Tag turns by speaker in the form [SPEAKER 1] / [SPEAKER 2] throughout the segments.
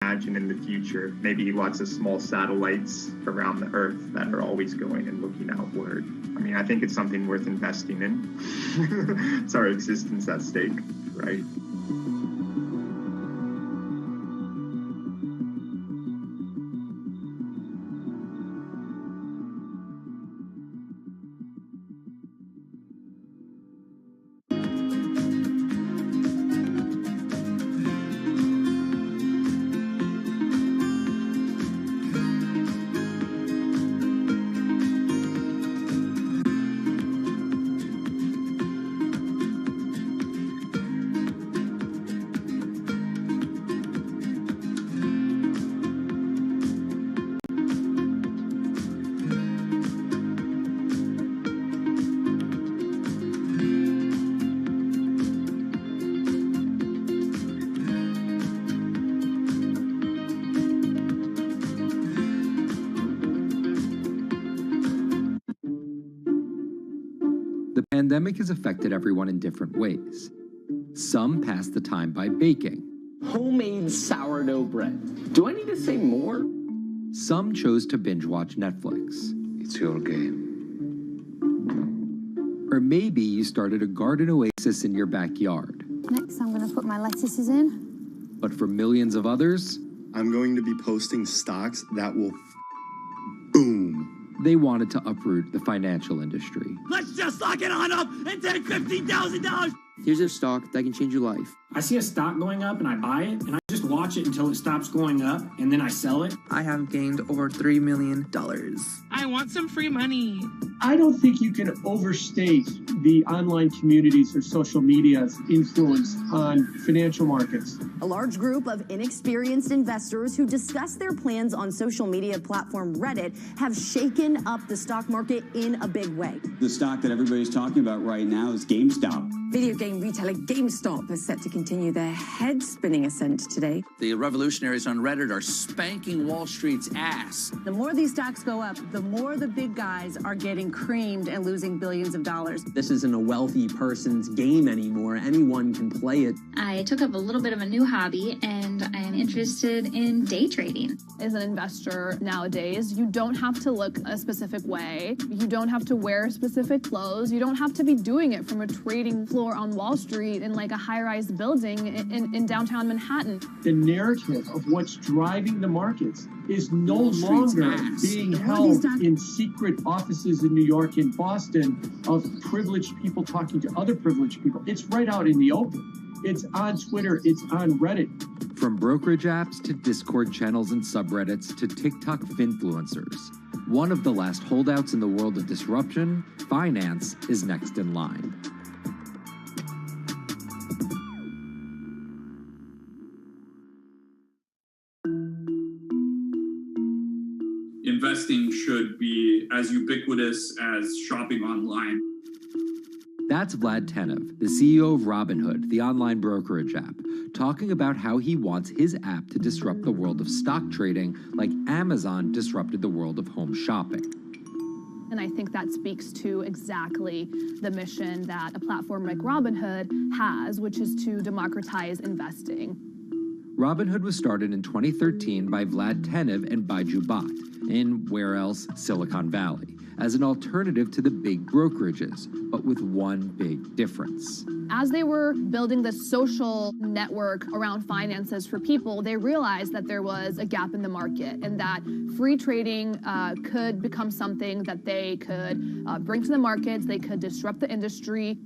[SPEAKER 1] imagine in the future, maybe lots of small satellites around the Earth that are always going and looking outward. I mean, I think it's something worth investing in. It's our existence at stake, right?
[SPEAKER 2] The pandemic has affected everyone in different ways. Some pass the time by baking.
[SPEAKER 3] Homemade sourdough bread. Do I need to say more?
[SPEAKER 2] Some chose to binge watch Netflix.
[SPEAKER 4] It's your game.
[SPEAKER 2] Or maybe you started a garden oasis in your backyard.
[SPEAKER 5] Next, I'm going to put my lettuces in.
[SPEAKER 2] But for millions of others,
[SPEAKER 6] I'm going to be posting stocks that will boom.
[SPEAKER 2] They wanted to uproot the financial industry.
[SPEAKER 7] Let's just lock it on up and take $15,000.
[SPEAKER 8] Here's a stock that can change your life.
[SPEAKER 9] I see a stock going up and I buy it and I just watch it until it stops going up and then I sell it.
[SPEAKER 8] I have gained over $3 million.
[SPEAKER 10] I want some free money.
[SPEAKER 11] I don't think you can overstate the online communities or social media's influence on financial markets.
[SPEAKER 12] A large group of inexperienced investors who discuss their plans on social media platform Reddit have shaken up the stock market in a big way.
[SPEAKER 13] The stock that everybody's talking about right now is GameStop.
[SPEAKER 14] Video game retailer GameStop is set to continue their head-spinning ascent today.
[SPEAKER 15] The revolutionaries on Reddit are spanking Wall Street's ass.
[SPEAKER 16] The more these stocks go up, the more the big guys are getting creamed and losing billions of dollars.
[SPEAKER 3] This isn't a wealthy person's game anymore. Anyone can play it.
[SPEAKER 17] I took up a little bit of a new hobby, and I am interested in day trading.
[SPEAKER 18] As an investor nowadays, you don't have to look a specific way. You don't have to wear specific clothes. You don't have to be doing it from a trading floor on Wall Street in like a high-rise building in downtown Manhattan.
[SPEAKER 11] The narrative of what's driving the markets is no longer being held in secret offices in New York and Boston of privileged people talking to other privileged people. It's right out in the open. It's on Twitter, it's on Reddit.
[SPEAKER 2] From brokerage apps to Discord channels and subreddits to TikTok finfluencers, one of the last holdouts in the world of disruption, finance, is next in line.
[SPEAKER 19] Investing should be as ubiquitous as shopping online.
[SPEAKER 2] That's Vlad Tenev, the CEO of Robinhood, the online brokerage app, talking about how he wants his app to disrupt the world of stock trading like Amazon disrupted the world of home shopping.
[SPEAKER 18] And I think that speaks to exactly the mission that a platform like Robinhood has, which is to democratize investing.
[SPEAKER 2] Robinhood was started in 2013 by Vlad Tenev and Baiju Bhatt in, where else, Silicon Valley, as an alternative to the big brokerages, but with one big difference.
[SPEAKER 18] As they were building the social network around finances for people, they realized that there was a gap in the market and that free trading could become something that they could bring to the markets, they could disrupt the industry.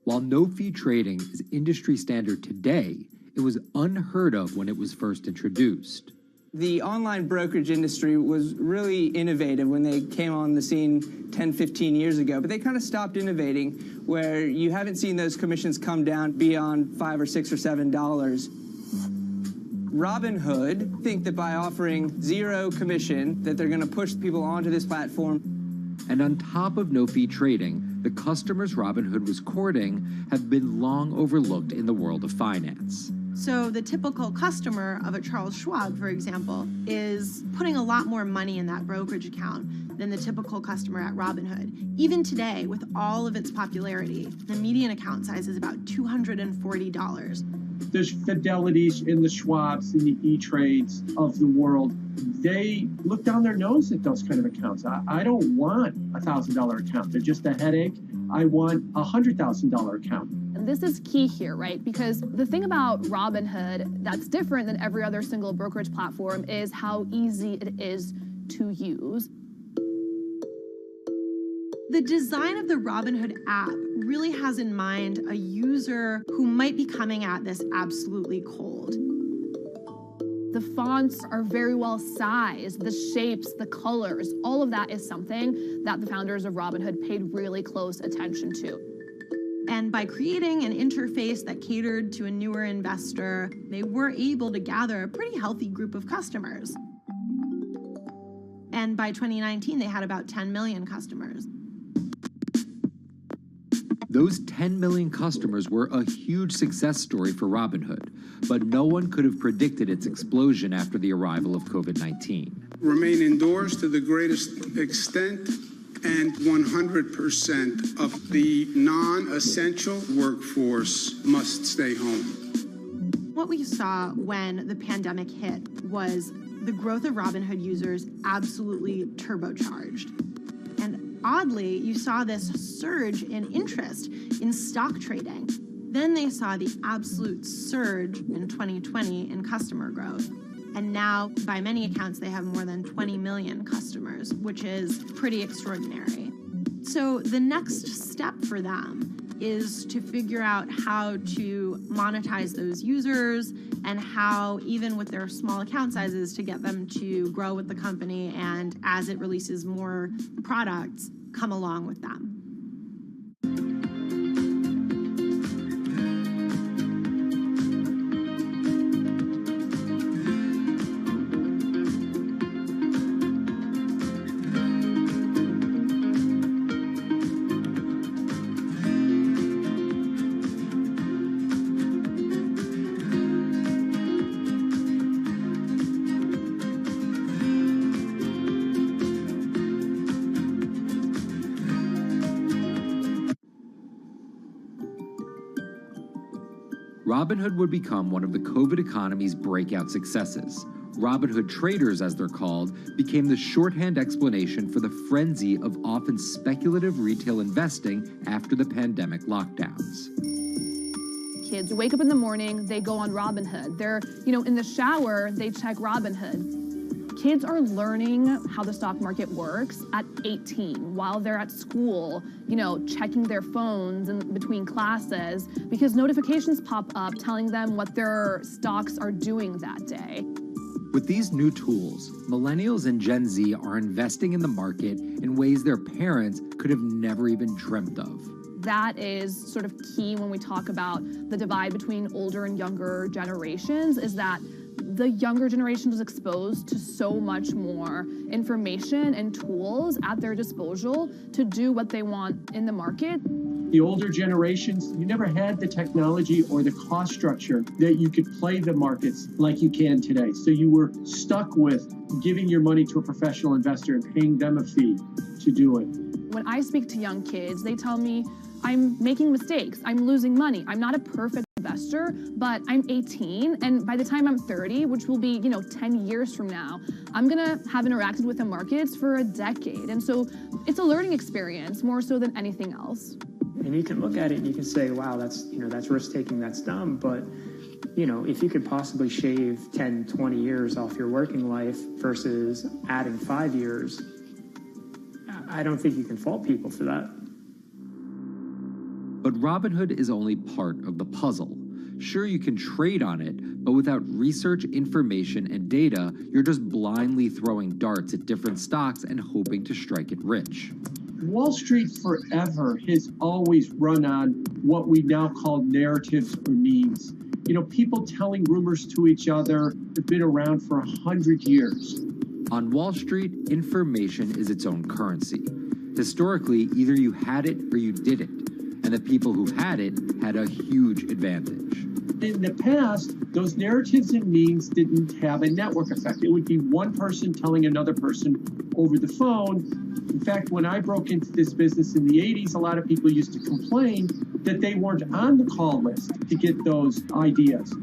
[SPEAKER 2] While no-fee trading is industry standard today, it was unheard of when it was first introduced.
[SPEAKER 20] The online brokerage industry was really innovative when they came on the scene 10, 15 years ago, but they kind of stopped innovating where you haven't seen those commissions come down beyond $5 or $6 or $7. Robinhood think that by offering zero commission that they're going to push people onto this platform.
[SPEAKER 2] And on top of no-fee trading, the customers Robinhood was courting have been long overlooked in the world of finance.
[SPEAKER 21] So the typical customer of a Charles Schwab, for example, is putting a lot more money in that brokerage account than the typical customer at Robinhood. Even today, with all of its popularity, the median account size is about $240.
[SPEAKER 11] The Fidelities and the Schwabs and the E-Trades of the world, they look down their nose at those kind of accounts. I don't want a $1,000 account. They're just a headache. I want a $100,000 account.
[SPEAKER 18] And this is key here, right? Because the thing about Robinhood that's different than every other single brokerage platform is how easy it is to use.
[SPEAKER 21] The design of the Robinhood app really has in mind a user who might be coming at this absolutely cold.
[SPEAKER 18] The fonts are very well sized, the shapes, the colors, all of that is something that the founders of Robinhood paid really close attention to.
[SPEAKER 21] And by creating an interface that catered to a newer investor, they were able to gather a pretty healthy group of customers. And by 2019, they had about 10 million customers.
[SPEAKER 2] Those 10 million customers were a huge success story for Robinhood, but no one could have predicted its explosion after the arrival of COVID-19.
[SPEAKER 4] Remain indoors to the greatest extent, and 100% of the non-essential workforce must stay home.
[SPEAKER 21] What we saw when the pandemic hit was the growth of Robinhood users absolutely turbocharged. And oddly, you saw this surge in interest in stock trading. Then they saw the absolute surge in 2020 in customer growth. And now, by many accounts, they have more than 20 million customers, which is pretty extraordinary. So the next step for them is to figure out how to monetize those users and how, even with their small account sizes, to get them to grow with the company and, as it releases more products, come along with them.
[SPEAKER 2] Robinhood would become one of the COVID economy's breakout successes. Robinhood traders, as they're called, became the shorthand explanation for the frenzy of often speculative retail investing after the pandemic lockdowns.
[SPEAKER 18] Kids wake up in the morning, they go on Robinhood. They're, in the shower, they check Robinhood. Kids are learning how the stock market works at 18 while they're at school, checking their phones in between classes because notifications pop up telling them what their stocks are doing that day.
[SPEAKER 2] With these new tools, millennials and Gen Z are investing in the market in ways their parents could have never even dreamt of.
[SPEAKER 18] That is sort of key when we talk about the divide between older and younger generations, is that the younger generation is exposed to so much more information and tools at their disposal to do what they want in the market.
[SPEAKER 11] The older generations, you never had the technology or the cost structure that you could play the markets like you can today. So you were stuck with giving your money to a professional investor and paying them a fee to do it.
[SPEAKER 18] When I speak to young kids, they tell me, I'm making mistakes, I'm losing money, I'm not a perfect investor, but I'm 18, and by the time I'm 30, which will be, 10 years from now, I'm gonna have interacted with the markets for a decade. And so it's a learning experience more so than anything else.
[SPEAKER 22] And you can look at it and you can say, wow, that's risk-taking, that's dumb, but if you could possibly shave 10, 20 years off your working life versus adding 5 years, I don't think you can fault people for that.
[SPEAKER 2] But Robinhood is only part of the puzzle. Sure, you can trade on it, but without research, information, and data, you're just blindly throwing darts at different stocks and hoping to strike it rich.
[SPEAKER 11] Wall Street forever has always run on what we now call narratives or memes. People telling rumors to each other have been around for 100 years.
[SPEAKER 2] On Wall Street, information is its own currency. Historically, either you had it or you didn't, and the people who had it had a huge advantage.
[SPEAKER 11] In the past, those narratives and memes didn't have a network effect. It would be one person telling another person over the phone. In fact, when I broke into this business in the 80s, a lot of people used to complain that they weren't on the call list to get those ideas.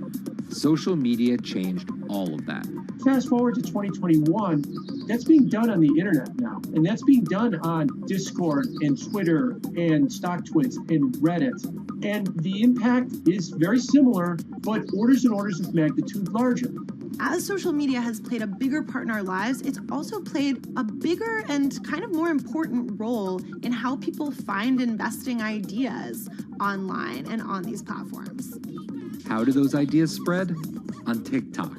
[SPEAKER 2] Social media changed all of that.
[SPEAKER 11] Fast forward to 2021, that's being done on the internet now. And that's being done on Discord and Twitter and StockTwits and Reddit. And the impact is very similar, but orders and orders of magnitude larger.
[SPEAKER 21] As social media has played a bigger part in our lives, it's also played a bigger and kind of more important role in how people find investing ideas online and on these platforms.
[SPEAKER 2] How do those ideas spread? On TikTok.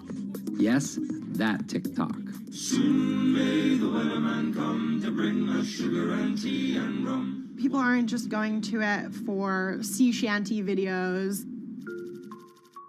[SPEAKER 2] Yes, that TikTok.
[SPEAKER 7] Soon may the weatherman come to bring us sugar and tea and rum.
[SPEAKER 21] People aren't just going to it for sea shanty videos.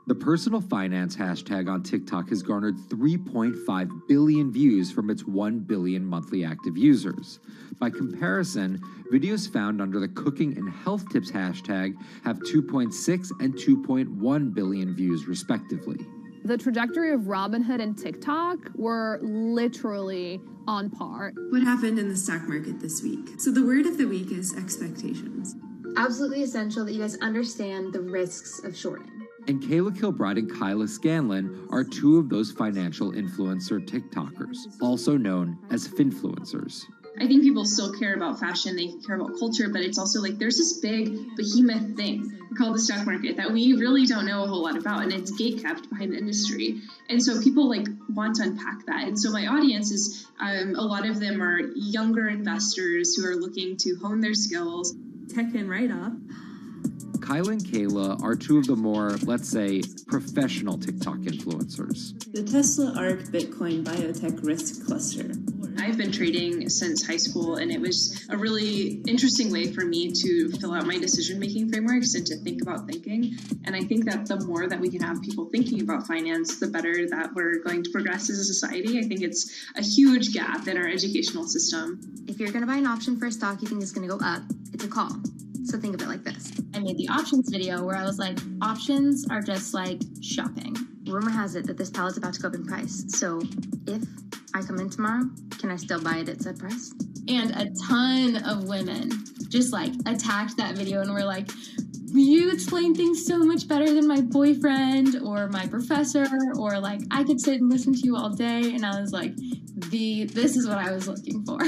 [SPEAKER 2] The personal finance hashtag on TikTok has garnered 3.5 billion views from its 1 billion monthly active users. By comparison, videos found under the cooking and health tips hashtag have 2.6 and 2.1 billion views respectively.
[SPEAKER 18] The trajectory of Robinhood and TikTok were literally on par.
[SPEAKER 1] What happened in the stock market this week? So the word of the week is expectations.
[SPEAKER 17] Absolutely essential that you guys understand the risks of shorting.
[SPEAKER 2] And Kayla Kilbride and Kyla Scanlon are two of those financial influencer TikTokers, also known as finfluencers.
[SPEAKER 5] I think people still care about fashion, they care about culture, but it's also like there's this big behemoth thing called the stock market that we really don't know a whole lot about, and it's gatekept behind the industry. And so people like want to unpack that. And so my audience is, a lot of them are younger investors who are looking to hone their skills.
[SPEAKER 1] Tech and write up.
[SPEAKER 2] Kyla and Kayla are two of the more, let's say, professional TikTok influencers.
[SPEAKER 1] The Tesla ARK Bitcoin Biotech Risk Cluster.
[SPEAKER 5] I've been trading since high school, and it was a really interesting way for me to fill out my decision-making frameworks and to think about thinking. And I think that the more that we can have people thinking about finance, the better that we're going to progress as a society. I think it's a huge gap in our educational system.
[SPEAKER 17] If you're going to buy an option for a stock you think is going to go up, it's a call. So think of it like this. I made the options video where I was like, options are just like shopping. Rumor has it that this pallet's about to go up in price. So if I come in tomorrow, can I still buy it at said price? And a ton of women just like attacked that video and were like, you explain things so much better than my boyfriend or my professor, or like I could sit and listen to you all day. And I was like, this is what I was looking for.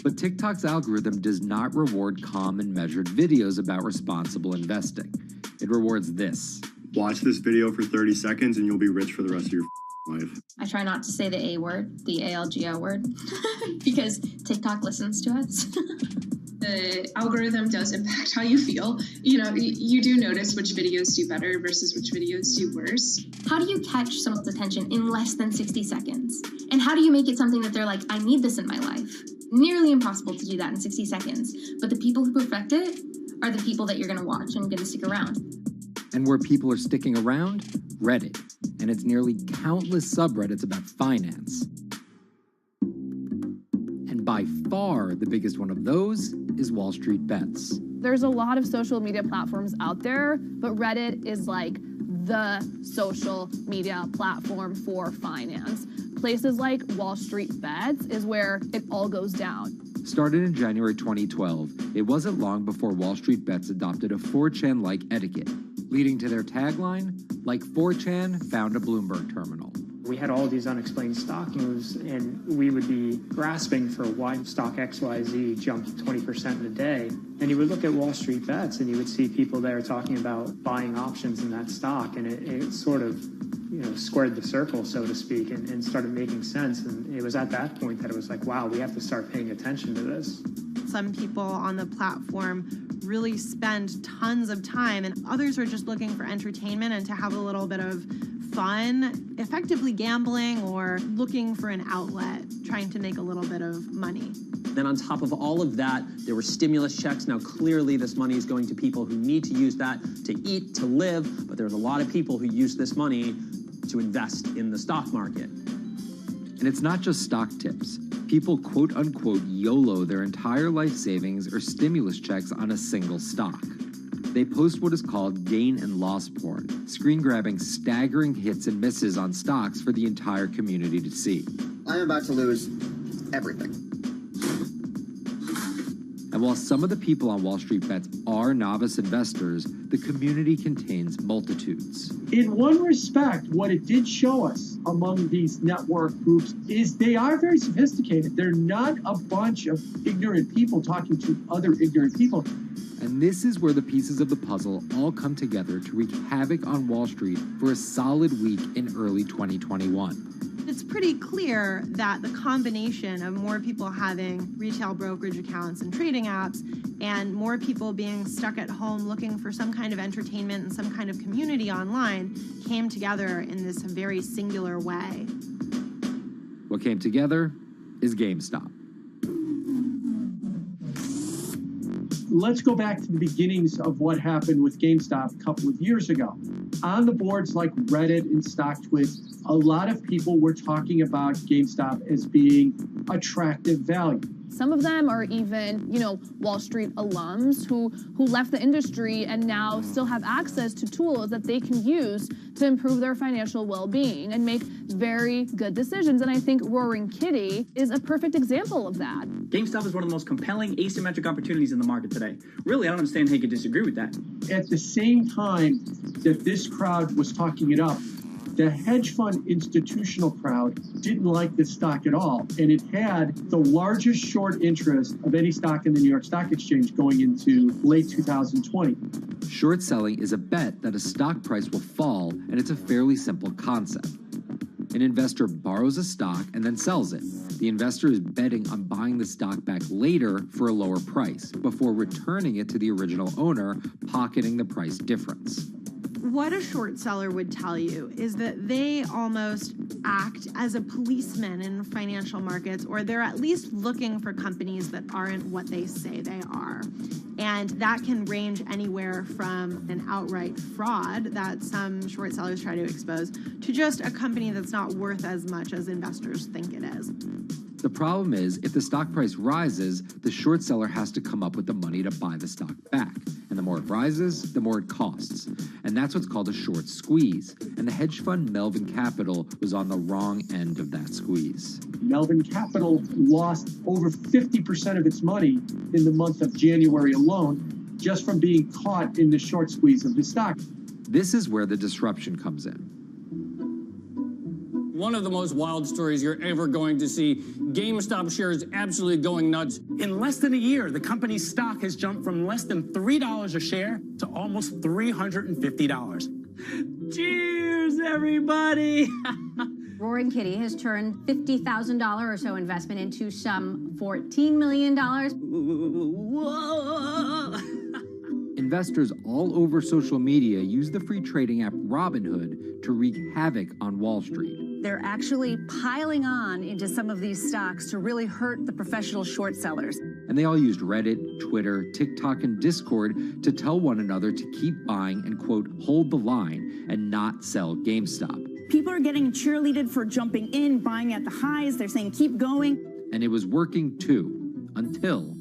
[SPEAKER 2] But TikTok's algorithm does not reward calm and measured videos about responsible investing. It rewards this.
[SPEAKER 6] Watch this video for 30 seconds and you'll be rich for the rest of your life.
[SPEAKER 17] I try not to say the A word, the ALGO word, because TikTok listens to us.
[SPEAKER 5] The algorithm does impact how you feel. You know, you do notice which videos do better versus which videos do worse.
[SPEAKER 17] How do you catch someone's attention in less than 60 seconds? And how do you make it something that they're like, I need this in my life? Nearly impossible to do that in 60 seconds. But the people who perfect it are the people that you're going to watch and going to stick around.
[SPEAKER 2] And where people are sticking around? Reddit. And its nearly countless subreddits about finance. And by far the biggest one of those is Wall Street Bets.
[SPEAKER 18] There's a lot of social media platforms out there, but Reddit is like the social media platform for finance. Places like Wall Street Bets is where it all goes down.
[SPEAKER 2] Started in January 2012, it wasn't long before Wall Street Bets adopted a 4chan-like etiquette, leading to their tagline, like 4chan found a Bloomberg terminal.
[SPEAKER 22] We had all these unexplained stock moves, and we would be grasping for why stock XYZ jumped 20% in a day. And you would look at Wall Street Bets, and you would see people there talking about buying options in that stock, and it sort of, squared the circle, so to speak, and started making sense. And it was at that point that it was like, wow, we have to start paying attention to this.
[SPEAKER 21] Some people on the platform really spend tons of time, and others are just looking for entertainment and to have a little bit of fun, effectively gambling or looking for an outlet, trying to make a little bit of money.
[SPEAKER 3] Then on top of all of that, there were stimulus checks. Now, clearly, this money is going to people who need to use that to eat, to live, but there's a lot of people who use this money to invest in the stock market.
[SPEAKER 2] And it's not just stock tips. People quote-unquote YOLO their entire life savings or stimulus checks on a single stock. They post what is called gain and loss porn, screen-grabbing staggering hits and misses on stocks for the entire community to see.
[SPEAKER 23] I'm about to lose everything.
[SPEAKER 2] And And while some of the people on Wall Street Bets are novice investors, the community contains multitudes.
[SPEAKER 11] In one respect, what it did show us among these network groups is they are very sophisticated. They're not a bunch of ignorant people talking to other ignorant people.
[SPEAKER 2] And this is where the pieces of the puzzle all come together to wreak havoc on Wall Street for a solid week in early 2021.
[SPEAKER 21] It's pretty clear that the combination of more people having retail brokerage accounts and trading apps and more people being stuck at home looking for some kind of entertainment and some kind of community online came together in this very singular way.
[SPEAKER 2] What came together is GameStop.
[SPEAKER 11] Let's go back to the beginnings of what happened with GameStop a couple of years ago. On the boards like Reddit and StockTwit, a lot of people were talking about GameStop as being attractive value.
[SPEAKER 18] Some of them are even, Wall Street alums who left the industry and now still have access to tools that they can use to improve their financial well-being and make very good decisions. And I think Roaring Kitty is a perfect example of that.
[SPEAKER 8] GameStop is one of the most compelling asymmetric opportunities in the market today. Really, I don't understand how you could disagree with that.
[SPEAKER 11] At the same time that this crowd was talking it up, the hedge fund institutional crowd didn't like this stock at all, and it had the largest short interest of any stock in the New York Stock Exchange going into late 2020.
[SPEAKER 2] Short selling is a bet that a stock price will fall, and it's a fairly simple concept. An investor borrows a stock and then sells it. The investor is betting on buying the stock back later for a lower price, before returning it to the original owner, pocketing the price difference.
[SPEAKER 21] What a short seller would tell you is that they almost act as a policeman in financial markets, or they're at least looking for companies that aren't what they say they are. And that can range anywhere from an outright fraud that some short sellers try to expose to just a company that's not worth as much as investors think it is.
[SPEAKER 2] The problem is, if the stock price rises, the short seller has to come up with the money to buy the stock back. And the more it rises, the more it costs. And that's what's called a short squeeze. And the hedge fund Melvin Capital was on the wrong end of that squeeze.
[SPEAKER 11] Melvin Capital lost over 50% of its money in the month of January alone, just from being caught in the short squeeze of the stock.
[SPEAKER 2] This is where the disruption comes in.
[SPEAKER 9] One of the most wild stories you're ever going to see. GameStop shares absolutely going nuts.
[SPEAKER 23] In less than a year, the company's stock has jumped from less than $3 a share to almost $350.
[SPEAKER 9] Cheers, everybody!
[SPEAKER 24] Roaring Kitty has turned $50,000 or so investment into some $14 million.
[SPEAKER 9] Whoa!
[SPEAKER 2] Investors all over social media use the free trading app Robinhood to wreak havoc on Wall Street.
[SPEAKER 16] They're actually piling on into some of these stocks to really hurt the professional short sellers.
[SPEAKER 2] And they all used Reddit, Twitter, TikTok, and Discord to tell one another to keep buying and, quote, hold the line and not sell GameStop.
[SPEAKER 25] People are getting cheerleaded for jumping in, buying at the highs. They're saying, keep going.
[SPEAKER 2] And it was working too, until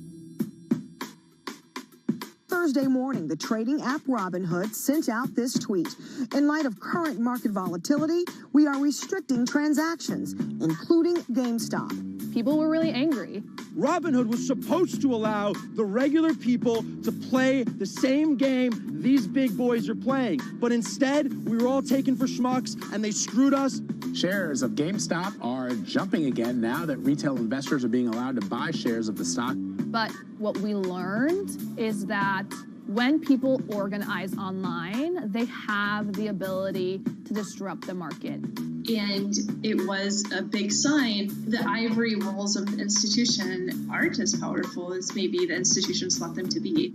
[SPEAKER 26] Thursday morning, the trading app Robinhood sent out this tweet. In light of current market volatility, we are restricting transactions, including GameStop.
[SPEAKER 18] People were really angry.
[SPEAKER 27] Robinhood was supposed to allow the regular people to play the same game these big boys are playing. But instead, we were all taken for schmucks, and they screwed us.
[SPEAKER 28] Shares of GameStop are jumping again now that retail investors are being allowed to buy shares of the stock.
[SPEAKER 18] But what we learned is that when people organize online, they have the ability to disrupt the market.
[SPEAKER 5] And it was a big sign. The ivory walls of the institution aren't as powerful as maybe the institutions want them to be.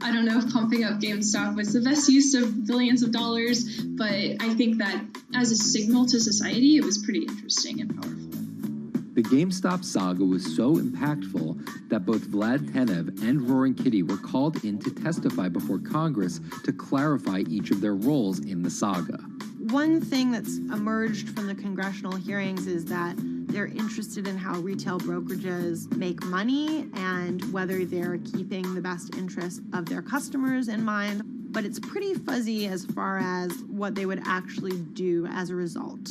[SPEAKER 5] I don't know if pumping up GameStop was the best use of billions of dollars, but I think that as a signal to society, it was pretty interesting and powerful.
[SPEAKER 2] The GameStop saga was so impactful that both Vlad Tenev and Roaring Kitty were called in to testify before Congress to clarify each of their roles in the saga.
[SPEAKER 21] One thing that's emerged from the congressional hearings is that they're interested in how retail brokerages make money and whether they're keeping the best interest of their customers in mind, but it's pretty fuzzy as far as what they would actually do as a result.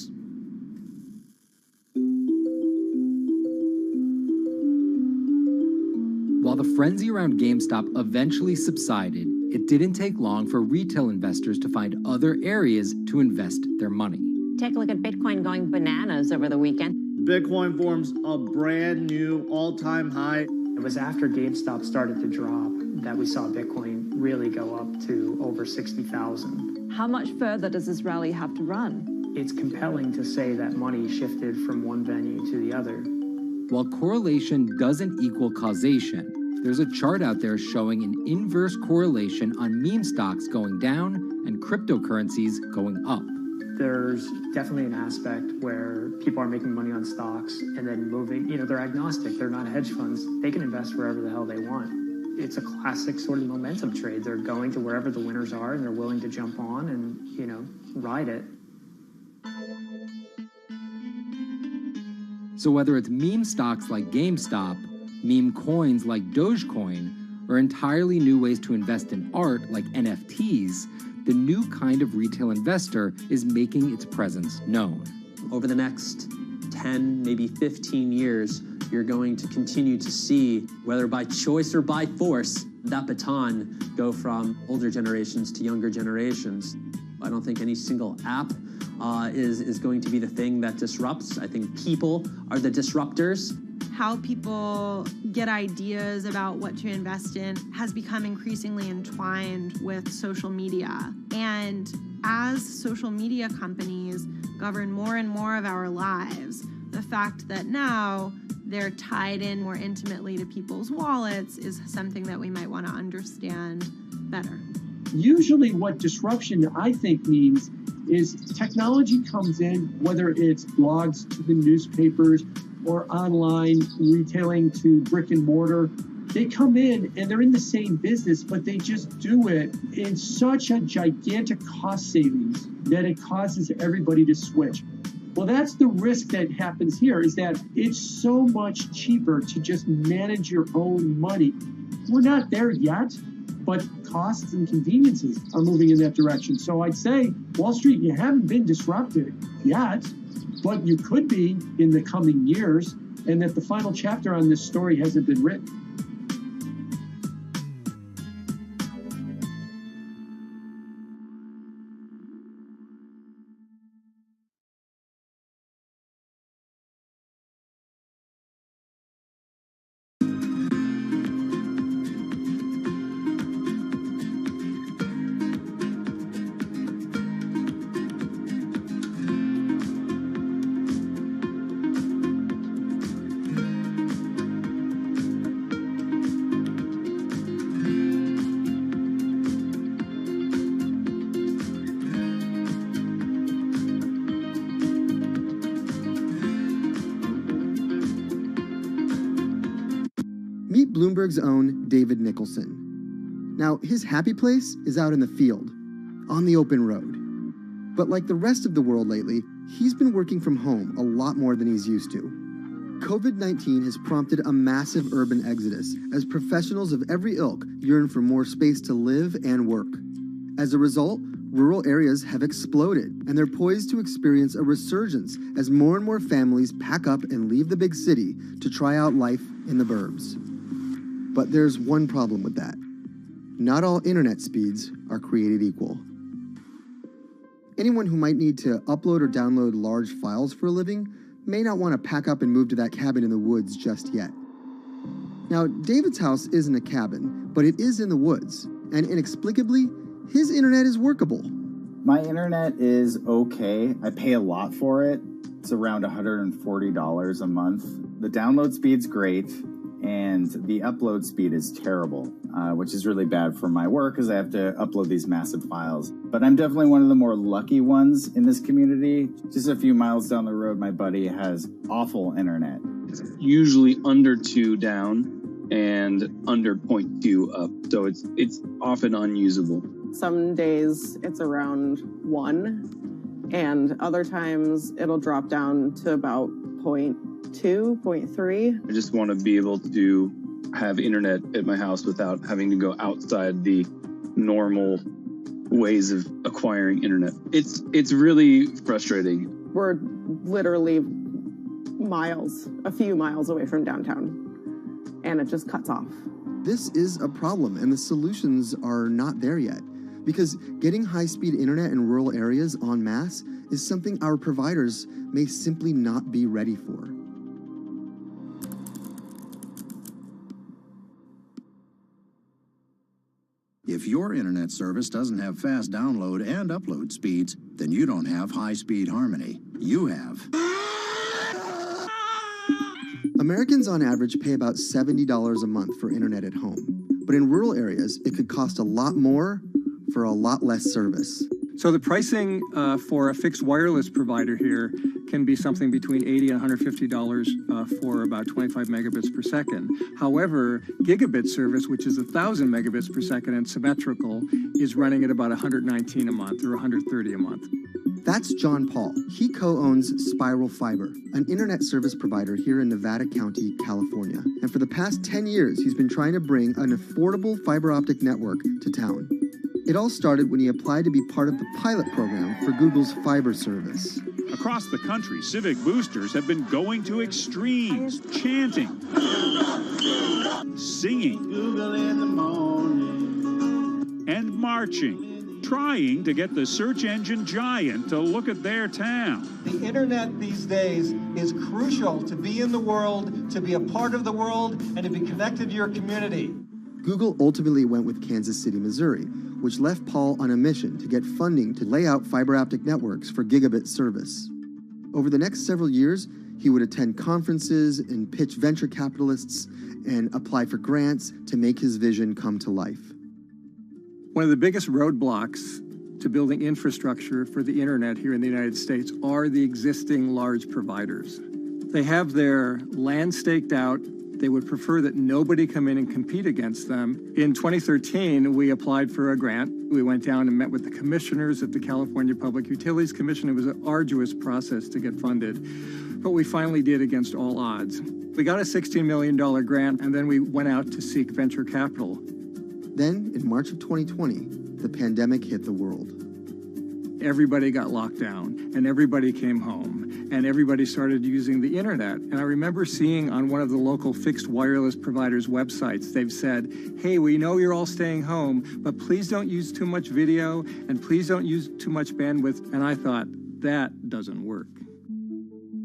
[SPEAKER 2] While while the frenzy around GameStop eventually subsided, it didn't take long for retail investors to find other areas to invest their money.
[SPEAKER 4] Take a look at Bitcoin going bananas over the weekend.
[SPEAKER 10] Bitcoin forms a brand new all-time high.
[SPEAKER 22] It was after GameStop started to drop that we saw Bitcoin really go up to over 60,000.
[SPEAKER 12] How much further does this rally have to run?
[SPEAKER 22] It's compelling to say that money shifted from one venue to the other.
[SPEAKER 2] While correlation doesn't equal causation, there's a chart out there showing an inverse correlation on meme stocks going down and cryptocurrencies going up.
[SPEAKER 22] There's definitely an aspect where people are making money on stocks and then moving, they're agnostic, they're not hedge funds. They can invest wherever the hell they want. It's a classic sort of momentum trade. They're going to wherever the winners are and they're willing to jump on and, ride it.
[SPEAKER 2] So whether it's meme stocks like GameStop, meme coins like Dogecoin, or entirely new ways to invest in art like NFTs, the new kind of retail investor is making its presence known.
[SPEAKER 3] Over the next 10, maybe 15 years, you're going to continue to see, whether by choice or by force, that baton go from older generations to younger generations. I don't think any single app is going to be the thing that disrupts. I think people are the disruptors.
[SPEAKER 21] How people get ideas about what to invest in has become increasingly entwined with social media. And as social media companies govern more and more of our lives, the fact that now they're tied in more intimately to people's wallets is something that we might want to understand better.
[SPEAKER 11] Usually what disruption, I think, means is technology comes in, whether it's blogs to the newspapers or online retailing to brick and mortar. They come in and they're in the same business, but they just do it in such a gigantic cost savings that it causes everybody to switch. Well, that's the risk that happens here, is that it's so much cheaper to just manage your own money. We're not there yet, but costs and conveniences are moving in that direction. So I'd say, Wall Street, you haven't been disrupted yet, but you could be in the coming years, and that the final chapter on this story hasn't been written.
[SPEAKER 13] Meet Bloomberg's own David Nicholson. Now, his happy place is out in the field, on the open road. But like the rest of the world lately, he's been working from home a lot more than he's used to. COVID-19 has prompted a massive urban exodus as professionals of every ilk yearn for more space to live and work. As a result, rural areas have exploded, and they're poised to experience a resurgence as more and more families pack up and leave the big city to try out life in the burbs. But there's one problem with that. Not all internet speeds are created equal. Anyone who might need to upload or download large files for a living may not want to pack up and move to that cabin in the woods just yet. Now, David's house isn't a cabin, but it is in the woods, and inexplicably, his internet is workable.
[SPEAKER 14] My internet is okay. I pay a lot for it. It's around $140 a month. The download speed's great, and the upload speed is terrible, which is really bad for my work because I have to upload these massive files. But I'm definitely one of the more lucky ones in this community. Just a few miles down the road, my buddy has awful internet.
[SPEAKER 15] It's usually under 2 down and under 0.2 up, so it's often unusable.
[SPEAKER 19] Some days it's around 1, and other times it'll drop down to about 0.2, 0.3.
[SPEAKER 15] I just want to be able to have internet at my house without having to go outside the normal ways of acquiring internet. It's really frustrating.
[SPEAKER 19] We're literally a few miles away from downtown, and it just cuts off.
[SPEAKER 13] this is a problem, and the solutions are not there yet. Because getting high-speed internet in rural areas en masse is something our providers may simply not be ready for.
[SPEAKER 1] If your internet service doesn't have fast download and upload speeds, then you don't have high-speed harmony. You have.
[SPEAKER 13] Americans on average pay about $70 a month for internet at home. But in rural areas, it could cost a lot more for a lot less service.
[SPEAKER 6] So the pricing for a fixed wireless provider here can be something between $80 and $150 for about 25 megabits per second. However, gigabit service, which is 1,000 megabits per second and symmetrical, is running at about $119 a month or $130 a month.
[SPEAKER 13] That's John Paul. He co-owns Spiral Fiber, an internet service provider here in Nevada County, California. And for the past 10 years, he's been trying to bring an affordable fiber optic network to town. It all started when he applied to be part of the pilot program for Google's fiber service.
[SPEAKER 7] Across the country, civic boosters have been going to extremes, chanting, singing, Google in the morning, and marching, trying to get the search engine giant to look at their town.
[SPEAKER 8] The internet these days is crucial to be in the world, to be a part of the world, and to be connected to your community.
[SPEAKER 13] Google ultimately went with Kansas City, Missouri, which left Paul on a mission to get funding to lay out fiber optic networks for gigabit service. Over the next several years, he would attend conferences and pitch venture capitalists and apply for grants to make his vision come to life.
[SPEAKER 6] One of the biggest roadblocks to building infrastructure for the internet here in the United States are the existing large providers. They have their land staked out. They would prefer that nobody come in and compete against them. In 2013, we applied for a grant. We went down and met with the commissioners at the California Public Utilities Commission. It was an arduous process to get funded, but we finally did against all odds. We got a $16 million grant, and then we went out to seek venture capital.
[SPEAKER 13] Then, in March of 2020, the pandemic hit the world.
[SPEAKER 6] Everybody got locked down, and everybody came home, and everybody started using the internet. And I remember seeing on one of the local fixed wireless providers' websites, they've said, hey, we know you're all staying home, but please don't use too much video, and please don't use too much bandwidth. And I thought, that doesn't work.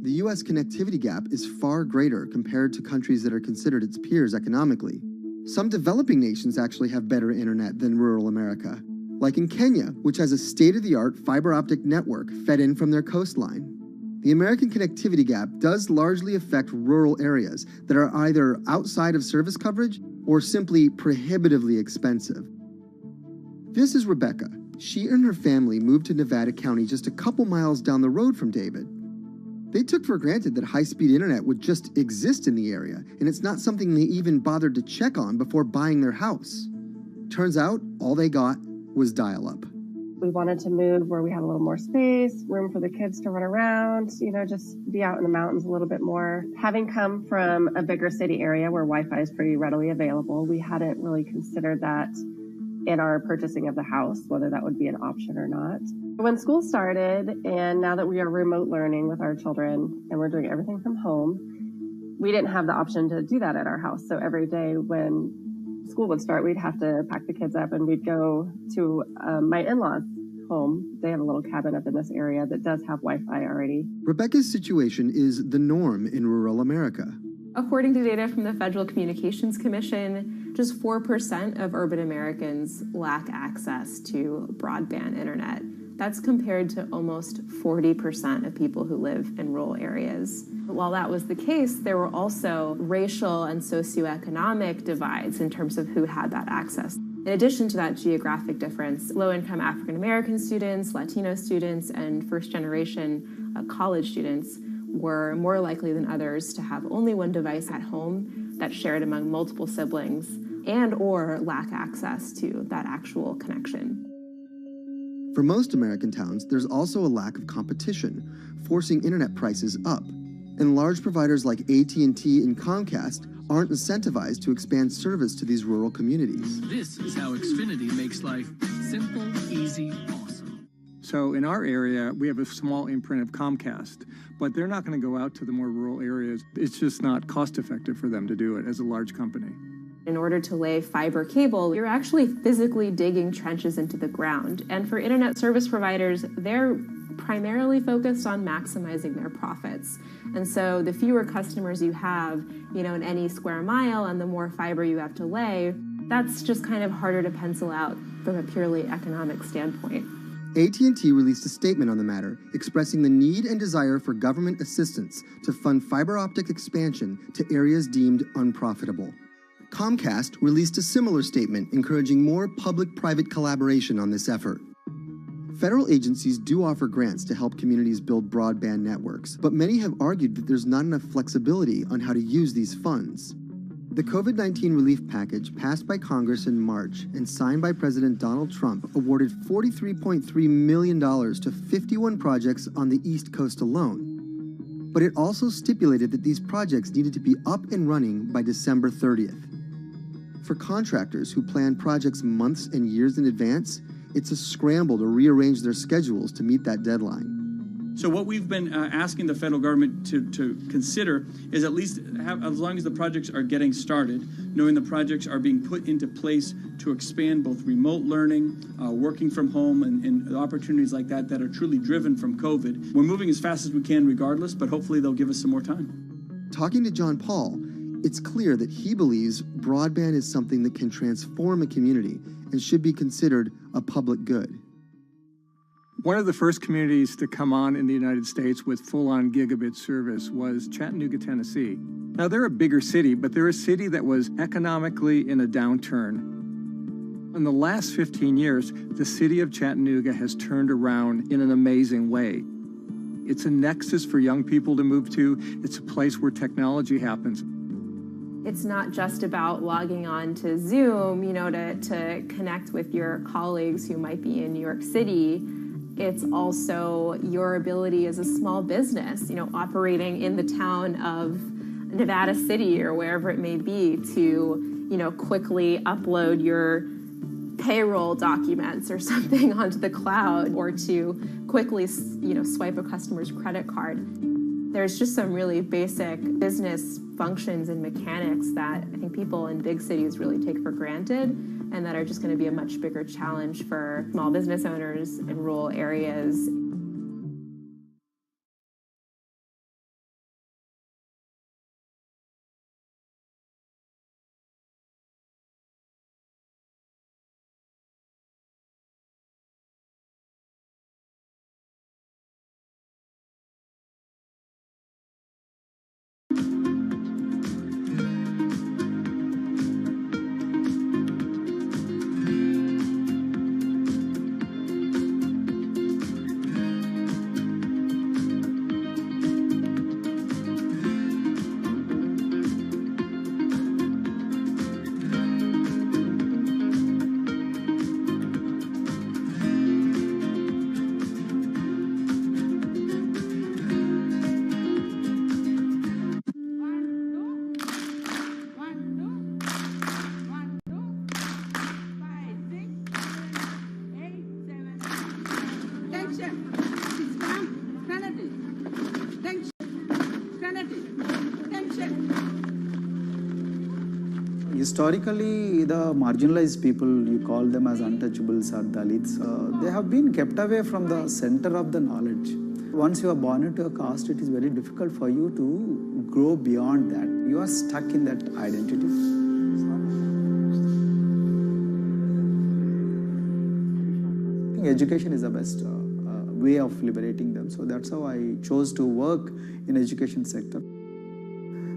[SPEAKER 13] The U.S. connectivity gap is far greater compared to countries that are considered its peers economically. Some developing nations actually have better internet than rural America, like in Kenya, which has a state-of-the-art fiber optic network fed in from their coastline. The American connectivity gap does largely affect rural areas that are either outside of service coverage or simply prohibitively expensive. This is Rebecca. She and her family moved to Nevada County just a couple miles down the road from David. They took for granted that high-speed internet would just exist in the area, and it's not something they even bothered to check on before buying their house. Turns out, all they got was dial-up.
[SPEAKER 17] We wanted to move where we had a little more space, room for the kids to run around, just be out in the mountains a little bit more. Having come from a bigger city area where Wi-Fi is pretty readily available, we hadn't really considered that in our purchasing of the house, whether that would be an option or not. When school started, and now that we are remote learning with our children and we're doing everything from home, we didn't have the option to do that at our house. So every day when school would start, we'd have to pack the kids up and we'd go to my in-laws' home. They have a little cabin up in this area that does have Wi-Fi already.
[SPEAKER 13] Rebecca's situation is the norm in rural America.
[SPEAKER 20] According to data from the Federal Communications Commission, just 4% of urban Americans lack access to broadband internet. That's compared to almost 40% of people who live in rural areas. While that was the case, there were also racial and socioeconomic divides in terms of who had that access. In addition to that geographic difference, low-income African American students, Latino students, and first-generation college students were more likely than others to have only one device at home that's shared among multiple siblings and or lack access to that actual connection.
[SPEAKER 13] For most American towns, there's also a lack of competition, forcing internet prices up. And large providers like AT&T and Comcast aren't incentivized to expand service to these rural communities.
[SPEAKER 23] This is how Xfinity makes life simple, easy, awesome.
[SPEAKER 6] So in our area, we have a small imprint of Comcast, but they're not going to go out to the more rural areas. It's just not cost effective for them to do it as a large company.
[SPEAKER 20] In order to lay fiber cable, you're actually physically digging trenches into the ground. And for internet service providers, they're primarily focused on maximizing their profits. And so the fewer customers you have, in any square mile and the more fiber you have to lay, that's just kind of harder to pencil out from a purely economic standpoint.
[SPEAKER 13] AT&T released a statement on the matter, expressing the need and desire for government assistance to fund fiber optic expansion to areas deemed unprofitable. Comcast released a similar statement encouraging more public-private collaboration on this effort. Federal agencies do offer grants to help communities build broadband networks, but many have argued that there's not enough flexibility on how to use these funds. The COVID-19 relief package passed by Congress in March and signed by President Donald Trump awarded $43.3 million to 51 projects on the East Coast alone. But it also stipulated that these projects needed to be up and running by December 30th. For contractors who plan projects months and years in advance, it's a scramble to rearrange their schedules to meet that deadline.
[SPEAKER 9] So what we've been asking the federal government to consider is at least have, as long as the projects are getting started, knowing the projects are being put into place to expand both remote learning, working from home, and opportunities like that are truly driven from COVID. We're moving as fast as we can regardless, but hopefully they'll give us some more time.
[SPEAKER 13] Talking to John Paul, it's clear that he believes broadband is something that can transform a community and should be considered a public good.
[SPEAKER 6] One of the first communities to come on in the United States with full-on gigabit service was Chattanooga, Tennessee. Now, they're a bigger city, but they're a city that was economically in a downturn. In the last 15 years, the city of Chattanooga has turned around in an amazing way. It's a nexus for young people to move to. It's a place where technology happens.
[SPEAKER 20] It's not just about logging on to Zoom, to connect with your colleagues who might be in New York City. It's also your ability as a small business, operating in the town of Nevada City or wherever it may be to, quickly upload your payroll documents or something onto the cloud, or to quickly, swipe a customer's credit card. There's just some really basic business functions and mechanics that I think people in big cities really take for granted, and that are just going to be a much bigger challenge for small business owners in rural areas.
[SPEAKER 16] Historically, the marginalized people, you call them as untouchables or Dalits, they have been kept away from the center of the knowledge. Once you are born into a caste, it is very difficult for you to grow beyond that. You are stuck in that identity. I think education is the best way of liberating them. So that's how I chose to work in education sector.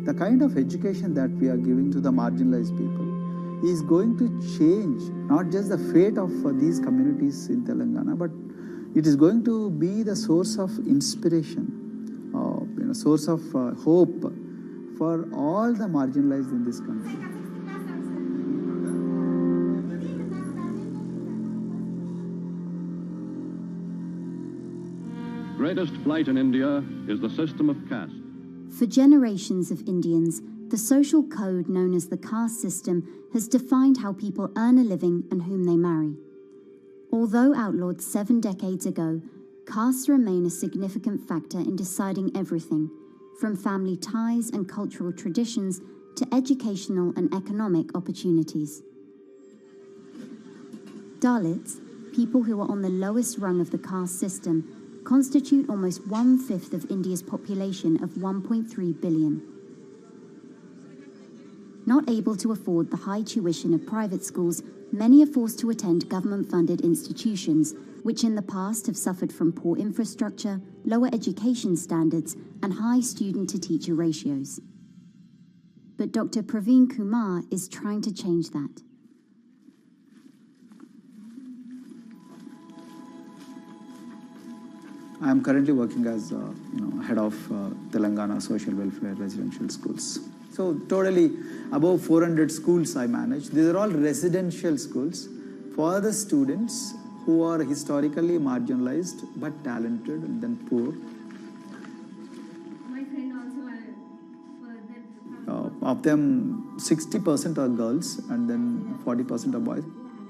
[SPEAKER 16] The kind of education that we are giving to the marginalized people is going to change not just the fate of these communities in Telangana, but it is going to be the source of inspiration, source of hope for all the marginalized in this country.
[SPEAKER 18] Greatest blight in India is the system of caste.
[SPEAKER 24] For generations of Indians, the social code known as the caste system has defined how people earn a living and whom they marry. Although outlawed 7 decades ago, castes remain a significant factor in deciding everything, from family ties and cultural traditions to educational and economic opportunities. Dalits, people who are on the lowest rung of the caste system, constitute almost 1/5 of India's population of 1.3 billion. Not able to afford the high tuition of private schools, many are forced to attend government-funded institutions, which in the past have suffered from poor infrastructure, lower education standards, and high student-to-teacher ratios. But Dr. Praveen Kumar is trying to change that.
[SPEAKER 16] I am currently working as head of Telangana Social Welfare Residential Schools. So totally above 400 schools I manage. These are all residential schools for the students who are historically marginalized but talented and then poor.
[SPEAKER 4] My friend also
[SPEAKER 16] Of them, 60% are girls and then 40% are boys,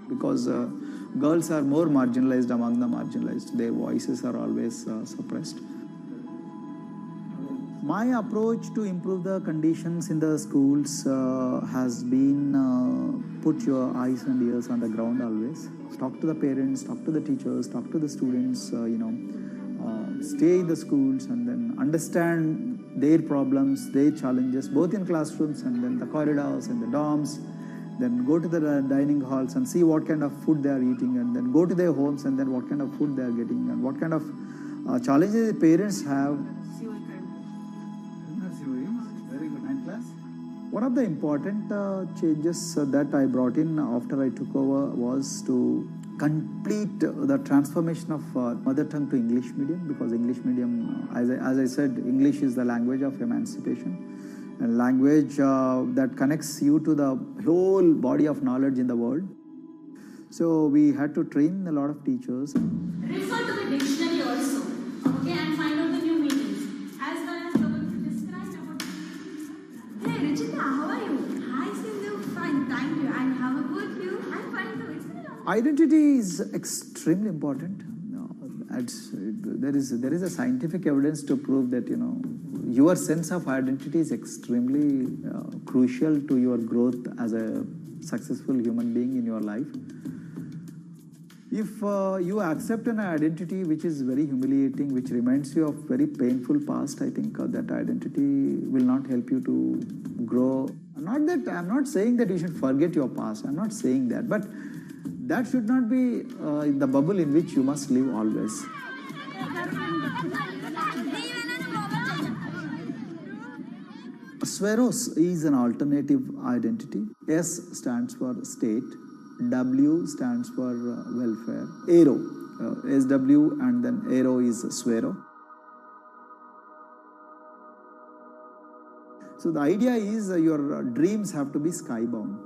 [SPEAKER 16] because girls are more marginalized among the marginalized. Their voices are always suppressed. My approach to improve the conditions in the schools has been put your eyes and ears on the ground always. Talk to the parents, talk to the teachers, talk to the students, stay in the schools and then understand their problems, their challenges, both in classrooms and then the corridors and the dorms. Then go to the dining halls and see what kind of food they are eating, and then go to their homes and then what kind of food they are getting and what kind of challenges the parents have. Very good. And class? One of the important changes that I brought in after I took over was to complete the transformation of mother tongue to English medium, because English medium, as I said, English is the language of emancipation. A language that connects you to the whole body of knowledge in the world. So we had to train a lot of teachers.
[SPEAKER 4] Refer to the dictionary also, okay, and find out the new meanings, as well as the one to describe about. Hey, Richita, how are you? Hi, Sindhu. Fine, thank you. And how about you? I'm fine too. It's been a long time.
[SPEAKER 16] Identity is extremely important. There is a scientific evidence to prove that your sense of identity is extremely crucial to your growth as a successful human being in your life. If you accept an identity which is very humiliating, which reminds you of very painful past, I think that identity will not help you to grow. I'm not saying that you should forget your past. I'm not saying that, but that should not be the bubble in which you must live always. Sweros is an alternative identity. S stands for state, W stands for welfare, Aero, SW and then Aero is Swero. So the idea is your dreams have to be skybound.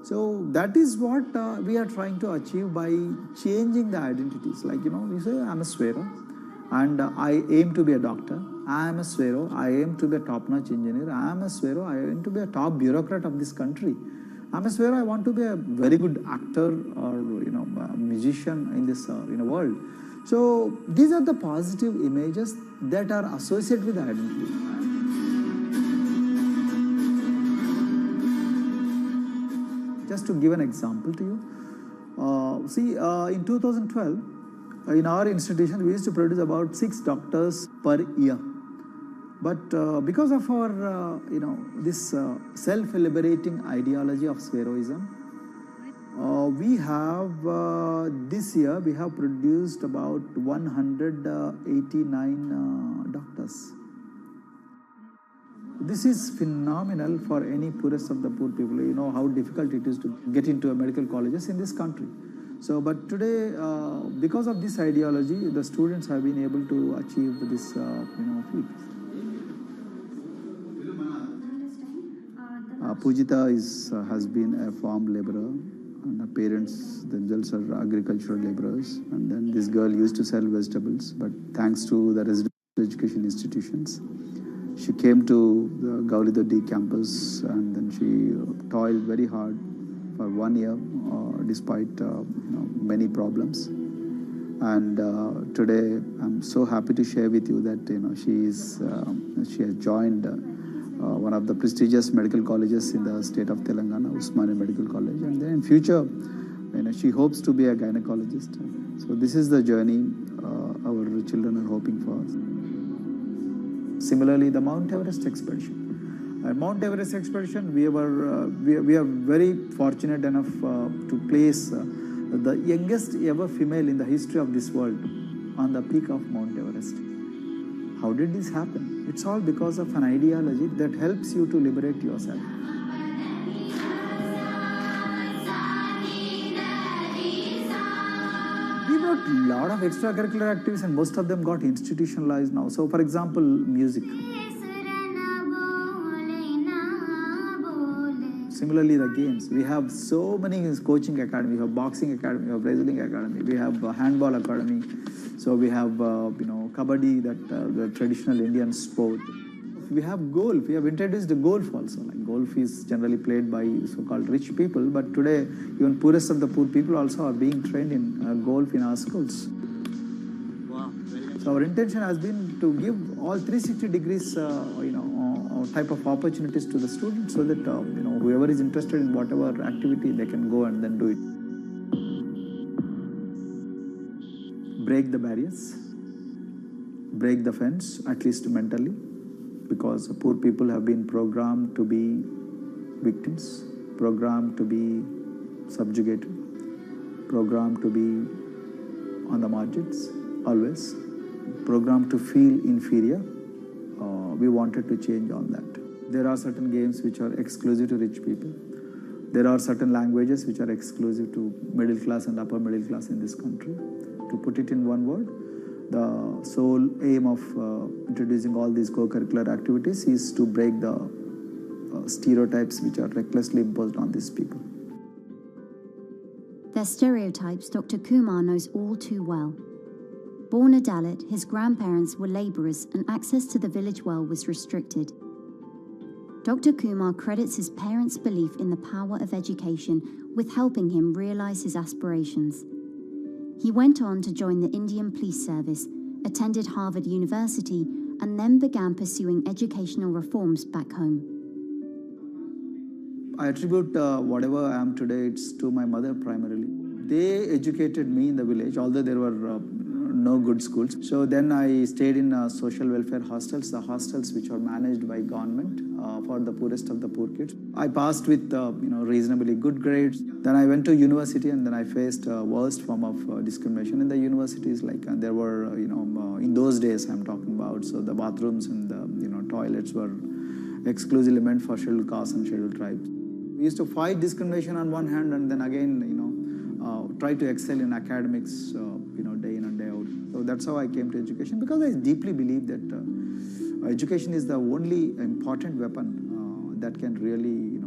[SPEAKER 16] So that is what we are trying to achieve by changing the identities. Like, you say, I'm a Swero and I aim to be a doctor. I am a Swero, I aim to be a top-notch engineer. I am a Swero, I aim to be a top bureaucrat of this country. I'm a Swero, I want to be a very good actor or, a musician in this world. So these are the positive images that are associated with the identity. Just to give an example to you, in 2012, in our institution, we used to produce about 6 doctors per year. But because of our, this self-liberating ideology of Sveroism, we have, this year, we have produced about 189 doctors. This is phenomenal for any poorest of the poor people. You know how difficult it is to get into medical colleges in this country. So, but today, because of this ideology, the students have been able to achieve this, feat. Pujita has been a farm laborer, and her parents themselves are agricultural laborers. And then this girl used to sell vegetables, but thanks to the residential education institutions, she came to the Gaulidoddi campus, and then she toiled very hard for 1 year, despite many problems. And today, I'm so happy to share with you that she has joined one of the prestigious medical colleges in the state of Telangana, Usmania Medical College. And then in future, she hopes to be a gynecologist. So this is the journey our children are hoping for. Similarly, the Mount Everest expedition. Mount Everest expedition, we are very fortunate enough to place the youngest ever female in the history of this world on the peak of Mount Everest. How did this happen? It's all because of an ideology that helps you to liberate yourself. We brought a lot of extracurricular activities and most of them got institutionalized now. So for example, music. Similarly, the games. We have so many coaching academy. We have boxing academy, we have wrestling academy, we have handball academy. So we have, kabaddi, the traditional Indian sport. We have golf. We have introduced the golf also. Like golf is generally played by so-called rich people, but today even poorest of the poor people also are being trained in golf in our schools. Wow. So our intention has been to give all 360 degrees, type of opportunities to the students, so that whoever is interested in whatever activity, they can go and then do it. Break the barriers, break the fence, at least mentally, because poor people have been programmed to be victims, programmed to be subjugated, programmed to be on the margins, always, programmed to feel inferior. We wanted to change on that. There are certain games which are exclusive to rich people. There are certain languages which are exclusive to middle class and upper middle class in this country. To put it in one word, the sole aim of introducing all these co-curricular activities is to break the stereotypes which are recklessly imposed on these people.
[SPEAKER 24] Their stereotypes Dr. Kumar knows all too well. Born a Dalit, his grandparents were labourers and access to the village well was restricted. Dr. Kumar credits his parents' belief in the power of education with helping him realise his aspirations. He went on to join the Indian Police Service, attended Harvard University, and then began pursuing educational reforms back home.
[SPEAKER 16] I attribute whatever I am today, it's to my mother primarily. They educated me in the village, although there were no good schools. So then I stayed in social welfare hostels, the hostels which are managed by government for the poorest of the poor kids. I passed with reasonably good grades. Then I went to university and then I faced worst form of discrimination in the universities. Like there were, in those days I'm talking about, so the bathrooms and the toilets were exclusively meant for scheduled castes and scheduled tribes. We used to fight discrimination on one hand and then again, try to excel in academics, day in and day out. So that's how I came to education, because I deeply believe that education is the only important weapon that can really,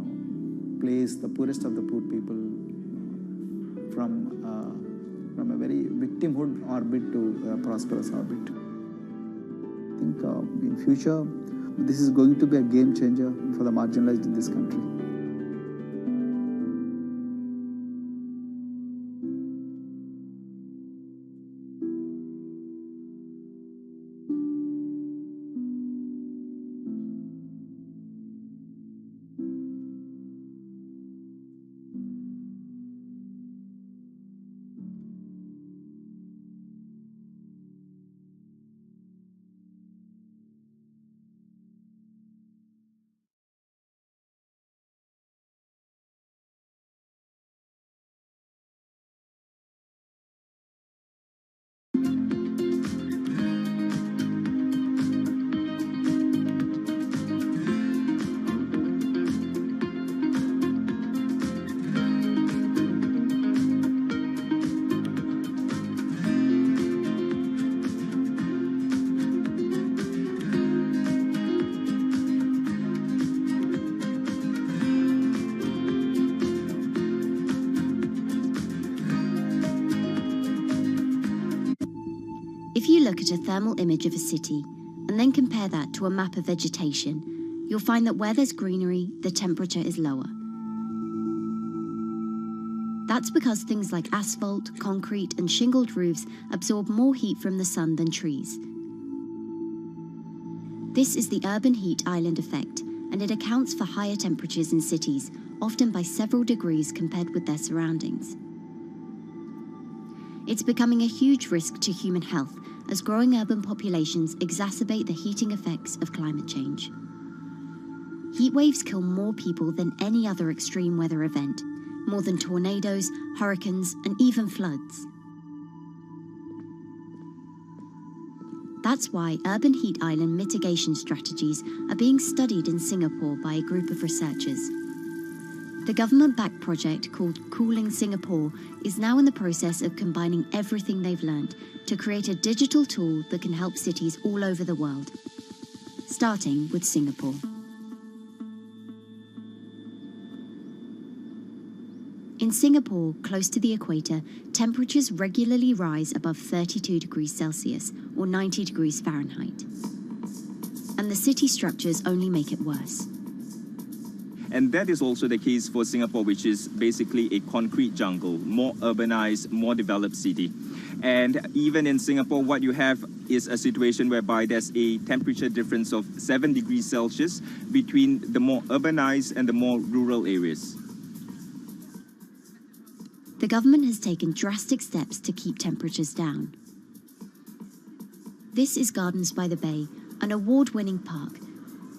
[SPEAKER 16] place the poorest of the poor people from a very victimhood orbit to a prosperous orbit. I think in future, this is going to be a game changer for the marginalized in this country.
[SPEAKER 24] If you look at a thermal image of a city and then compare that to a map of vegetation, you'll find that where there's greenery, the temperature is lower. That's because things like asphalt, concrete, and shingled roofs absorb more heat from the sun than trees. This is the urban heat island effect, and it accounts for higher temperatures in cities, often by several degrees compared with their surroundings. It's becoming a huge risk to human health as growing urban populations exacerbate the heating effects of climate change. Heat waves kill more people than any other extreme weather event, more than tornadoes, hurricanes, and even floods. That's why urban heat island mitigation strategies are being studied in Singapore by a group of researchers. The government-backed project called Cooling Singapore is now in the process of combining everything they've learned to create a digital tool that can help cities all over the world, starting with Singapore. In Singapore, close to the equator, temperatures regularly rise above 32 degrees Celsius or 90 degrees Fahrenheit. And the city structures only make it worse.
[SPEAKER 5] And that is also the case for Singapore, which is basically a concrete jungle, more urbanized, more developed city. And even in Singapore, what you have is a situation whereby there's a temperature difference of 7 degrees Celsius between the more urbanized and the more rural areas.
[SPEAKER 24] The government has taken drastic steps to keep temperatures down. This is Gardens by the Bay, an award-winning park,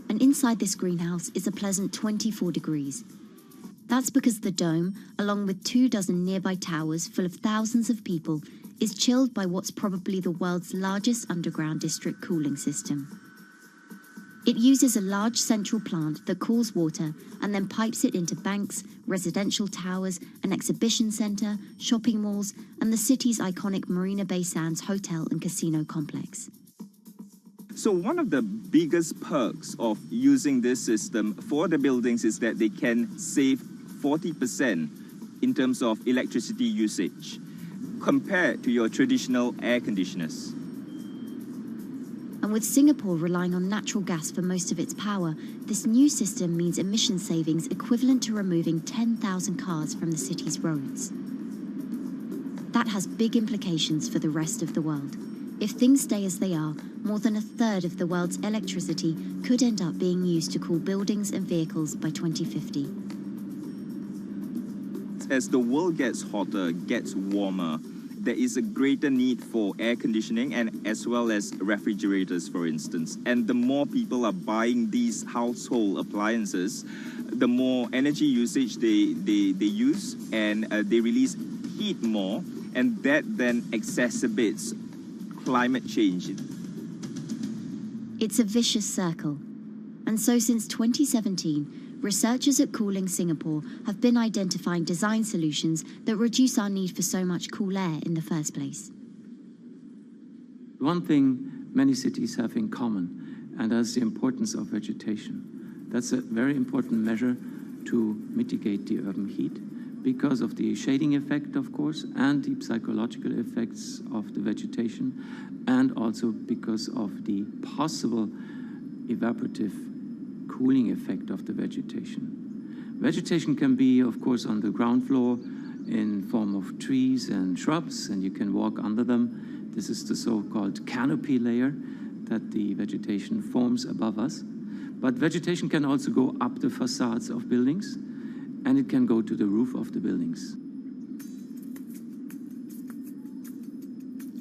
[SPEAKER 24] and inside this greenhouse is a pleasant 24 degrees. That's because the dome, along with 24 nearby towers full of thousands of people, is chilled by what's probably the world's largest underground district cooling system. It uses a large central plant that cools water and then pipes it into banks, residential towers, an exhibition centre, shopping malls, and the city's iconic Marina Bay Sands hotel and casino complex.
[SPEAKER 5] So one of the biggest perks of using this system for the buildings is that they can save 40% in terms of electricity usage compared to your traditional air conditioners.
[SPEAKER 24] And with Singapore relying on natural gas for most of its power, this new system means emission savings equivalent to removing 10,000 cars from the city's roads. That has big implications for the rest of the world. If things stay as they are, more than a third of the world's electricity could end up being used to cool buildings and vehicles by 2050.
[SPEAKER 5] As the world gets hotter, gets warmer, there is a greater need for air conditioning and as well as refrigerators, for instance. And the more people are buying these household appliances, the more energy usage they use, and they release heat more, and that then exacerbates climate change.
[SPEAKER 24] It's a vicious circle. And so since 2017, researchers at Cooling Singapore have been identifying design solutions that reduce our need for so much cool air in the first place.
[SPEAKER 10] One thing many cities have in common, and that's the importance of vegetation. That's a very important measure to mitigate the urban heat because of the shading effect, of course, and the psychological effects of the vegetation, and also because of the possible evaporative cooling effect of the vegetation. Vegetation can be, of course, on the ground floor in form of trees and shrubs, and you can walk under them. This is the so-called canopy layer that the vegetation forms above us. But vegetation can also go up the facades of buildings, and it can go to the roof of the buildings.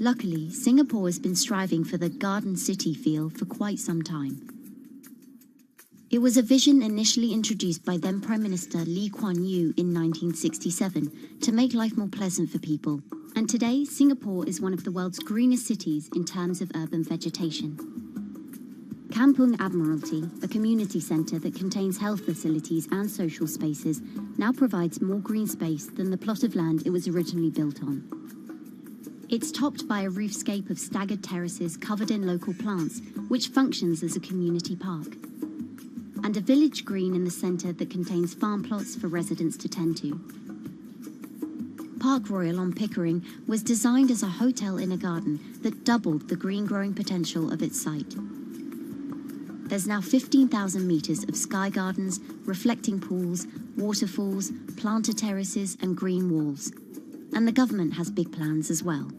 [SPEAKER 24] Luckily, Singapore has been striving for the Garden City feel for quite some time. It was a vision initially introduced by then Prime Minister Lee Kuan Yew in 1967 to make life more pleasant for people. And today, Singapore is one of the world's greenest cities in terms of urban vegetation. Kampung Admiralty, a community centre that contains health facilities and social spaces, now provides more green space than the plot of land it was originally built on. It's topped by a roofscape of staggered terraces covered in local plants, which functions as a community park. And a village green in the centre that contains farm plots for residents to tend to. Park Royal on Pickering was designed as a hotel in a garden that doubled the green growing potential of its site. There's now 15,000 metres of sky gardens, reflecting pools, waterfalls, planted terraces and green walls. And the government has big plans as well.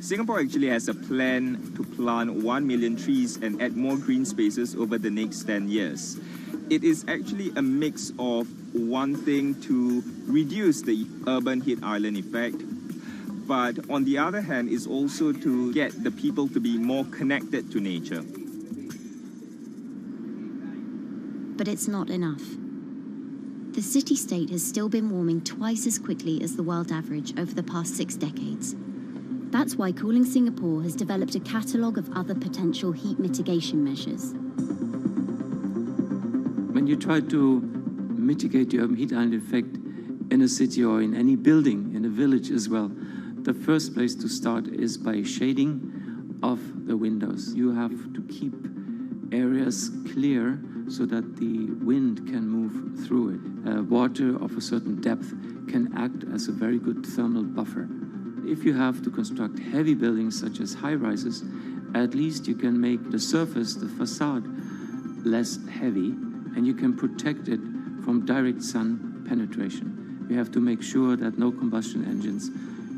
[SPEAKER 5] Singapore actually has a plan to plant 1 million trees and add more green spaces over the next 10 years. It is actually a mix of wanting to reduce the urban heat island effect, but on the other hand is also to get the people to be more connected to nature.
[SPEAKER 24] But it's not enough. The city-state has still been warming twice as quickly as the world average over the past 6 decades. That's why Cooling Singapore has developed a catalogue of other potential heat mitigation measures.
[SPEAKER 10] When you try to mitigate the urban heat island effect in a city or in any building, in a village as well, the first place to start is by shading of the windows. You have to keep areas clear so that the wind can move through it. Water of a certain depth can act as a very good thermal buffer. If you have to construct heavy buildings such as high-rises, at least you can make the surface, the facade, less heavy, and you can protect it from direct sun penetration. We have to make sure that no combustion engines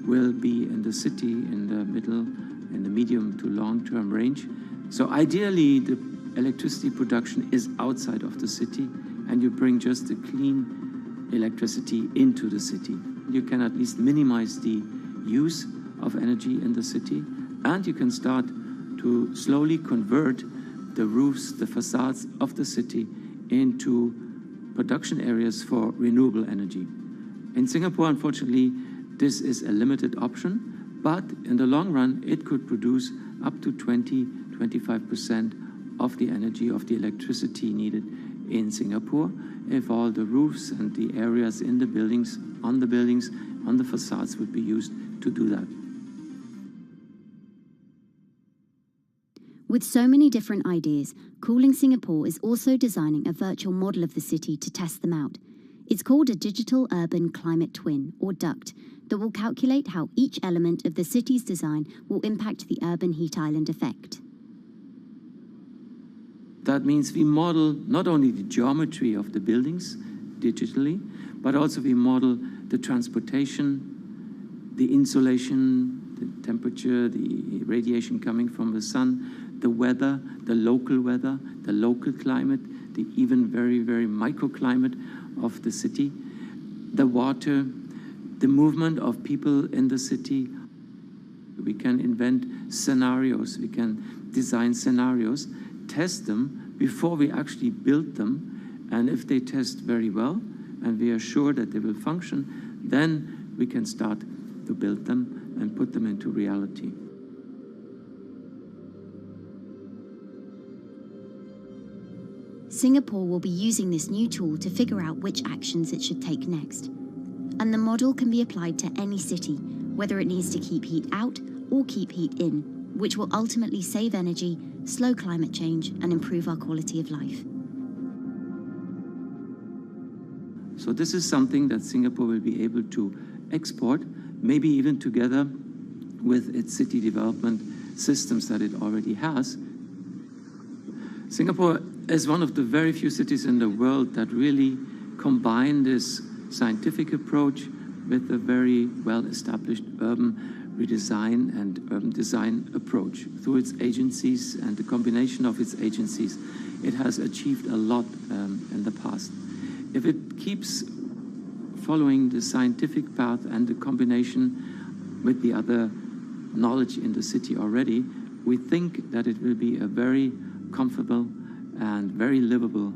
[SPEAKER 10] will be in the city in the middle, in the medium to long-term range. So ideally, the electricity production is outside of the city, and you bring just the clean electricity into the city. You can at least minimize the use of energy in the city, and you can start to slowly convert the roofs, the facades of the city into production areas for renewable energy. In Singapore, unfortunately, this is a limited option, but in the long run, it could produce up to 20-25% of the energy, of the electricity needed in Singapore if all the roofs and the areas in the buildings, on the facades would be used to do that.
[SPEAKER 24] With so many different ideas, Cooling Singapore is also designing a virtual model of the city to test them out. It's called a Digital Urban Climate Twin, or DUCT, that will calculate how each element of the city's design will impact the urban heat island effect.
[SPEAKER 10] That means we model not only the geometry of the buildings digitally, but also we model the transportation, the insulation, the temperature, the radiation coming from the sun, the weather, the local climate, the even very, very microclimate of the city, the water, the movement of people in the city. We can invent scenarios, we can design scenarios, test them before we actually build them, and if they test very well and we are sure that they will function, then we can start to build them and put them into reality.
[SPEAKER 24] Singapore will be using this new tool to figure out which actions it should take next. And the model can be applied to any city, whether it needs to keep heat out or keep heat in, which will ultimately save energy, slow climate change, and improve our quality of life.
[SPEAKER 10] So this is something that Singapore will be able to export, maybe even together with its city development systems that it already has. Singapore is one of the very few cities in the world that really combine this scientific approach with a very well-established urban redesign and urban design approach. Through its agencies and the combination of its agencies, it has achieved a lot in the past. If it keeps following the scientific path and the combination with the other knowledge in the city already, we think that it will be a very comfortable and very livable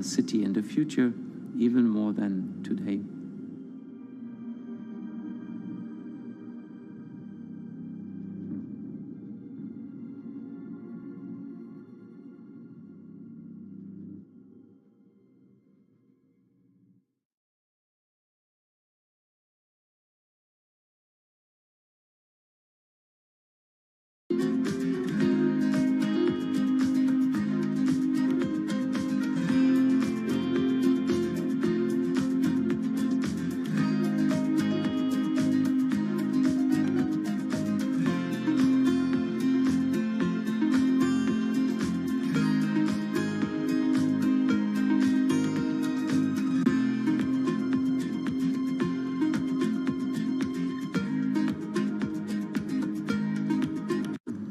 [SPEAKER 10] city in the future, even more than today.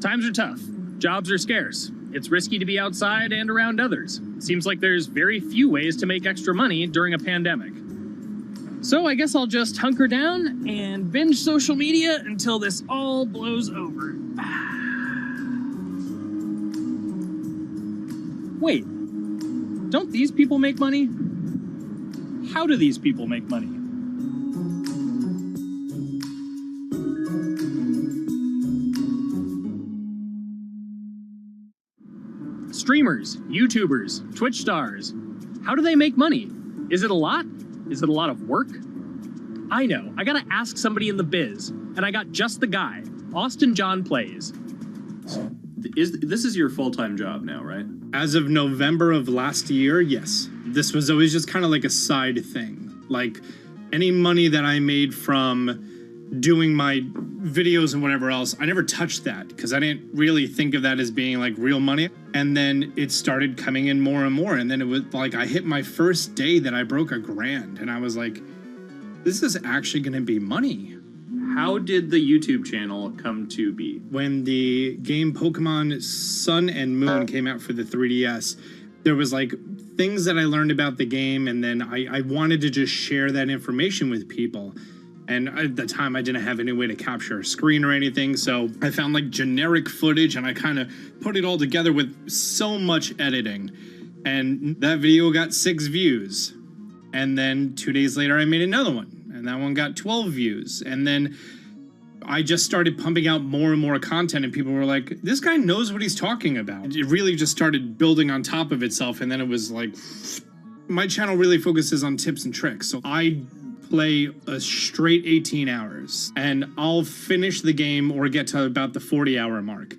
[SPEAKER 2] Times are tough. Jobs are scarce. It's risky to be outside and around others. Seems like there's very few ways to make extra money during a pandemic. So I guess I'll just hunker down and binge social media until this all blows over. Wait, don't these people make money? How do these people make money? Streamers, YouTubers, Twitch stars. How do they make money? Is it a lot? Is it a lot of work? I know, I gotta ask somebody in the biz, and I got just the guy. Austin John Plays.
[SPEAKER 3] This is your full-time job now, right?
[SPEAKER 12] As of November of last year, yes. This was always just kind of like a side thing. Like, any money that I made from doing my videos and whatever else, I never touched that because I didn't really think of that as being like real money. And then it started coming in more and more. And then it was like I hit my first day that I broke $1,000 and I was like, this is actually going to be money.
[SPEAKER 3] How did the YouTube channel come to be?
[SPEAKER 12] When the game Pokemon Sun and Moon came out for the 3DS, there was like things that I learned about the game, and then I wanted to just share that information with people. And at the time, I didn't have any way to capture a screen or anything, so I found like generic footage and I kind of put it all together with so much editing. And that video got 6 views. And then 2 days later, I made another one, and that one got 12 views. And then I just started pumping out more and more content, and people were like, this guy knows what he's talking about. It really just started building on top of itself, and then it was like, my channel really focuses on tips and tricks. So I play a straight 18 hours, and I'll finish the game or get to about the 40-hour mark,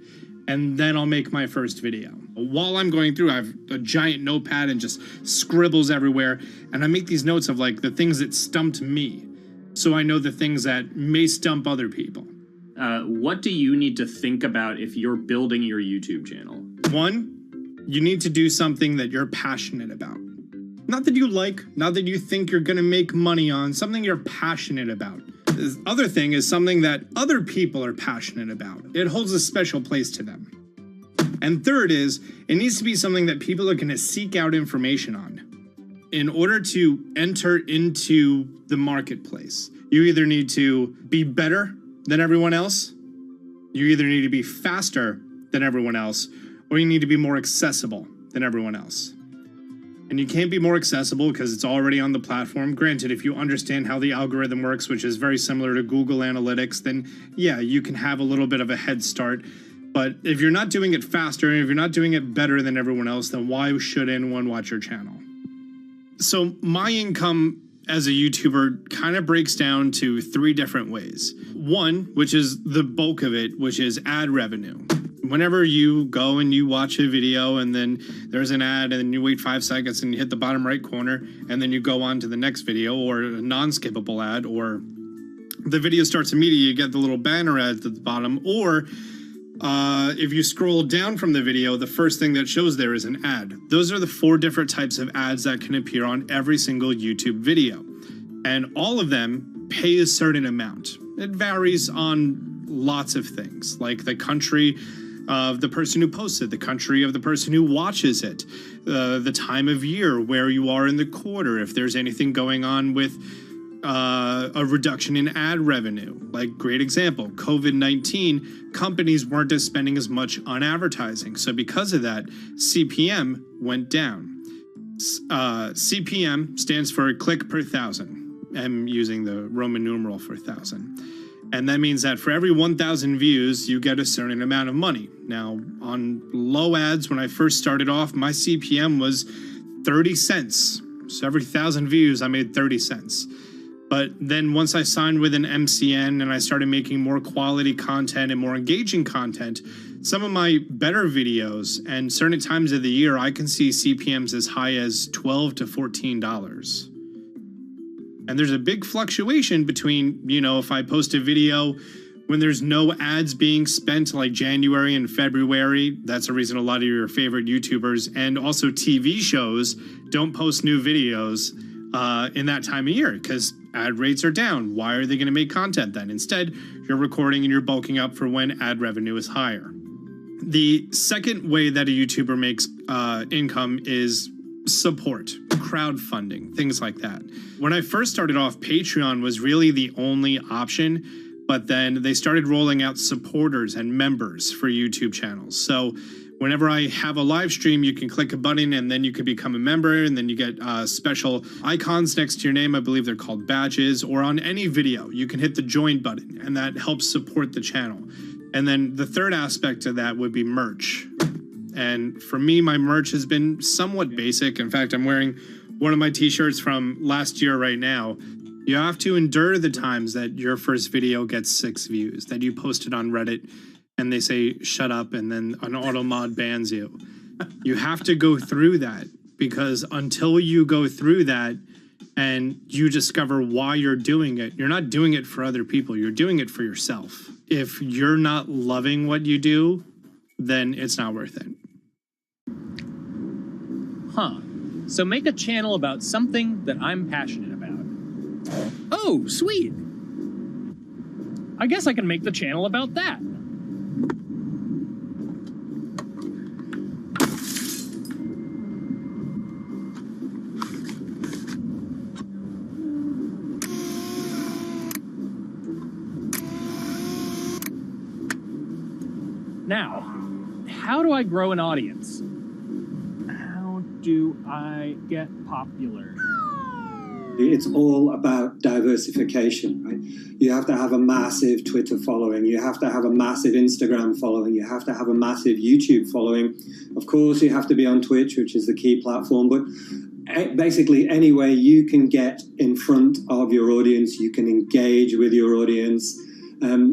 [SPEAKER 12] and then I'll make my first video. While I'm going through, I have a giant notepad and just scribbles everywhere, and I make these notes of like the things that stumped me, so I know the things that may stump other people.
[SPEAKER 3] What do you need to think about if you're building your YouTube channel?
[SPEAKER 12] 1, you need to do something that you're passionate about. Not that you like, not that you think you're gonna make money on, something you're passionate about. The other thing is something that other people are passionate about. It holds a special place to them. And third is, it needs to be something that people are gonna seek out information on. In order to enter into the marketplace, you either need to be better than everyone else, you either need to be faster than everyone else, or you need to be more accessible than everyone else. And you can't be more accessible because it's already on the platform. Granted, if you understand how the algorithm works, which is very similar to Google Analytics, then yeah, you can have a little bit of a head start. But if you're not doing it faster, and if you're not doing it better than everyone else, then why should anyone watch your channel? So my income as a YouTuber kind of breaks down to 3 different ways. 1, which is the bulk of it, which is ad revenue. Whenever you go and you watch a video and then there's an ad and then you wait 5 seconds and you hit the bottom right corner and then you go on to the next video, or a non-skippable ad, or the video starts immediately, you get the little banner ad at the bottom, or if you scroll down from the video, the first thing that shows there is an ad. Those are the 4 different types of ads that can appear on every single YouTube video. And all of them pay a certain amount. It varies on lots of things, like the country of the person who posts it, the country of the person who watches it, the time of year, where you are in the quarter, if there's anything going on with a reduction in ad revenue. Like, great example, COVID-19, companies weren't spending as much on advertising. So because of that, CPM went down. CPM stands for click per 1,000. I'm using the Roman numeral for 1,000. And that means that for every 1,000 views, you get a certain amount of money. Now, on low ads, when I first started off, my CPM was 30 cents. So every 1,000 views, I made 30 cents. But then once I signed with an MCN and I started making more quality content and more engaging content, some of my better videos and certain times of the year, I can see CPMs as high as $12 to $14. And there's a big fluctuation between, you know, if I post a video when there's no ads being spent, like January and February, that's the reason a lot of your favorite YouTubers and also TV shows don't post new videos in that time of year because ad rates are down. Why are they going to make content then? Instead, you're recording and you're bulking up for when ad revenue is higher. The second way that a YouTuber makes income is support, crowdfunding, things like that. When I first started off, Patreon was really the only option, but then they started rolling out supporters and members for YouTube channels. So whenever I have a live stream, you can click a button and then you can become a member, and then you get special icons next to your name. I believe they're called badges, or on any video, you can hit the join button, and that helps support the channel. And then the third aspect of that would be merch. And for me, my merch has been somewhat basic. In fact, I'm wearing one of my t-shirts from last year right now. You have to endure the times that your first video gets 6 views, that you posted on Reddit and they say, shut up, and then an auto mod bans you. You have to go through that, because until you go through that and you discover why you're doing it, you're not doing it for other people, you're doing it for yourself. If you're not loving what you do, then it's not worth it.
[SPEAKER 2] Huh. So make a channel about something that I'm passionate about. Oh, sweet. I guess I can make the channel about that. Now, how do I grow an audience? How do I get popular?
[SPEAKER 11] It's all about diversification, right? You have to have a massive Twitter following. You have to have a massive Instagram following. You have to have a massive YouTube following. Of course, you have to be on Twitch, which is the key platform. But basically, any way you can get in front of your audience, you can engage with your audience,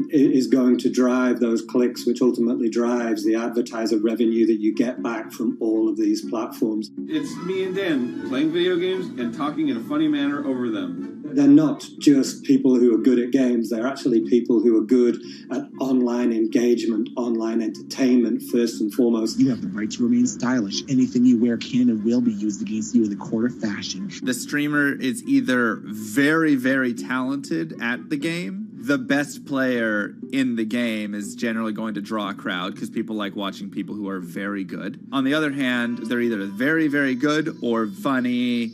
[SPEAKER 11] is going to drive those clicks, which ultimately drives the advertiser revenue that you get back from all of these platforms.
[SPEAKER 14] It's me and Dan playing video games and talking in a funny manner over them.
[SPEAKER 11] They're not just people who are good at games, they're actually people who are good at online engagement, online entertainment, first and foremost.
[SPEAKER 21] You have the right to remain stylish. Anything you wear can and will be used against you in the court of fashion.
[SPEAKER 22] The streamer is either very, very talented at the game. The best player in the game is generally going to draw a crowd because people like watching people who are very good. On the other hand, they're either very, very good or funny,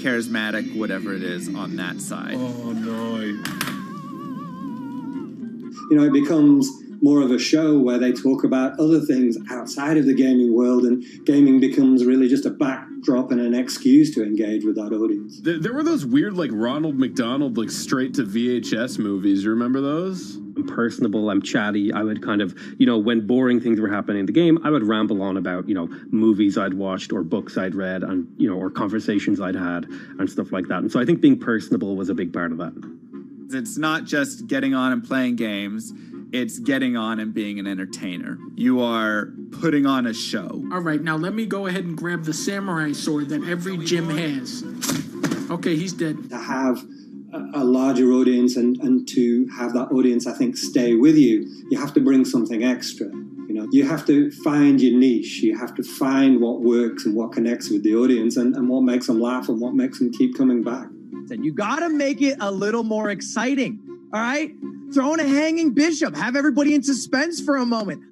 [SPEAKER 22] charismatic, whatever it is on that side.
[SPEAKER 14] Oh, no.
[SPEAKER 11] You know, it becomes more of a show where they talk about other things outside of the gaming world, and gaming becomes really just a backdrop and an excuse to engage with that audience.
[SPEAKER 14] There were those weird, like, Ronald McDonald, like, straight to VHS movies. You remember those?
[SPEAKER 25] I'm personable, I'm chatty. I would kind of, you know, when boring things were happening in the game, I would ramble on about, you know, movies I'd watched or books I'd read and, you know, or conversations I'd had and stuff like that. And so I think being personable was a big part of that.
[SPEAKER 22] It's not just getting on and playing games. It's getting on and being an entertainer. You are putting on a show.
[SPEAKER 23] All right, now let me go ahead and grab the samurai sword that every gym has. Okay, he's dead.
[SPEAKER 11] To have a larger audience and to have that audience, I think, stay with you, you have to bring something extra. You know, you have to find your niche. You have to find what works and what connects with the audience and what makes them laugh and what makes them keep coming back.
[SPEAKER 26] You gotta make it a little more exciting, all right? Throw in a hanging bishop. Have everybody in suspense for a moment.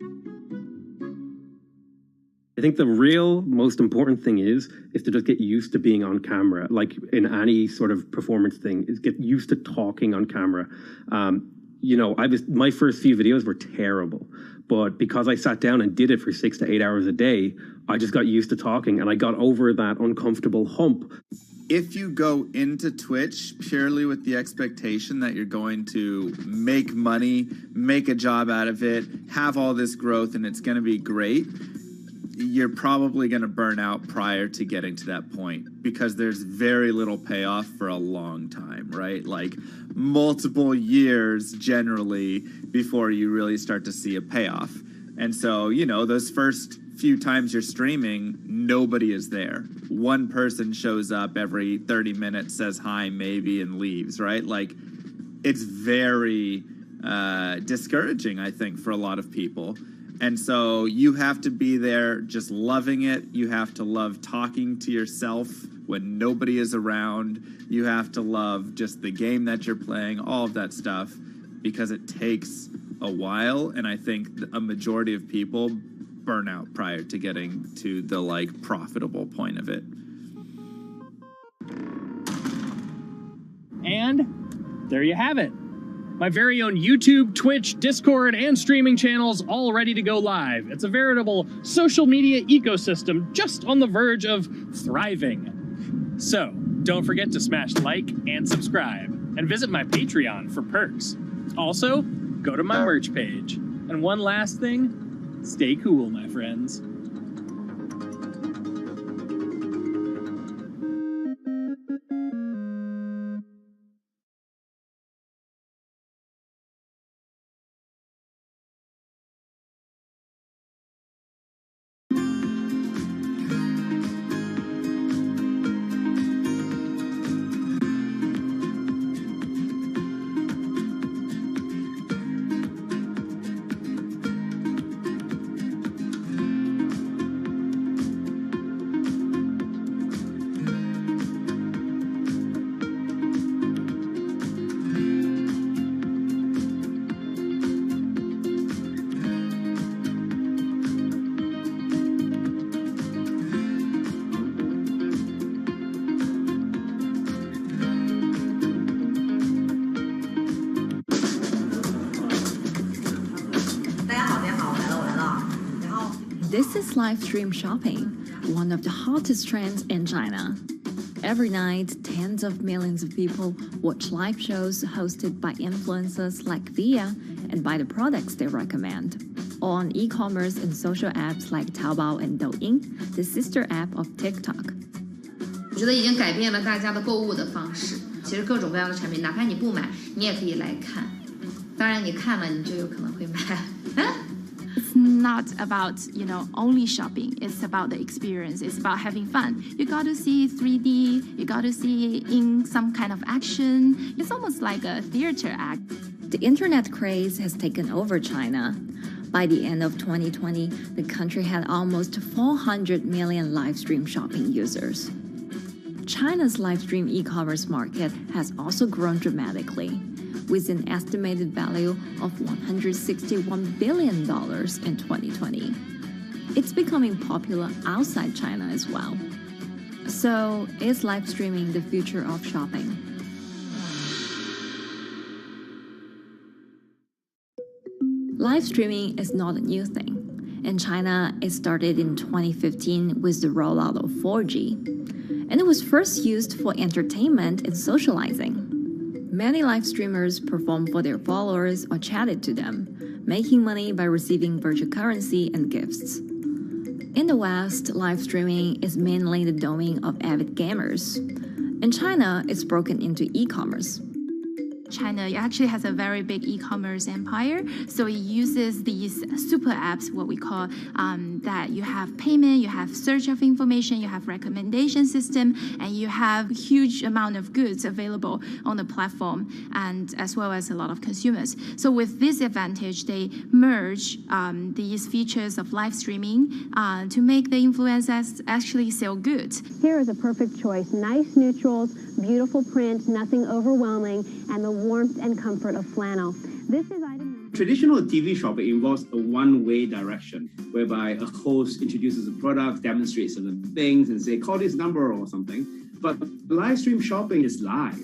[SPEAKER 25] I think the real most important thing is to just get used to being on camera. Like in any sort of performance thing, is get used to talking on camera. You know, my first few videos were terrible, but because I sat down and did it for 6 to 8 hours a day, I just got used to talking and I got over that uncomfortable hump.
[SPEAKER 22] If you go into Twitch purely with the expectation that you're going to make money, make a job out of it, have all this growth, and it's going to be great, you're probably going to burn out prior to getting to that point because there's very little payoff for a long time, right? Like multiple years generally before you really start to see a payoff. And so, you know, those first few times you're streaming, nobody is there. One person shows up every 30 minutes, says hi, maybe, and leaves, right? Like, it's very discouraging, I think, for a lot of people. And so you have to be there just loving it. You have to love talking to yourself when nobody is around. You have to love just the game that you're playing, all of that stuff, because it takes a while, and I think a majority of people burn out prior to getting to the like profitable point of it.
[SPEAKER 2] And there you have it. My very own YouTube, Twitch, Discord, and streaming channels all ready to go live. It's a veritable social media ecosystem just on the verge of thriving. So, don't forget to smash like and subscribe, and visit my Patreon for perks. Also, go to my merch page. And one last thing, stay cool, my friends.
[SPEAKER 1] This is live stream shopping, one of the hottest trends in China. Every night, tens of millions of people watch live shows hosted by influencers like Via and buy the products they recommend. On e-commerce and social apps like Taobao and Douyin, the sister app of TikTok.
[SPEAKER 7] 我觉得已经改变了大家的购物的方式。其实各种各样的产品，哪怕你不买，你也可以来看。当然，你看了你就有可能会买。
[SPEAKER 8] It's not about, only shopping. It's about the experience. It's about having fun. You got to see 3D. You got to see in some kind of action. It's almost like a theater act.
[SPEAKER 1] The internet craze has taken over China. By the end of 2020, the country had almost 400 million live stream shopping users. China's live stream e-commerce market has also grown dramatically, with an estimated value of $161 billion in 2020. It's becoming popular outside China as well. So, is live streaming the future of shopping? Live streaming is not a new thing. In China, it started in 2015 with the rollout of 4G. And it was first used for entertainment and socializing. Many live streamers performed for their followers or chatted to them, making money by receiving virtual currency and gifts. In the West, live streaming is mainly the domain of avid gamers. In China, it's broken into e-commerce.
[SPEAKER 8] China actually has a very big e-commerce empire, so it uses these super apps, what we call that you have payment, you have search of information, you have recommendation system, and you have huge amount of goods available on the platform, and as well as a lot of consumers. So with this advantage, they merge these features of live streaming to make the influencers actually sell goods.
[SPEAKER 15] Here is a perfect choice: nice neutrals, beautiful print, nothing overwhelming, and the warmth and comfort of flannel. This is item.
[SPEAKER 17] Traditional TV shopping involves a one-way direction, whereby a host introduces a product, demonstrates certain things, and say, call this number or something. But live stream shopping is live.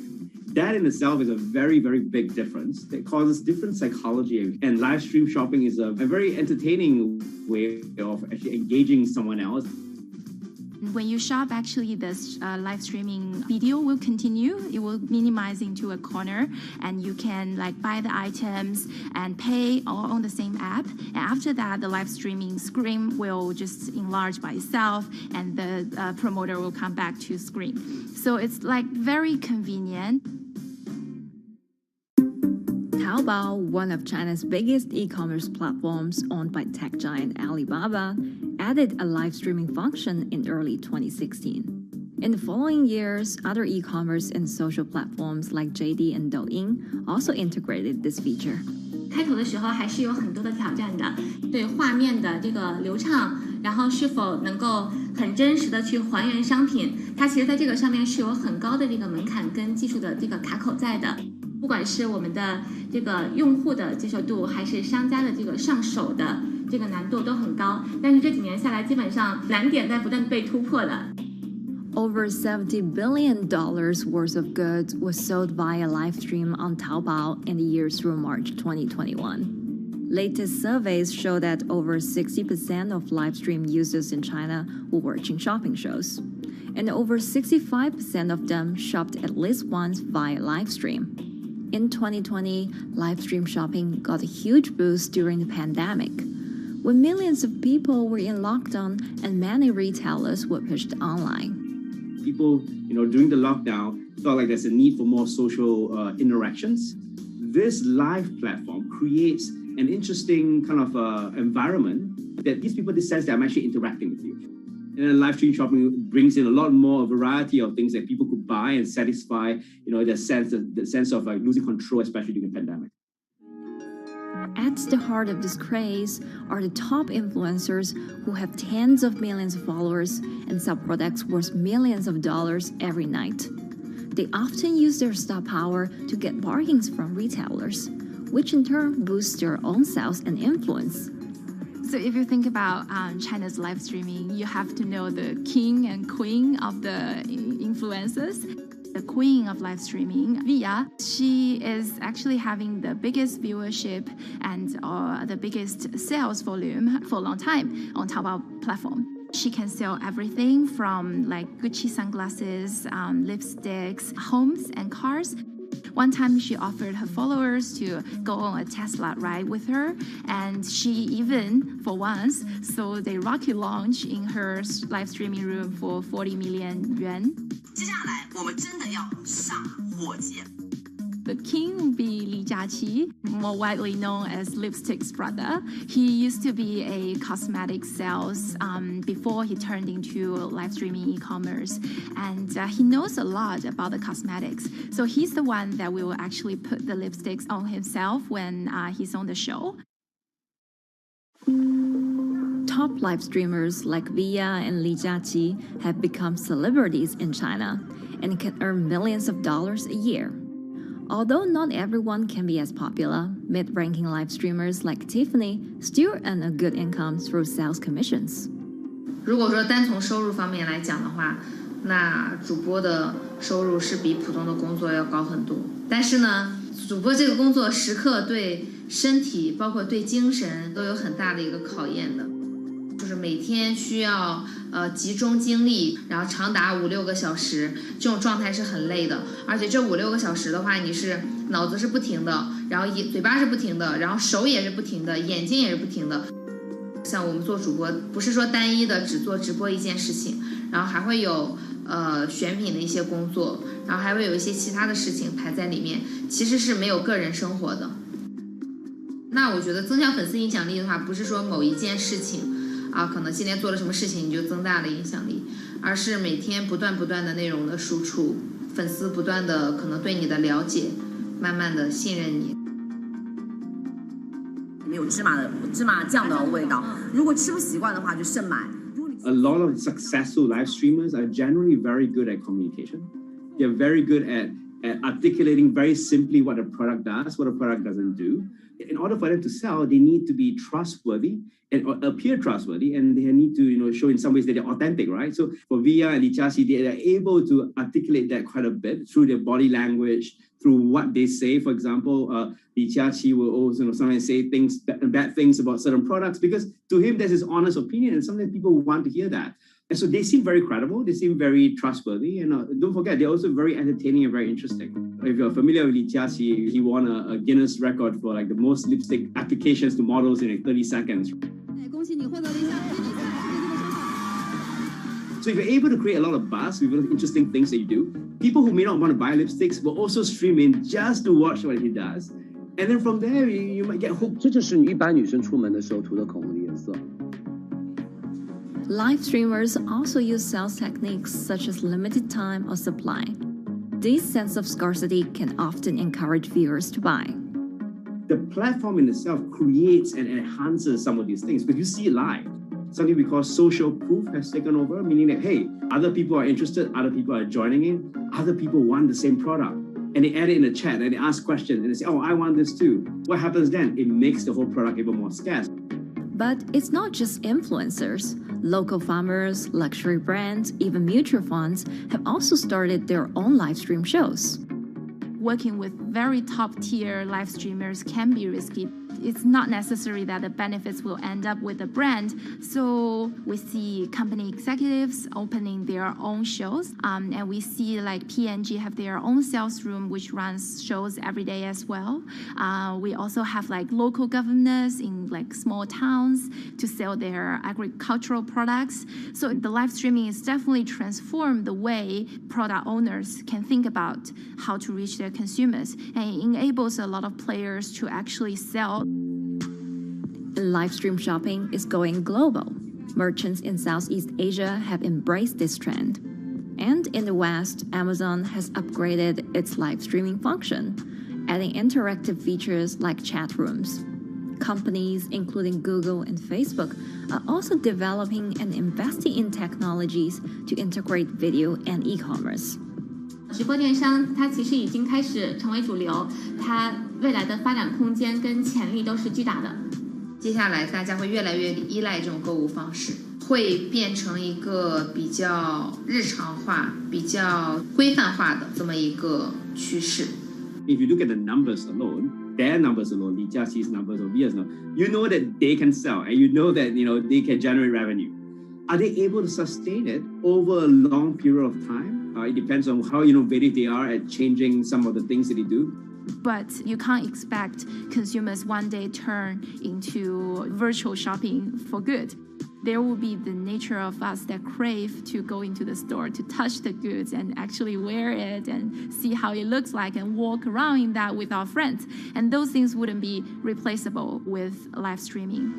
[SPEAKER 17] That in itself is a very, very big difference. It causes different psychology. And live stream shopping is a very entertaining way of actually engaging someone else.
[SPEAKER 8] When you shop, actually, this live streaming video will continue. It will minimize into a corner, and you can buy the items and pay all on the same app. And after that, the live streaming screen will just enlarge by itself, and the promoter will come back to screen. So it's very convenient.
[SPEAKER 1] Taobao, one of China's biggest e-commerce platforms owned by tech giant Alibaba, added a live streaming function in early 2016. In the following years, other e-commerce and social platforms like JD and Douyin also integrated this feature.
[SPEAKER 7] 开头的时候还是有很多的挑战的，对画面的这个流畅，然后是否能够很真实的去还原商品，它其实在这个上面是有很高的这个门槛跟技术的这个卡口在的。
[SPEAKER 8] 不管是我们的这个用户的接受度，还是商家的这个上手的这个难度都很高。但是这几年下来，基本上难点在不断被突破的。
[SPEAKER 1] Over $70 billion worth of goods was sold via live stream on Taobao in the year through March 2021. Latest surveys show that over 60% of live stream users in China were watching shopping shows, and over 65% of them shopped at least once via live stream. In 2020, live stream shopping got a huge boost during the pandemic, when millions of people were in lockdown and many retailers were pushed online.
[SPEAKER 17] People, during the lockdown, felt like there's a need for more social interactions. This live platform creates an interesting kind of environment that gives people the sense that I'm actually interacting with you. And then live stream shopping brings in a lot more variety of things that people could buy and satisfy, the sense of like losing control, especially during the pandemic.
[SPEAKER 1] At the heart of this craze are the top influencers who have tens of millions of followers and sell products worth millions of dollars every night. They often use their star power to get bargains from retailers, which in turn boosts their own sales and influence.
[SPEAKER 8] So if you think about China's live streaming, you have to know the king and queen of the influencers. The queen of live streaming, Via, she is actually having the biggest viewership and the biggest sales volume for a long time on Taobao platform. She can sell everything from like Gucci sunglasses, lipsticks, homes and cars. One time she offered her followers to go on a Tesla ride with her, and she even, for once, sold a rocket launch in her live streaming room for 40 million yuan. The king will be Li Jiaqi, more widely known as Lipstick's brother. He used to be a cosmetic sales before he turned into live streaming e-commerce, and he knows a lot about the cosmetics. So he's the one that will actually put the lipsticks on himself when he's on the show.
[SPEAKER 1] Top live streamers like Via and Li Jiaqi have become celebrities in China and can earn millions of dollars a year. Although not everyone can be as popular, mid-ranking live streamers like Tiffany still earn a good income through sales commissions.
[SPEAKER 7] 如果说单从收入方面来讲的话，那主播的收入是比普通的工作要高很多。但是呢，主播这个工作时刻对身体，包括对精神都有很大的一个考验的。就是每天需要集中精力，然后长达5-6个小时，这种状态是很累的。而且这5-6个小时的话，你是脑子是不停的，然后嘴巴是不停的，然后手也是不停的，眼睛也是不停的。像我们做主播，不是说单一的只做直播一件事情，然后还会有选品的一些工作，然后还会有一些其他的事情排在里面，其实是没有个人生活的。那我觉得增强粉丝影响力的话，不是说某一件事情。可能今天做了什么事情你就增大了影响力，而是每天不断的内容的输出，粉丝不断的可能对你的了解，慢慢的信任你。
[SPEAKER 6] 里面有芝麻酱的味道，如果吃不习惯的话就慎买。
[SPEAKER 17] A lot of successful live streamers are generally very good at communication. They're very good at articulating very simply what a product does, what a product doesn't do. In order for them to sell, they need to be trustworthy and appear trustworthy, and they need to, show in some ways that they're authentic, right? So for Via and Li Jiaqi, they are able to articulate that quite a bit through their body language, through what they say. For example, Li Jiaqi will also sometimes say bad things about certain products because to him that's his honest opinion, and sometimes people want to hear that. And so they seem very credible, they seem very trustworthy, and don't forget, they're also very entertaining and very interesting. If you're familiar with Li Jiaqi, he won a Guinness record for like the most lipstick applications to models in like 30 seconds. So if you're able to create a lot of buzz with interesting things that you do, people who may not want to buy lipsticks will also stream in just to watch what he does. And then from there, you might get hooked.
[SPEAKER 9] 这就是一般女生出门的时候涂的口红的颜色。
[SPEAKER 1] Live streamers also use sales techniques such as limited time or supply. This sense of scarcity can often encourage viewers to buy.
[SPEAKER 17] The platform in itself creates and enhances some of these things because you see it live. Something we call social proof has taken over, meaning that, hey, other people are interested, other people are joining in, other people want the same product. and they add it in the chat and they ask questions and they say, oh, I want this too. What happens then? It makes the whole product even more scarce.
[SPEAKER 1] But it's not just influencers. Local farmers, luxury brands, even mutual funds have also started their own live stream shows.
[SPEAKER 8] Working with very top-tier live streamers can be risky. It's not necessary that the benefits will end up with the brand. So we see company executives opening their own shows. And we see like P&G have their own sales room, which runs shows every day as well. We also have like local governors in like small towns to sell their agricultural products. So the live streaming is definitely transformed the way product owners can think about how to reach their consumers. And it enables a lot of players to actually sell.
[SPEAKER 1] Live stream shopping is going global. Merchants in Southeast Asia have embraced this trend. And in the West, Amazon has upgraded its live streaming function, adding interactive features like chat rooms. Companies, including Google and Facebook, are also developing and investing in technologies to integrate video and e-commerce.
[SPEAKER 7] 直播电商它其实已经开始成为主流，它未来的发展空间跟潜力都是巨大的。接下来大家会越来越依赖这种购物方式，会变成一个比较日常化、比较规范化的这么一个趋势。
[SPEAKER 17] If you look at the numbers alone, their numbers alone, Li Jiaqi's numbers or Via's numbers, you know that they can sell and you know that they can generate revenue. Are they able to sustain it over a long period of time? It depends on how innovative they are at changing some of the things that they do.
[SPEAKER 8] But you can't expect consumers one day turn into virtual shopping for good. There will be the nature of us that crave to go into the store, to touch the goods and actually wear it and see how it looks like and walk around in that with our friends. And those things wouldn't be replaceable with live streaming.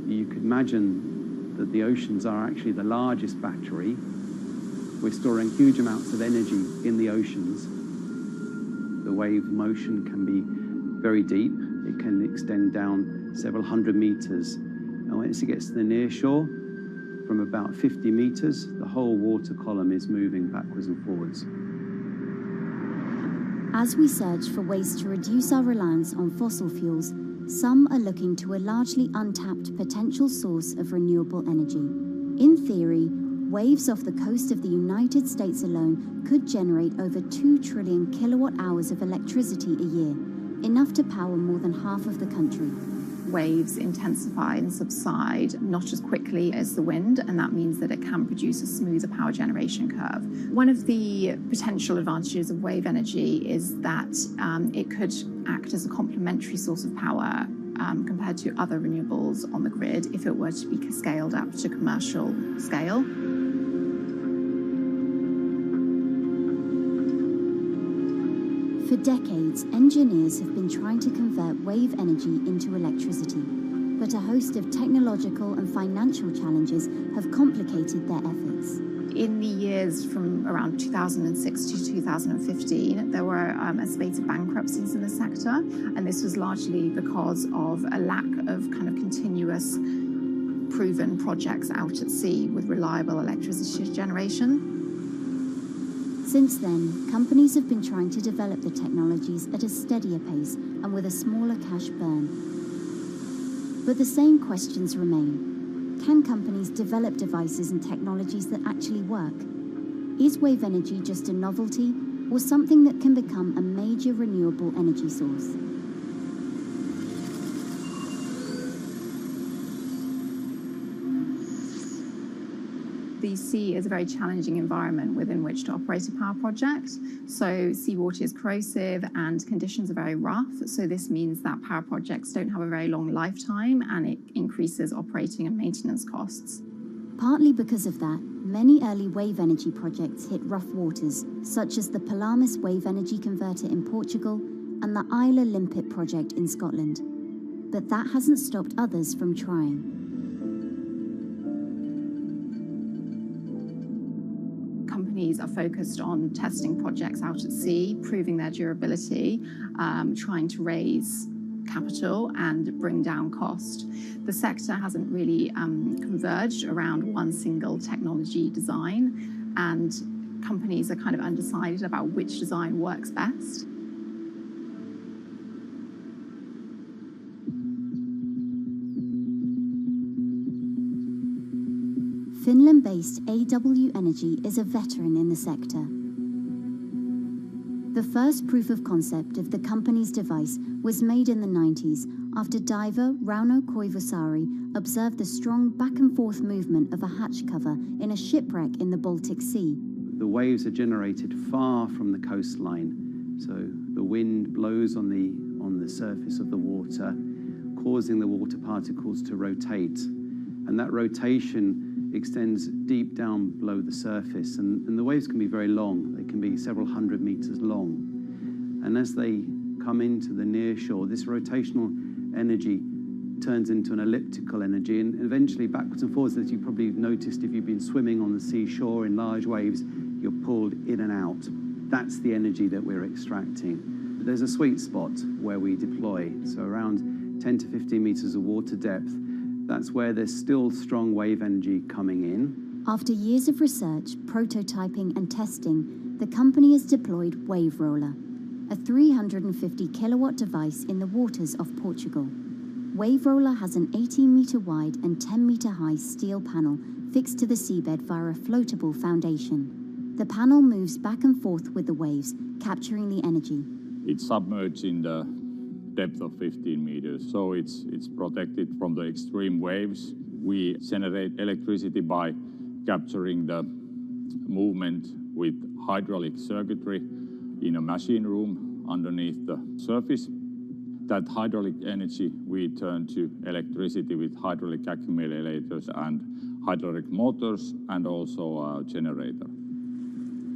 [SPEAKER 10] You could imagine that the oceans are actually the largest battery. We're storing huge amounts of energy in the oceans. The wave motion can be very deep. It can extend down several hundred meters. And once it gets to the near shore, from about 50 meters, the whole water column is moving backwards and forwards.
[SPEAKER 24] As we search for ways to reduce our reliance on fossil fuels, some are looking to a largely untapped potential source of renewable energy. In theory, waves off the coast of the United States alone could generate over 2 trillion kilowatt hours of electricity a year, enough to power more than half of the country.
[SPEAKER 4] Waves intensify and subside not as quickly as the wind, and that means that it can produce a smoother power generation curve. One of the potential advantages of wave energy is that it could act as a complementary source of power compared to other renewables on the grid if it were to be scaled up to commercial scale.
[SPEAKER 24] For decades, engineers have been trying to convert wave energy into electricity, but a host of technological and financial challenges have complicated their efforts.
[SPEAKER 4] In the years from around 2006 to 2015, there were a spate of bankruptcies in the sector, and this was largely because of a lack of kind of continuous proven projects out at sea with reliable electricity generation.
[SPEAKER 24] Since then, companies have been trying to develop the technologies at a steadier pace and with a smaller cash burn. But the same questions remain. Can companies develop devices and technologies that actually work? Is wave energy just a novelty or something that can become a major renewable energy source?
[SPEAKER 4] the sea is a very challenging environment within which to operate a power project. So seawater is corrosive and conditions are very rough. So this means that power projects don't have a very long lifetime, and it increases operating and maintenance costs.
[SPEAKER 24] Partly because of that, many early wave energy projects hit rough waters, such as the Palamas Wave Energy Converter in Portugal and the Isla Limpet project in Scotland. But that hasn't stopped others from trying.
[SPEAKER 4] Companies are focused on testing projects out at sea, proving their durability, trying to raise capital and bring down cost. The sector hasn't really converged around one single technology design, and companies are kind of undecided about which design works best.
[SPEAKER 24] Finland-based AW Energy is a veteran in the sector. The first proof of concept of the company's device was made in the 90s after diver Rauno Koivusaari observed the strong back-and-forth movement of a hatch cover in a shipwreck in the Baltic Sea.
[SPEAKER 10] The waves are generated far from the coastline, so the wind blows on the surface of the water, causing the water particles to rotate, and that rotation extends deep down below the surface, and the waves can be very long. They can be several hundred meters long. And as they come into the near shore, this rotational energy turns into an elliptical energy, and eventually backwards and forwards, as you probably noticed if you've been swimming on the seashore in large waves, you're pulled in and out. That's the energy that we're extracting. There's a sweet spot where we deploy, so around 10 to 15 meters of water depth. That's where there's still strong wave energy coming in.
[SPEAKER 24] After years of research, prototyping and testing, the company has deployed Wave Roller, a 350 kilowatt device in the waters of Portugal. Wave Roller has an 18-meter wide and 10-meter high steel panel fixed to the seabed via a floatable foundation. The panel moves back and forth with the waves, capturing the energy.
[SPEAKER 5] It's submerged in the depth of 15 meters, so it's protected from the extreme waves. We generate electricity by capturing the movement with hydraulic circuitry in a machine room underneath the surface. That hydraulic energy we turn to electricity with hydraulic accumulators and hydraulic motors, and also a generator.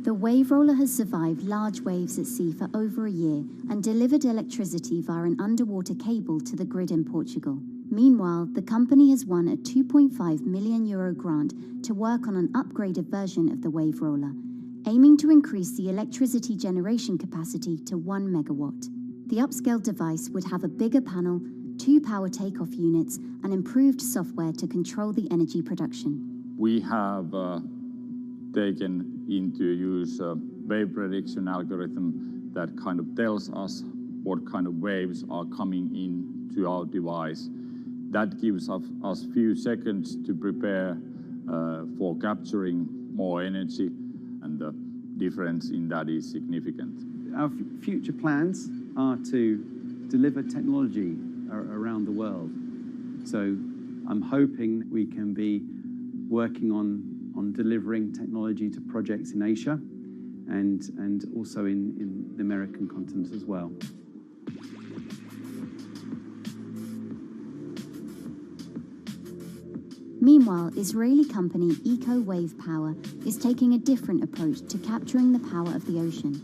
[SPEAKER 24] The Wave Roller has survived large waves at sea for over a year and delivered electricity via an underwater cable to the grid in Portugal. Meanwhile, the company has won a €2.5 million grant to work on an upgraded version of the Wave Roller, aiming to increase the electricity generation capacity to 1 megawatt. The upscaled device would have a bigger panel, 2 power takeoff units, and improved software to control the energy production.
[SPEAKER 5] We have taken into use a wave prediction algorithm that kind of tells us what kind of waves are coming into our device. That gives us few seconds to prepare for capturing more energy, and the difference in that is significant.
[SPEAKER 10] Our future plans are to deliver technology around the world. So I'm hoping we can be working on delivering technology to projects in Asia and also in the American continent as well.
[SPEAKER 24] Meanwhile, Israeli company Eco Wave Power is taking a different approach to capturing the power of the ocean.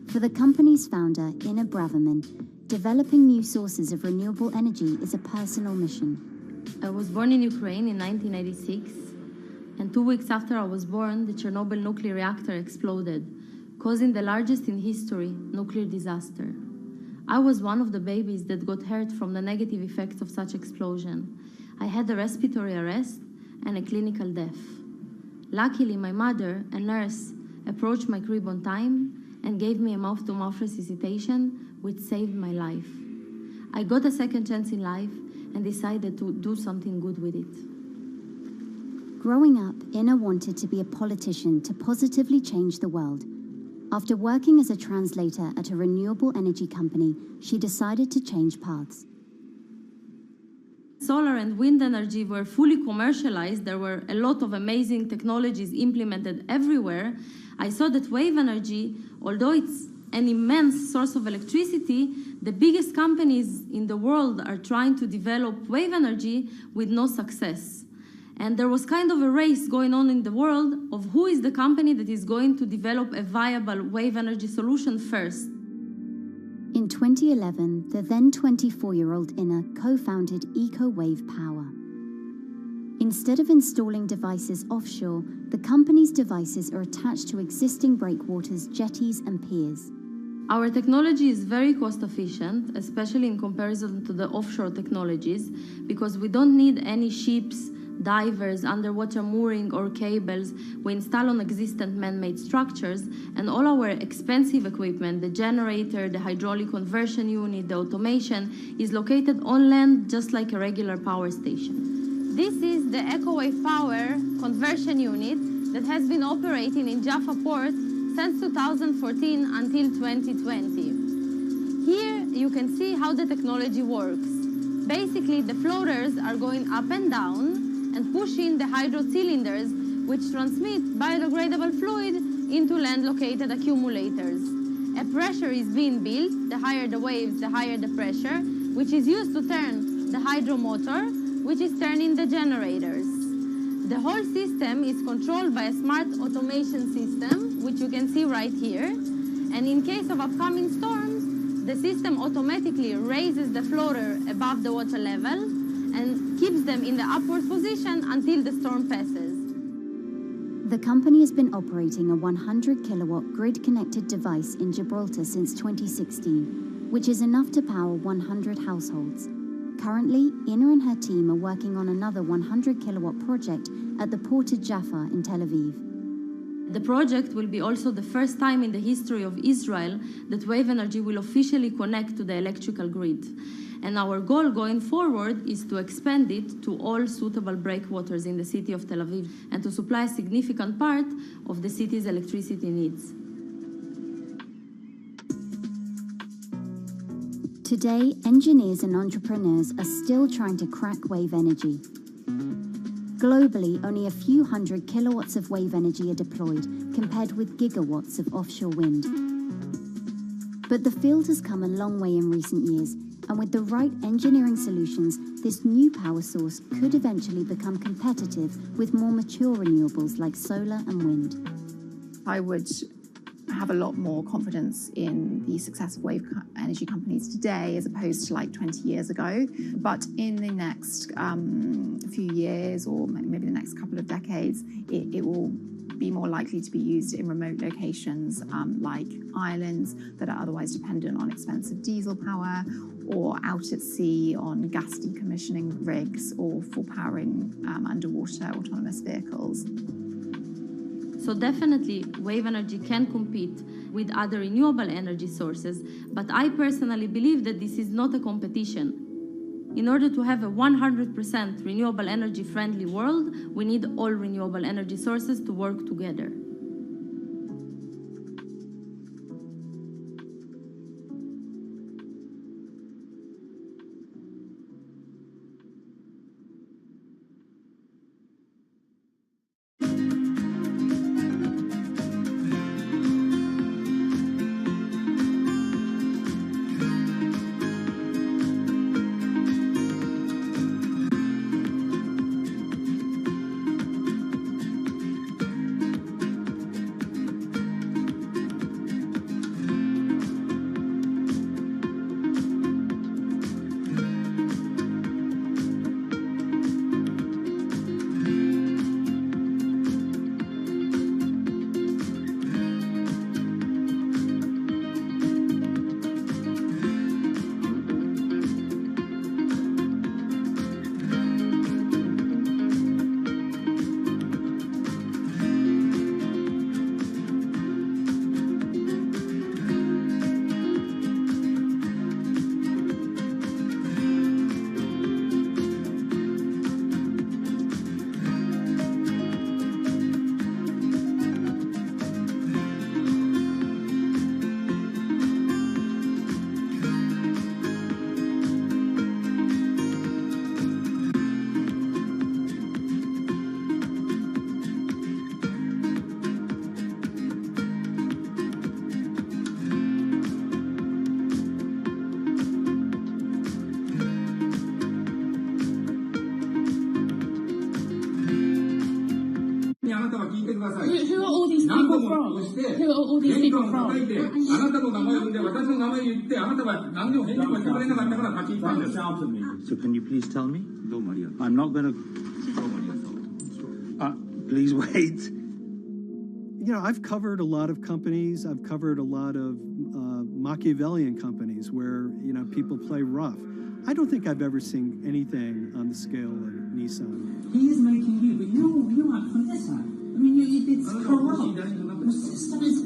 [SPEAKER 24] For the company's founder, Inna Braverman, developing new sources of renewable energy is a personal mission.
[SPEAKER 13] I was born in Ukraine in 1996, and 2 weeks after I was born, the Chernobyl nuclear reactor exploded, causing the largest in history nuclear disaster. I was one of the babies that got hurt from the negative effects of such explosion. I had a respiratory arrest and a clinical death. Luckily, my mother, a nurse, approached my crib on time and gave me a mouth-to-mouth resuscitation, which saved my life. I got a second chance in life and decided to do something good with it.
[SPEAKER 24] Growing up, Inna wanted to be a politician to positively change the world. After working as a translator at a renewable energy company, she decided to change paths.
[SPEAKER 13] Solar and wind energy were fully commercialized. There were a lot of amazing technologies implemented everywhere. I saw that wave energy, although it's an immense source of electricity, the biggest companies in the world are trying to develop wave energy with no success. And there was kind of a race going on in the world of who is the company that is going to develop a viable wave energy solution first.
[SPEAKER 24] In 2011, the then 24-year-old Inna co-founded EcoWave Power. Instead of installing devices offshore, the company's devices are attached to existing breakwaters, jetties, and piers.
[SPEAKER 13] Our technology is very cost efficient, especially in comparison to the offshore technologies, because we don't need any ships, divers, underwater mooring or cables. We install on existing man-made structures, and all our expensive equipment, the generator, the hydraulic conversion unit, the automation, is located on land just like a regular power station.
[SPEAKER 3] This is the EcoWave Power conversion unit that has been operating in Jaffa Port since 2014 until 2020. Here you can see how the technology works. Basically, the floaters are going up and down and pushing the hydro cylinders, which transmit biodegradable fluid into land-located accumulators. A pressure is being built. The higher the waves, the higher the pressure, which is used to turn the hydro motor, which is turning the generators. The whole system is controlled by a smart automation system, which you can see right here. And in case of upcoming storms, the system automatically raises the floater above the water level and keeps them in the upward position until the storm passes.
[SPEAKER 24] The company has been operating a 100-kilowatt grid-connected device in Gibraltar since 2016, which is enough to power 100 households. Currently, Inna and her team are working on another 100-kilowatt project at the port of Jaffa in Tel Aviv.
[SPEAKER 13] The project will be also the first time in the history of Israel that wave energy will officially connect to the electrical grid. And our goal going forward is to expand it to all suitable breakwaters in the city of Tel Aviv and to supply a significant part of the city's electricity needs.
[SPEAKER 24] Today, engineers and entrepreneurs are still trying to crack wave energy. Globally, only a few hundred kilowatts of wave energy are deployed, compared with gigawatts of offshore wind. But the field has come a long way in recent years, and with the right engineering solutions, this new power source could eventually become competitive with more mature renewables like solar and wind.
[SPEAKER 4] I would have a lot more confidence in the success of wave energy companies today as opposed to like 20 years ago. But in the next few years, or maybe the next couple of decades, it will be more likely to be used in remote locations like islands that are otherwise dependent on expensive diesel power, or out at sea on gas decommissioning rigs, or for powering underwater autonomous vehicles.
[SPEAKER 13] So definitely, wave energy can compete with other renewable energy sources, but I personally believe that this is not a competition. In order to have a 100% renewable energy friendly world, we need all renewable energy sources to work together.
[SPEAKER 23] from? Where are all these people from?
[SPEAKER 12] So can you please tell me? I'm not going to... please wait.
[SPEAKER 16] You know, I've covered a lot of companies. I've covered a lot of Machiavellian companies where, you know, people play rough. I don't think I've ever seen anything on the scale of Nissan.
[SPEAKER 12] He is making you, but you act for Nissan. I mean, it's corrupt. The system is...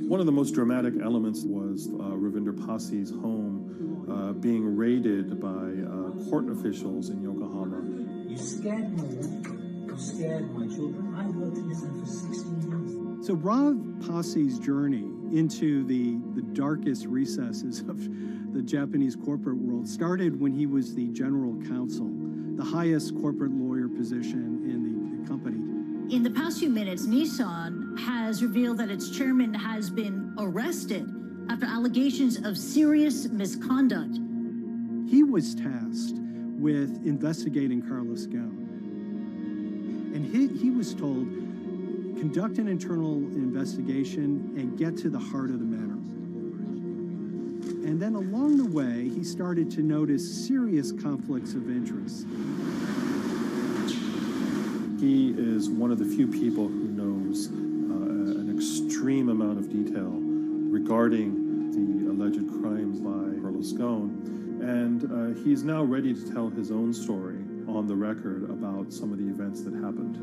[SPEAKER 18] One of the most dramatic elements was Ravinder Passi's home being raided by court officials in Yokohama.
[SPEAKER 12] You scared me. You scared my children. I worked in Nissan for 16 years.
[SPEAKER 16] So Rav Passi's journey into the darkest recesses of the Japanese corporate world started when he was the general counsel, the highest corporate lawyer position in the company.
[SPEAKER 19] In the past few minutes, Nissan has revealed that its chairman has been arrested after allegations of serious misconduct.
[SPEAKER 16] He was tasked with investigating Carlos Ghosn. And he was told, conduct an internal investigation and get to the heart of the matter. And then along the way, he started to notice serious conflicts of interest.
[SPEAKER 18] He is one of the few people who knows an extreme amount of detail regarding the alleged crimes by Carlos Ghosn. And he's now ready to tell his own story on the record about some of the events that happened.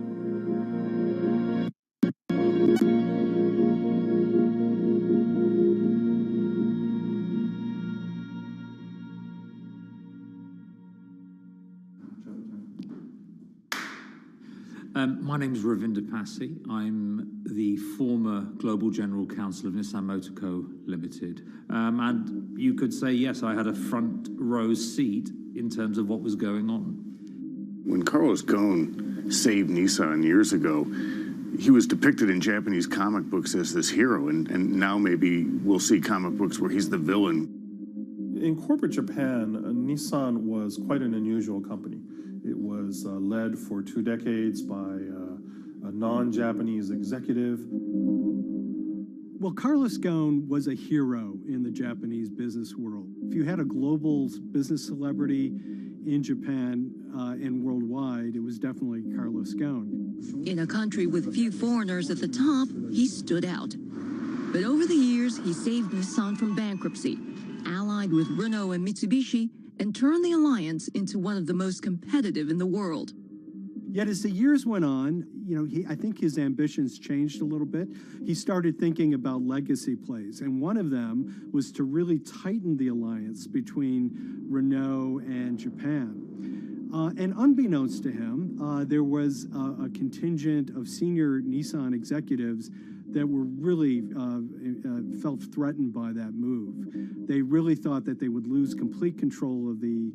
[SPEAKER 20] My name is Ravinder Passi. I'm the former Global General Counsel of Nissan Motor Co. Limited. And you could say, yes, I had a front row seat in terms of what was going on.
[SPEAKER 21] When Carlos Ghosn saved Nissan years ago, he was depicted in Japanese comic books as this hero, and now maybe we'll see comic books where he's the villain.
[SPEAKER 18] In corporate Japan, Nissan was quite an unusual company. It was led for 2 decades by a non-Japanese executive.
[SPEAKER 16] Well, Carlos Ghosn was a hero in the Japanese business world. If you had a global business celebrity in Japan and worldwide, it was definitely Carlos Ghosn.
[SPEAKER 27] In a country with few foreigners at the top, he stood out. But over the years, he saved Nissan from bankruptcy, allied with Renault and Mitsubishi, and turned the alliance into one of the most competitive in the world.
[SPEAKER 16] Yet as the years went on, you know, I think his ambitions changed a little bit. He started thinking about legacy plays, and one of them was to really tighten the alliance between Renault and Japan. And unbeknownst to him, there was a contingent of senior Nissan executives that were really felt threatened by that move. They really thought that they would lose complete control of the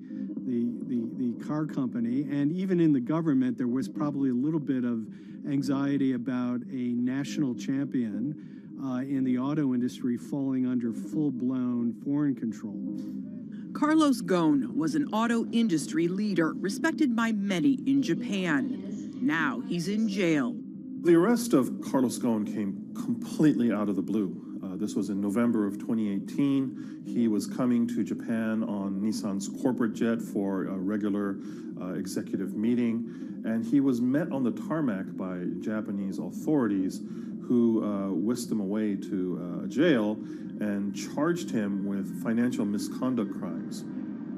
[SPEAKER 16] car company, and even in the government, there was probably a little bit of anxiety about a national champion in the auto industry falling under full-blown foreign control.
[SPEAKER 28] Carlos Ghosn was an auto industry leader, respected by many in Japan. Now he's in jail.
[SPEAKER 18] The arrest of Carlos Ghosn came completely out of the blue. This was in November of 2018. He was coming to Japan on Nissan's corporate jet for a regular executive meeting, and he was met on the tarmac by Japanese authorities who whisked him away to a jail and charged him with financial misconduct crimes.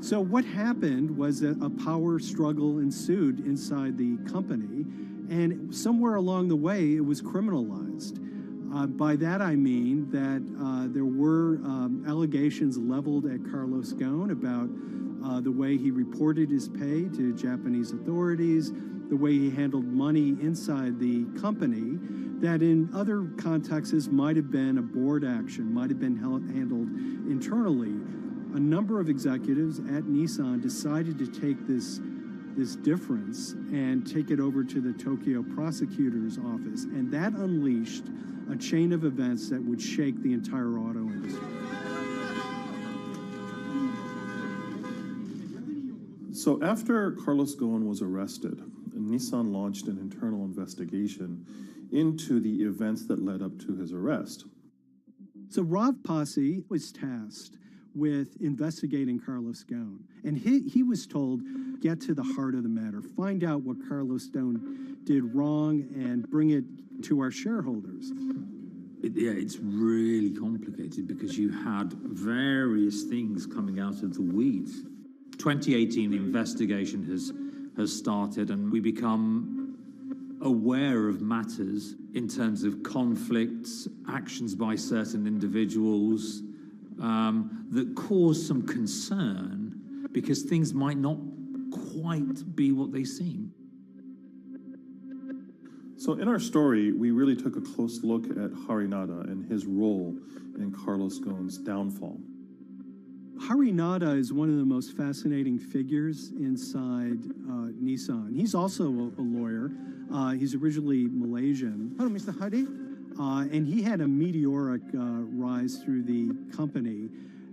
[SPEAKER 16] So what happened was that a power struggle ensued inside the company, and somewhere along the way, it was criminalized. By that I mean that there were allegations leveled at Carlos Ghosn about the way he reported his pay to Japanese authorities, the way he handled money inside the company, that in other contexts might have been a board action, might have been handled internally. A number of executives at Nissan decided to take this difference and take it over to the Tokyo prosecutor's office, and that unleashed a chain of events that would shake the entire auto industry.
[SPEAKER 18] So after Carlos Ghosn was arrested, Nissan launched an internal investigation into the events that led up to his arrest.
[SPEAKER 16] So Rav Passi was tasked with investigating Carlos Ghosn, and he was told, get to the heart of the matter, find out what Carlos Ghosn did wrong and bring it to our shareholders.
[SPEAKER 20] It's really complicated because you had various things coming out of the weeds. 2018, the investigation has started, and we become aware of matters in terms of conflicts, actions by certain individuals that cause some concern because things might not quite be what they seem.
[SPEAKER 18] So in our story, we really took a close look at Harinada and his role in Carlos Ghosn's downfall.
[SPEAKER 16] Harinada is one of the most fascinating figures inside Nissan. He's also a lawyer. He's originally Malaysian. Hello, Mr. Hadi. And he had a meteoric rise through the company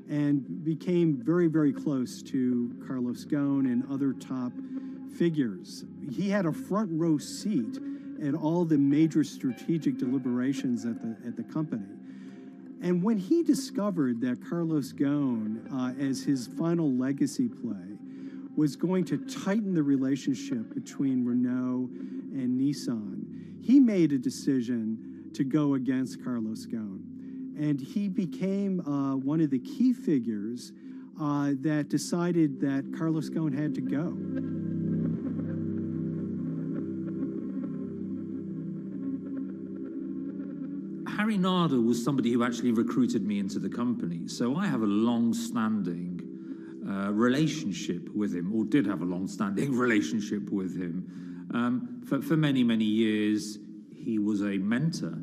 [SPEAKER 16] and became very, very close to Carlos Ghosn and other top figures. He had a front row seat at all the major strategic deliberations at the company. And when he discovered that Carlos Ghosn, as his final legacy play, was going to tighten the relationship between Renault and Nissan, he made a decision to go against Carlos Ghosn. And he became one of the key figures that decided that Carlos Ghosn had to go.
[SPEAKER 20] Harinada was somebody who actually recruited me into the company, so I have a long-standing relationship with him, or did have a long-standing relationship with him. For many, many years, he was a mentor.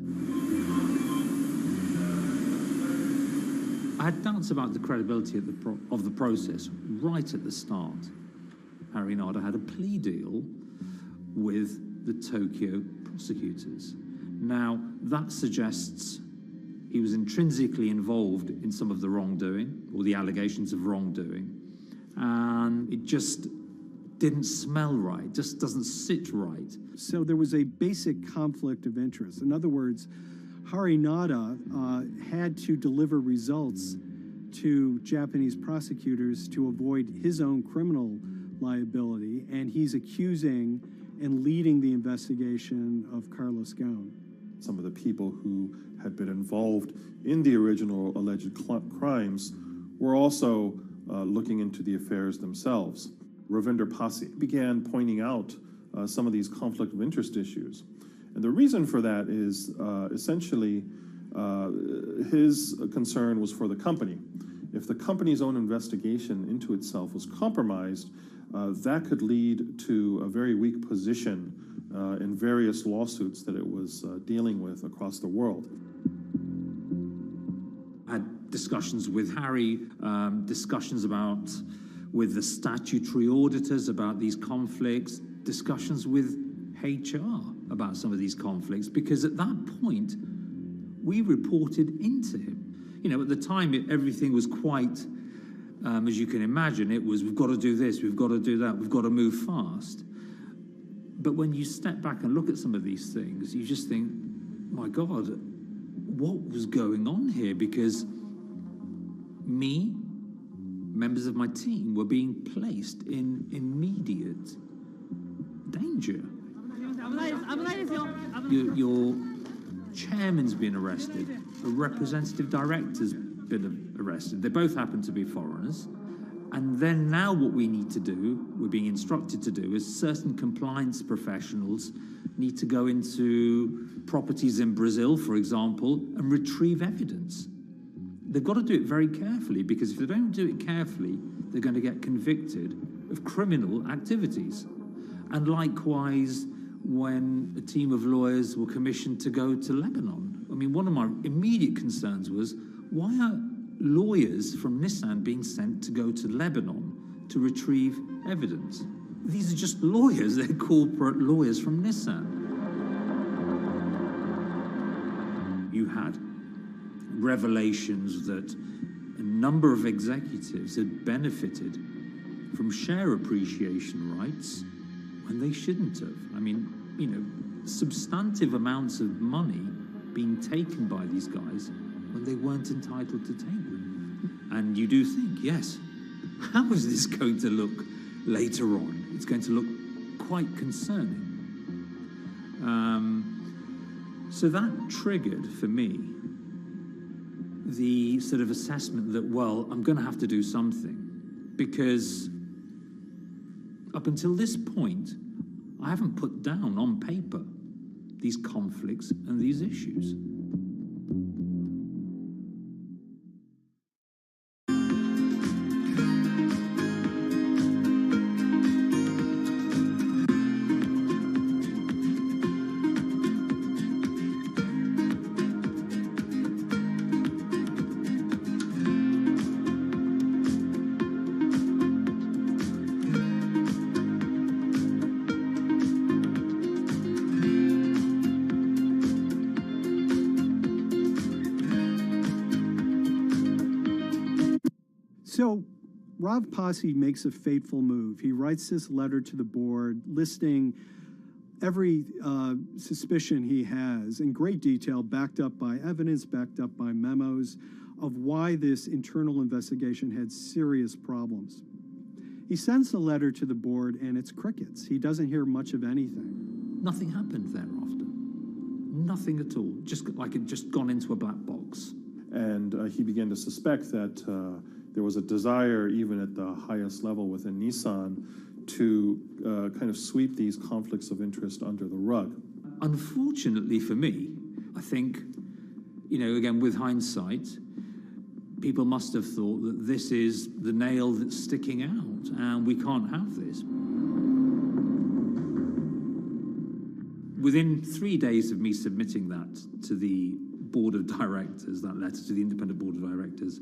[SPEAKER 20] I had doubts about the credibility of the process right at the start. Harinada had a plea deal with the Tokyo prosecutors. Now, that suggests he was intrinsically involved in some of the wrongdoing, or the allegations of wrongdoing, and it just didn't smell right, just doesn't sit right.
[SPEAKER 16] So there was a basic conflict of interest. In other words, Harinada had to deliver results to Japanese prosecutors to avoid his own criminal liability, and he's accusing and leading the investigation of Carlos Ghosn.
[SPEAKER 18] Some of the people who had been involved in the original alleged crimes were also looking into the affairs themselves. Ravinder Passi began pointing out some of these conflict of interest issues. And the reason for that is essentially his concern was for the company. If the company's own investigation into itself was compromised, that could lead to a very weak position in various lawsuits that it was dealing with across the world.
[SPEAKER 20] I had discussions with Harry, discussions with the statutory auditors about these conflicts, discussions with HR about some of these conflicts, because at that point, we reported into him. You know, at the time, everything was quite, as you can imagine, it was, we've got to do this, we've got to do that, we've got to move fast. But when you step back and look at some of these things, you just think, my God, what was going on here? Because me, members of my team, were being placed in immediate danger. Your chairman's been arrested, a representative director's been arrested. They both happen to be foreigners. And then now what we need to do, we're being instructed to do, is certain compliance professionals need to go into properties in Brazil, for example, and retrieve evidence. They've got to do it very carefully, because if they don't do it carefully, they're going to get convicted of criminal activities. And likewise, when a team of lawyers were commissioned to go to Lebanon. I mean, one of my immediate concerns was, why are lawyers from Nissan being sent to go to Lebanon to retrieve evidence? These are just lawyers, they're corporate lawyers from Nissan. You had revelations that a number of executives had benefited from share appreciation rights when they shouldn't have. I mean, you know, substantive amounts of money being taken by these guys when they weren't entitled to take them. And you do think, yes, how is this going to look later on? It's going to look quite concerning. So that triggered for me the sort of assessment that, well, I'm going to have to do something, because up until this point, I haven't put down on paper these conflicts and these issues.
[SPEAKER 16] So Rav Pasi makes a fateful move. He writes this letter to the board listing every suspicion he has in great detail, backed up by evidence, backed up by memos, of why this internal investigation had serious problems. He sends the letter to the board, and it's crickets. He doesn't hear much of anything.
[SPEAKER 20] Nothing happened thereafter. Nothing at all. Just like it just gone into a black box.
[SPEAKER 18] And he began to suspect that there was a desire, even at the highest level within Nissan, to kind of sweep these conflicts of interest under the rug.
[SPEAKER 20] Unfortunately for me, I think, you know, again, with hindsight, people must have thought that this is the nail that's sticking out, and we can't have this. Within 3 days of me submitting that to the board of directors, that letter to the independent board of directors,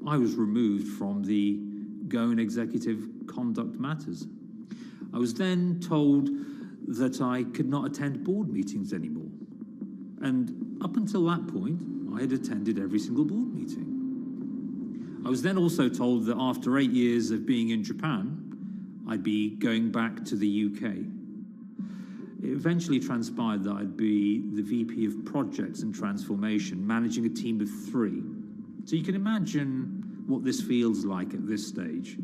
[SPEAKER 20] I was removed from the Goan Executive Conduct Matters. I was then told that I could not attend board meetings anymore. And up until that point, I had attended every single board meeting. I was then also told that after 8 years of being in Japan, I'd be going back to the UK. It eventually transpired that I'd be the VP of Projects and Transformation, managing a team of 3. So you can imagine what this feels like at this stage.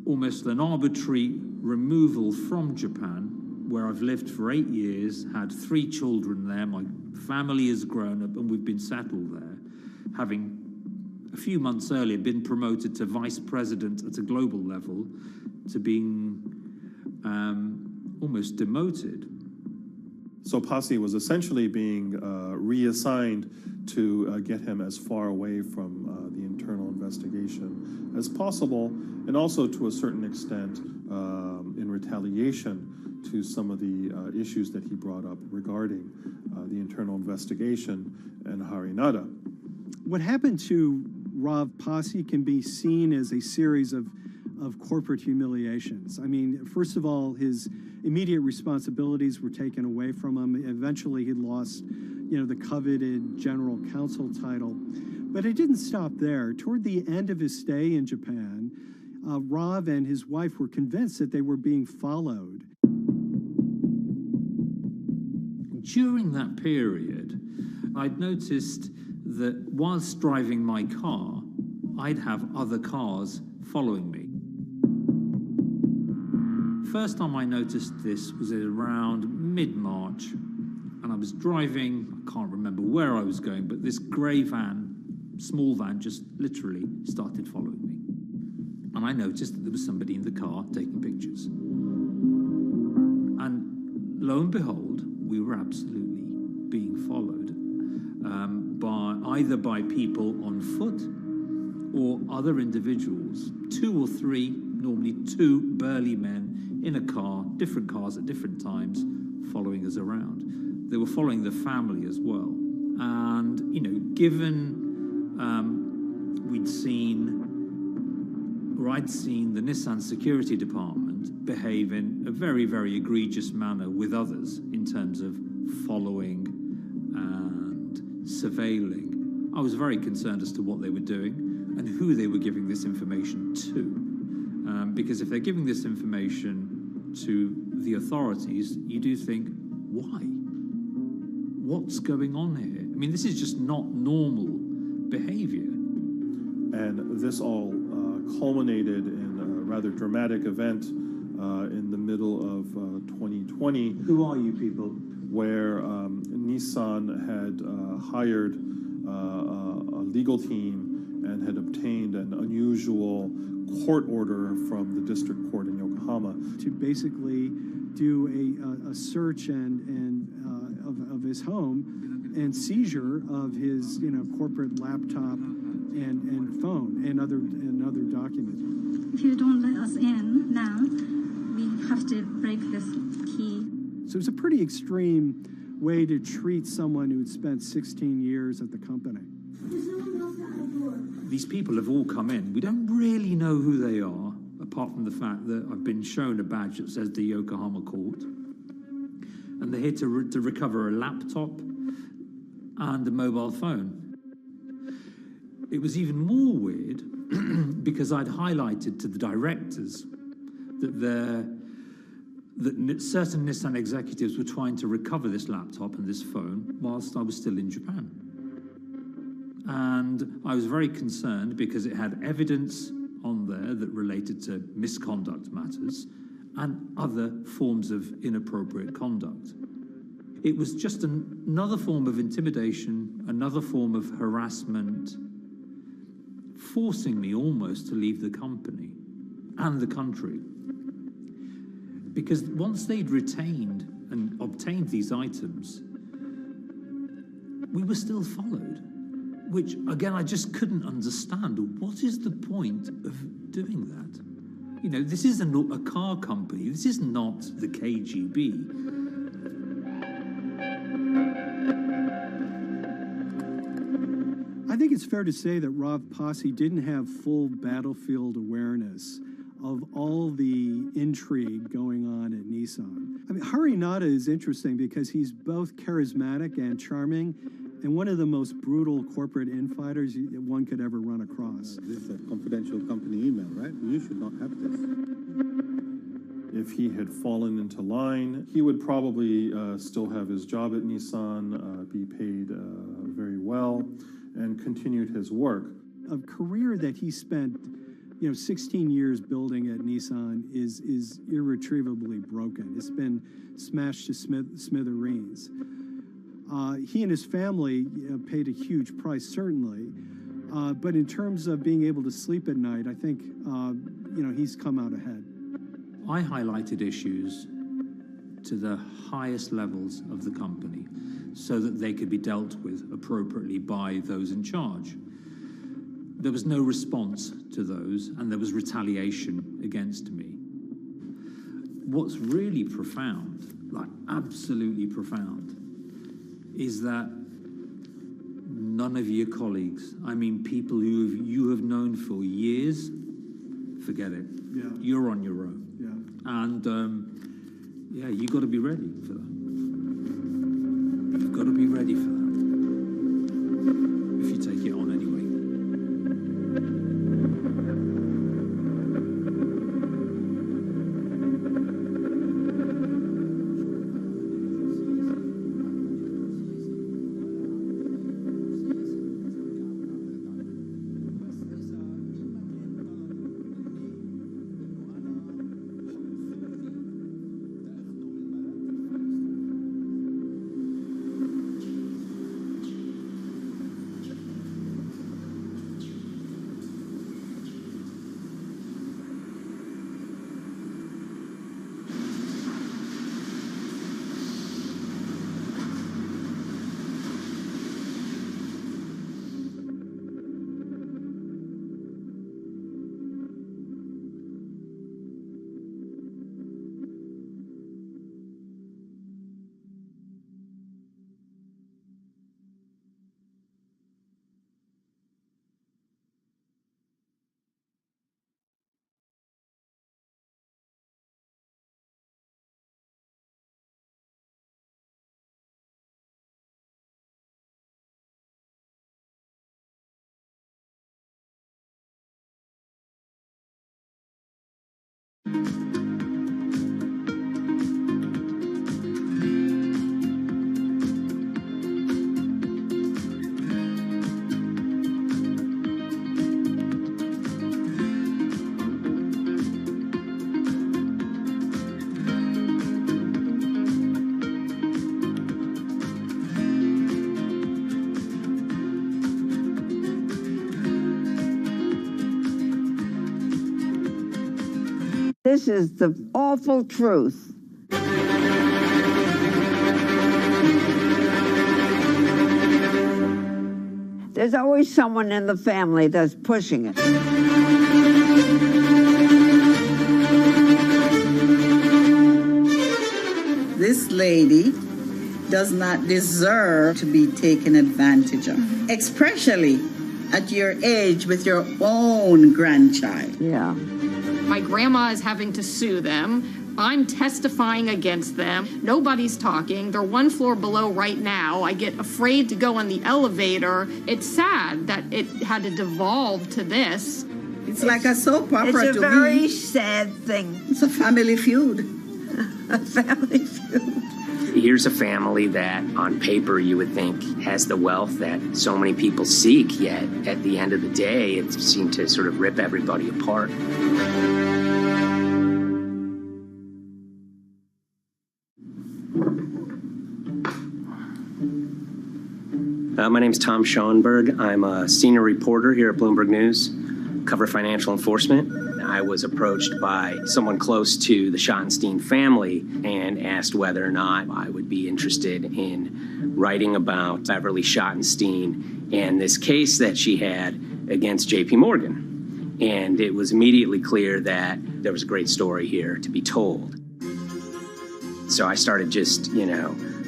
[SPEAKER 20] Almost an arbitrary removal from Japan, where I've lived for 8 years, had 3 children there, my family has grown up, and we've been settled there, having a few months earlier been promoted to vice president at a global level, to being almost demoted.
[SPEAKER 18] So Pasi was essentially being reassigned to get him as far away from the internal investigation as possible, and also to a certain extent in retaliation to some of the issues that he brought up regarding the internal investigation and Harinada.
[SPEAKER 16] What happened to Rav Pasi can be seen as a series of corporate humiliations. I mean, first of all, his immediate responsibilities were taken away from him. Eventually, he lost, the coveted general counsel title. But it didn't stop there. Toward the end of his stay in Japan, Rav and his wife were convinced that they were being followed.
[SPEAKER 20] During that period, I'd noticed that whilst driving my car, I'd have other cars following me. First time I noticed this was around mid-March, and I was driving, I can't remember where I was going, but this grey van, small van, just literally started following me. And I noticed that there was somebody in the car taking pictures. And lo and behold, we were absolutely being followed either by people on foot or other individuals, 2 or 3, normally 2 burly men in a car, different cars at different times, following us around. They were following the family as well. And, given I'd seen the Nissan security department behave in a very, very egregious manner with others in terms of following and surveilling, I was very concerned as to what they were doing and who they were giving this information to. Because if they're giving this information to the authorities, you do think, why? What's going on here? I mean, this is just not normal behavior.
[SPEAKER 18] And this all culminated in a rather dramatic event in the middle of 2020.
[SPEAKER 16] Who are you people?
[SPEAKER 18] Where Nissan had hired a legal team and had obtained an unusual court order from the district court in Yokohama
[SPEAKER 16] to basically do a search of his home and seizure of his corporate laptop and phone and other documents.
[SPEAKER 2] If you don't let us in now, we have to break this key.
[SPEAKER 16] So it's a pretty extreme way to treat someone who'd spent 16 years at the company.
[SPEAKER 20] These people have all come in. We don't really know who they are, apart from the fact that I've been shown a badge that says the Yokohama court. And they're here to recover a laptop and a mobile phone. It was even more weird because I'd highlighted to the directors that certain Nissan executives were trying to recover this laptop and this phone whilst I was still in Japan. And I was very concerned because it had evidence on there that related to misconduct matters and other forms of inappropriate conduct. It was just another form of intimidation, another form of harassment, forcing me almost to leave the company and the country. Because once they'd retained and obtained these items, we were still followed, which, again, I just couldn't understand. What is the point of doing that? This is a car company. This is not the KGB.
[SPEAKER 16] I think it's fair to say that Rav Pasi didn't have full battlefield awareness of all the intrigue going on at Nissan. I mean, Hari Nada is interesting because he's both charismatic and charming, and one of the most brutal corporate infighters one could ever run across.
[SPEAKER 6] This is a confidential company email, right? You should not have this.
[SPEAKER 18] If he had fallen into line, he would probably still have his job at Nissan, be paid very well, and continued his work.
[SPEAKER 16] A career that he spent 16 years building at Nissan is irretrievably broken. It's been smashed to smithereens. He and his family paid a huge price, certainly. But in terms of being able to sleep at night, I think, he's come out ahead.
[SPEAKER 20] I highlighted issues to the highest levels of the company so that they could be dealt with appropriately by those in charge. There was no response to those, and there was retaliation against me. What's really profound, like absolutely profound, is that none of your colleagues, I mean people who you have known for years, forget it.
[SPEAKER 16] Yeah.
[SPEAKER 20] You're on your own.
[SPEAKER 16] Yeah.
[SPEAKER 20] And you got to be ready for that. You've got to be ready for that. If you take it on anyway.
[SPEAKER 1] This is the awful truth. There's always someone in the family that's pushing it.
[SPEAKER 9] This lady does not deserve to be taken advantage of, especially at your age with your own grandchild.
[SPEAKER 1] Yeah.
[SPEAKER 11] My grandma is having to sue them. I'm testifying against them. Nobody's talking. They're one floor below right now. I get afraid to go on the elevator. It's sad that it had to devolve to this.
[SPEAKER 9] It's like a soap opera.
[SPEAKER 1] It's a very sad thing.
[SPEAKER 9] It's a family feud. A family feud.
[SPEAKER 14] Here's a family that, on paper, you would think has the wealth that so many people seek, yet at the end of the day, it seemed to sort of rip everybody apart. My name's Tom Schoenberg. I'm a senior reporter here at Bloomberg News, cover financial enforcement. I was approached by someone close to the Schottenstein family and asked whether or not I would be interested in writing about Beverly Schottenstein and this case that she had against JP Morgan. And it was immediately clear that there was a great story here to be told. So I started just,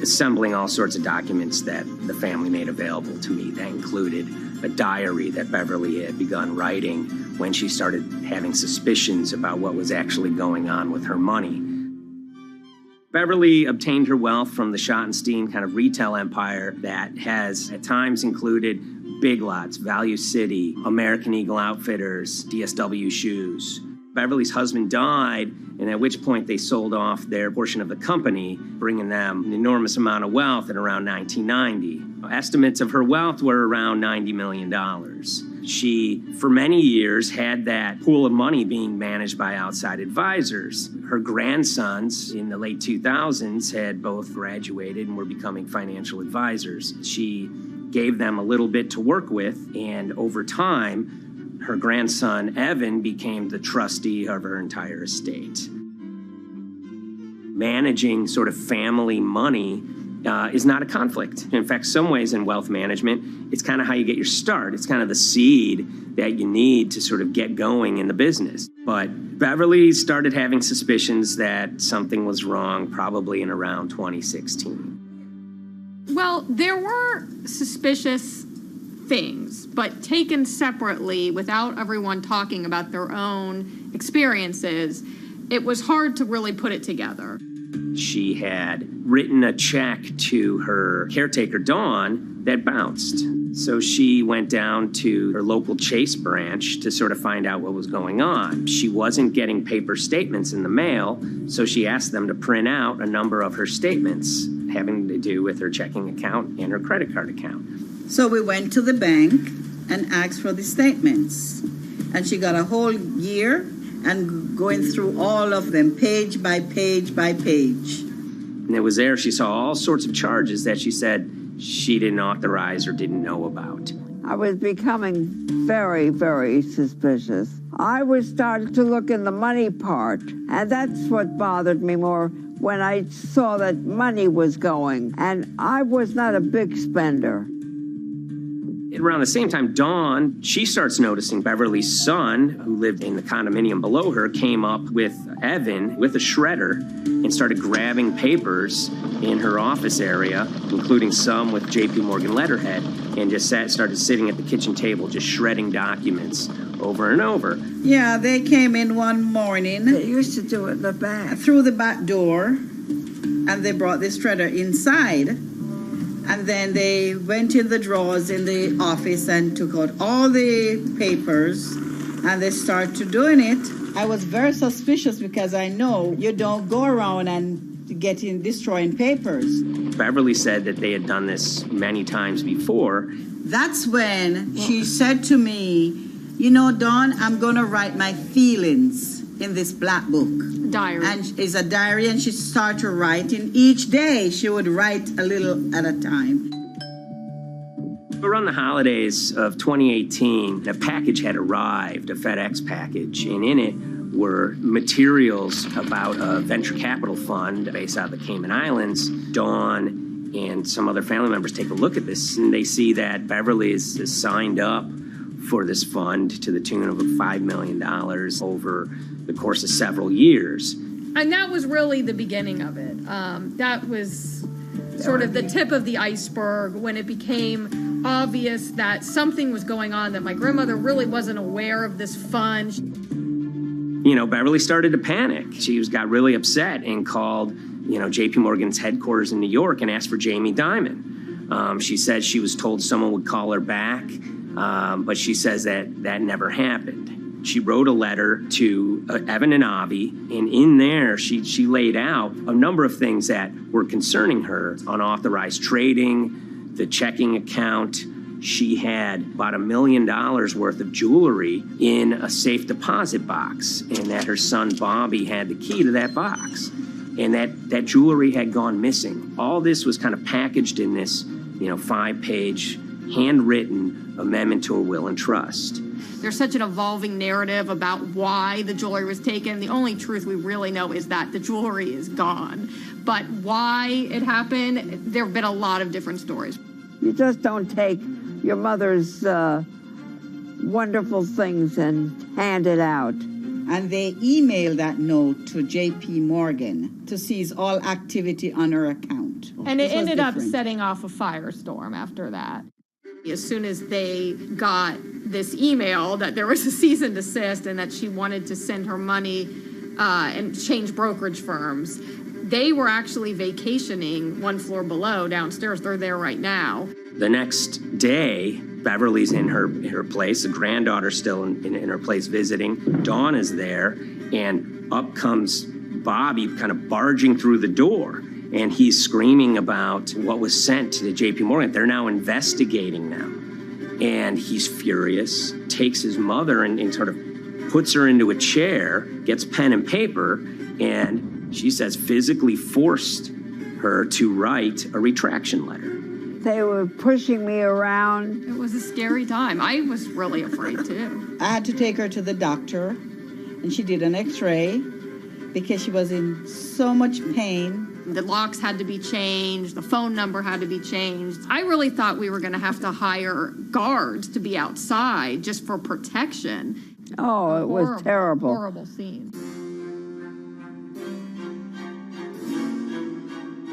[SPEAKER 14] assembling all sorts of documents that the family made available to me. That included a diary that Beverly had begun writing when she started having suspicions about what was actually going on with her money. Beverly obtained her wealth from the Schottenstein kind of retail empire that has at times included Big Lots, Value City, American Eagle Outfitters, DSW Shoes. Beverly's husband died, and at which point they sold off their portion of the company, bringing them an enormous amount of wealth in around 1990. Estimates of her wealth were around $90 million. She, for many years, had that pool of money being managed by outside advisors. Her grandsons in the late 2000s had both graduated and were becoming financial advisors. She gave them a little bit to work with, and over time, her grandson, Evan, became the trustee of her entire estate. Managing sort of family money is not a conflict. In fact, some ways in wealth management, it's kind of how you get your start. It's kind of the seed that you need to sort of get going in the business. But Beverly started having suspicions that something was wrong probably in around 2016.
[SPEAKER 11] Well, there were suspicious things, but taken separately without everyone talking about their own experiences, it was hard to really put it together.
[SPEAKER 14] She had written a check to her caretaker, Dawn, that bounced. So she went down to her local Chase branch to sort of find out what was going on. She wasn't getting paper statements in the mail, so she asked them to print out a number of her statements having to do with her checking account and her credit card account.
[SPEAKER 9] So we went to the bank and asked for the statements. And she got a whole year and going through all of them, page by page by page.
[SPEAKER 14] And it was there she saw all sorts of charges that she said she didn't authorize or didn't know about.
[SPEAKER 1] I was becoming very, very suspicious. I was starting to look in the money part, and that's what bothered me more when I saw that money was going. And I was not a big spender.
[SPEAKER 14] Around the same time, Dawn, she starts noticing Beverly's son, who lived in the condominium below her, came up with Evan with a shredder and started grabbing papers in her office area, including some with JP Morgan letterhead, and just started sitting at the kitchen table, just shredding documents over and over.
[SPEAKER 9] Yeah, they came in one morning.
[SPEAKER 1] They used to do it in the back.
[SPEAKER 9] Through the back door, and they brought the shredder inside. And then they went in the drawers in the office and took out all the papers, and they started doing it. I was very suspicious because I know you don't go around and destroying papers.
[SPEAKER 14] Beverly said that they had done this many times before.
[SPEAKER 9] That's when she said to me, Dawn, I'm going to write my feelings in this black book.
[SPEAKER 11] Diary.
[SPEAKER 9] And it's a diary, and she started writing. Each day she would write a little at a time.
[SPEAKER 14] Around the holidays of 2018, a package had arrived, a FedEx package, and in it were materials about a venture capital fund based out of the Cayman Islands. Dawn and some other family members take a look at this, and they see that Beverly is signed up for this fund to the tune of $5 million over the course of several years.
[SPEAKER 11] And that was really the beginning of it. That was sort of the tip of the iceberg when it became obvious that something was going on, that my grandmother really wasn't aware of this fund.
[SPEAKER 14] You know, Beverly started to panic. She got really upset and called, JP Morgan's headquarters in New York and asked for Jamie Dimon. She said she was told someone would call her back, but she says that never happened. She wrote a letter to Evan and Avi, and in there she laid out a number of things that were concerning her: unauthorized trading, the checking account. She had about $1 million worth of jewelry in a safe deposit box, and that her son Bobby had the key to that box, and that jewelry had gone missing. All this was kind of packaged in this, 5-page handwritten amendment to a will and trust.
[SPEAKER 11] There's such an evolving narrative about why the jewelry was taken. The only truth we really know is that the jewelry is gone. But why it happened, there have been a lot of different stories.
[SPEAKER 1] You just don't take your mother's wonderful things and hand it out.
[SPEAKER 9] And they emailed that note to JP Morgan to seize all activity on her account.
[SPEAKER 11] And it ended up setting off a firestorm after that. As soon as they got this email that there was a cease and desist and that she wanted to send her money and change brokerage firms, they were actually vacationing one floor below downstairs. They're there right now.
[SPEAKER 14] The next day, Beverly's in her place. The granddaughter's still in her place visiting. Dawn is there, and up comes Bobby kind of barging through the door. And he's screaming about what was sent to the JP Morgan. They're now investigating them. And he's furious, takes his mother and sort of puts her into a chair, gets pen and paper, and she says physically forced her to write a retraction letter.
[SPEAKER 1] They were pushing me around.
[SPEAKER 11] It was a scary time. I was really afraid too.
[SPEAKER 9] I had to take her to the doctor, and she did an x-ray because she was in so much pain.
[SPEAKER 11] The locks had to be changed. The phone number had to be changed. I really thought we were going to have to hire guards to be outside just for protection.
[SPEAKER 1] Oh, it was terrible.
[SPEAKER 11] Horrible scene.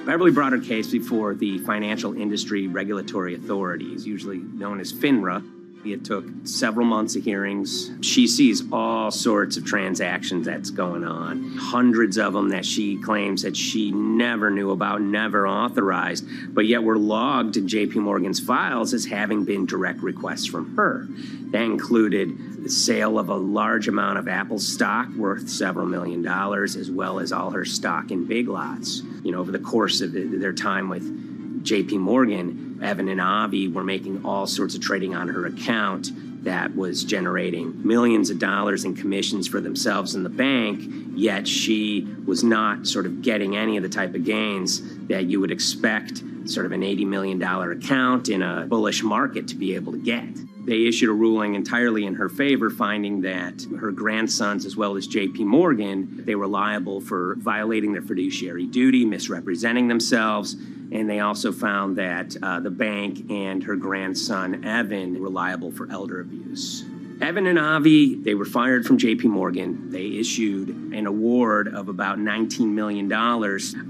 [SPEAKER 14] Beverly brought her case before the Financial Industry Regulatory Authorities, usually known as FINRA. It took several months of hearings. She sees all sorts of transactions that's going on, hundreds of them that she claims that she never knew about, never authorized, but yet were logged in JP Morgan's files as having been direct requests from her. That included the sale of a large amount of Apple stock worth several $1 million, as well as all her stock in Big Lots. Over the course of their time with JP Morgan, Evan and Avi were making all sorts of trading on her account that was generating millions of dollars in commissions for themselves and the bank, yet she was not sort of getting any of the type of gains that you would expect sort of an $80 million account in a bullish market to be able to get. They issued a ruling entirely in her favor, finding that her grandsons, as well as JP Morgan, they were liable for violating their fiduciary duty, misrepresenting themselves, and they also found that the bank and her grandson, Evan, were liable for elder abuse. Evan and Avi, they were fired from JP Morgan. They issued an award of about $19 million.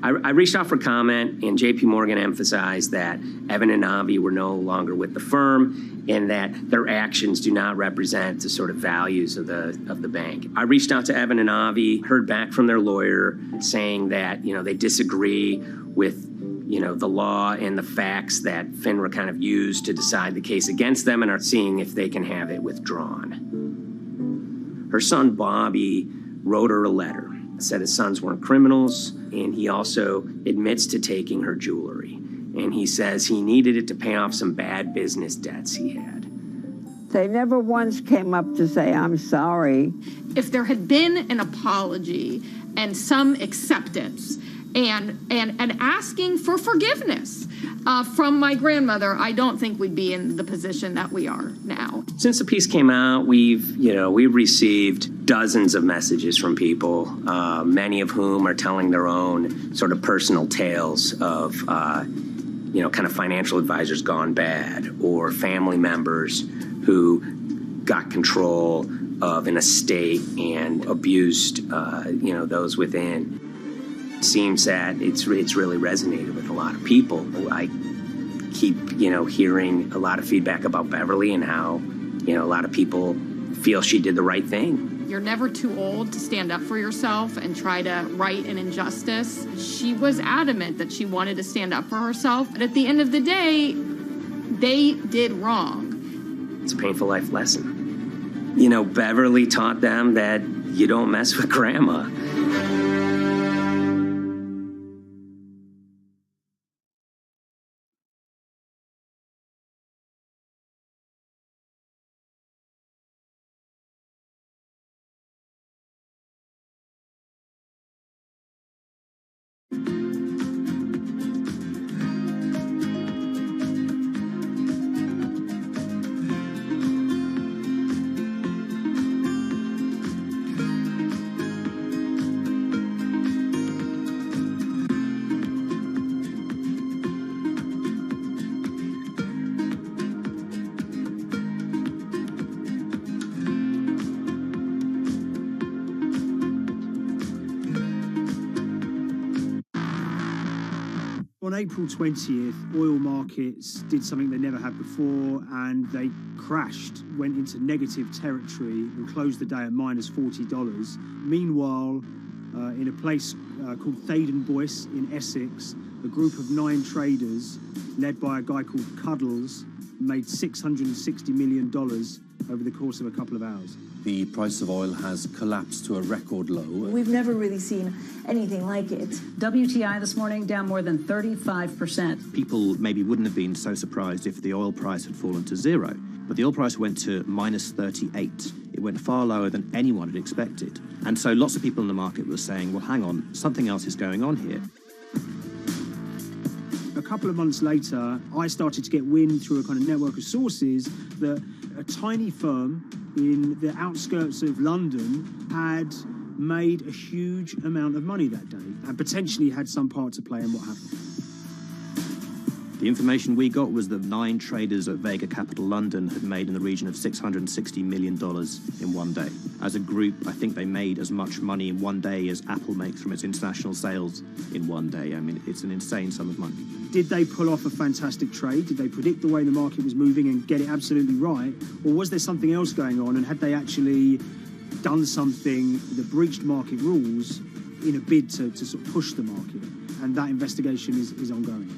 [SPEAKER 14] I reached out for comment, and JP Morgan emphasized that Evan and Avi were no longer with the firm and that their actions do not represent the sort of values of the bank. I reached out to Evan and Avi, heard back from their lawyer saying that, they disagree with the law and the facts that FINRA kind of used to decide the case against them and are seeing if they can have it withdrawn. Her son, Bobby, wrote her a letter, said his sons weren't criminals, and he also admits to taking her jewelry. And he says he needed it to pay off some bad business debts he had.
[SPEAKER 1] They never once came up to say, I'm sorry.
[SPEAKER 11] If there had been an apology and some acceptance, and asking for forgiveness from my grandmother, I don't think we'd be in the position that we are now.
[SPEAKER 14] Since the piece came out, we've received dozens of messages from people, many of whom are telling their own sort of personal tales of, kind of financial advisors gone bad, or family members who got control of an estate and abused, those within. Seems that it's really resonated with a lot of people. I keep, hearing a lot of feedback about Beverly and how, a lot of people feel she did the right thing.
[SPEAKER 11] You're never too old to stand up for yourself and try to right an injustice. She was adamant that she wanted to stand up for herself, but at the end of the day, they did wrong.
[SPEAKER 14] It's a painful life lesson. Beverly taught them that you don't mess with grandma.
[SPEAKER 5] On April 20th, oil markets did something they never had before, and they crashed, went into negative territory and closed the day at minus $40. Meanwhile, in a place called Thaden Boyce in Essex, a group of 9 traders, led by a guy called Cuddles, made $660 million over the course of a couple of hours.
[SPEAKER 7] The price of oil has collapsed to a record low.
[SPEAKER 8] We've never really seen anything like it. WTI this morning down more than 35%.
[SPEAKER 15] People maybe wouldn't have been so surprised if the oil price had fallen to zero, but the oil price went to minus 38. It went far lower than anyone had expected. And so lots of people in the market were saying, well, hang on, something else is going on here.
[SPEAKER 5] A couple of months later, I started to get wind through a kind of network of sources that a tiny firm in the outskirts of London had made a huge amount of money that day and potentially had some part to play in what happened.
[SPEAKER 15] The information we got was that 9 traders at Vega Capital London had made in the region of $660 million in one day. As a group, I think they made as much money in one day as Apple makes from its international sales in one day. I mean, it's an insane sum of money.
[SPEAKER 5] Did they pull off a fantastic trade? Did they predict the way the market was moving and get it absolutely right? Or was there something else going on, and had they actually done something that breached market rules in a bid to sort of push the market? And that investigation is ongoing.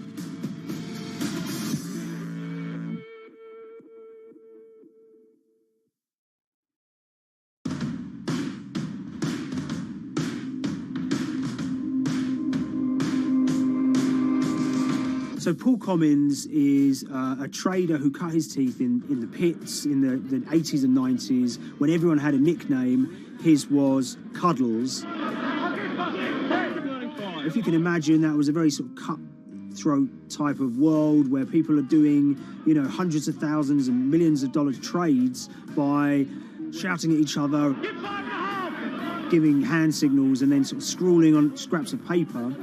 [SPEAKER 5] So Paul Commins is a trader who cut his teeth in the pits in the 80s and 90s. When everyone had a nickname, his was Cuddles. If you can imagine, that was a very sort of cutthroat type of world where people are doing, hundreds of thousands and millions of dollar trades by shouting at each other, giving hand signals, and then sort of scrawling on scraps of paper.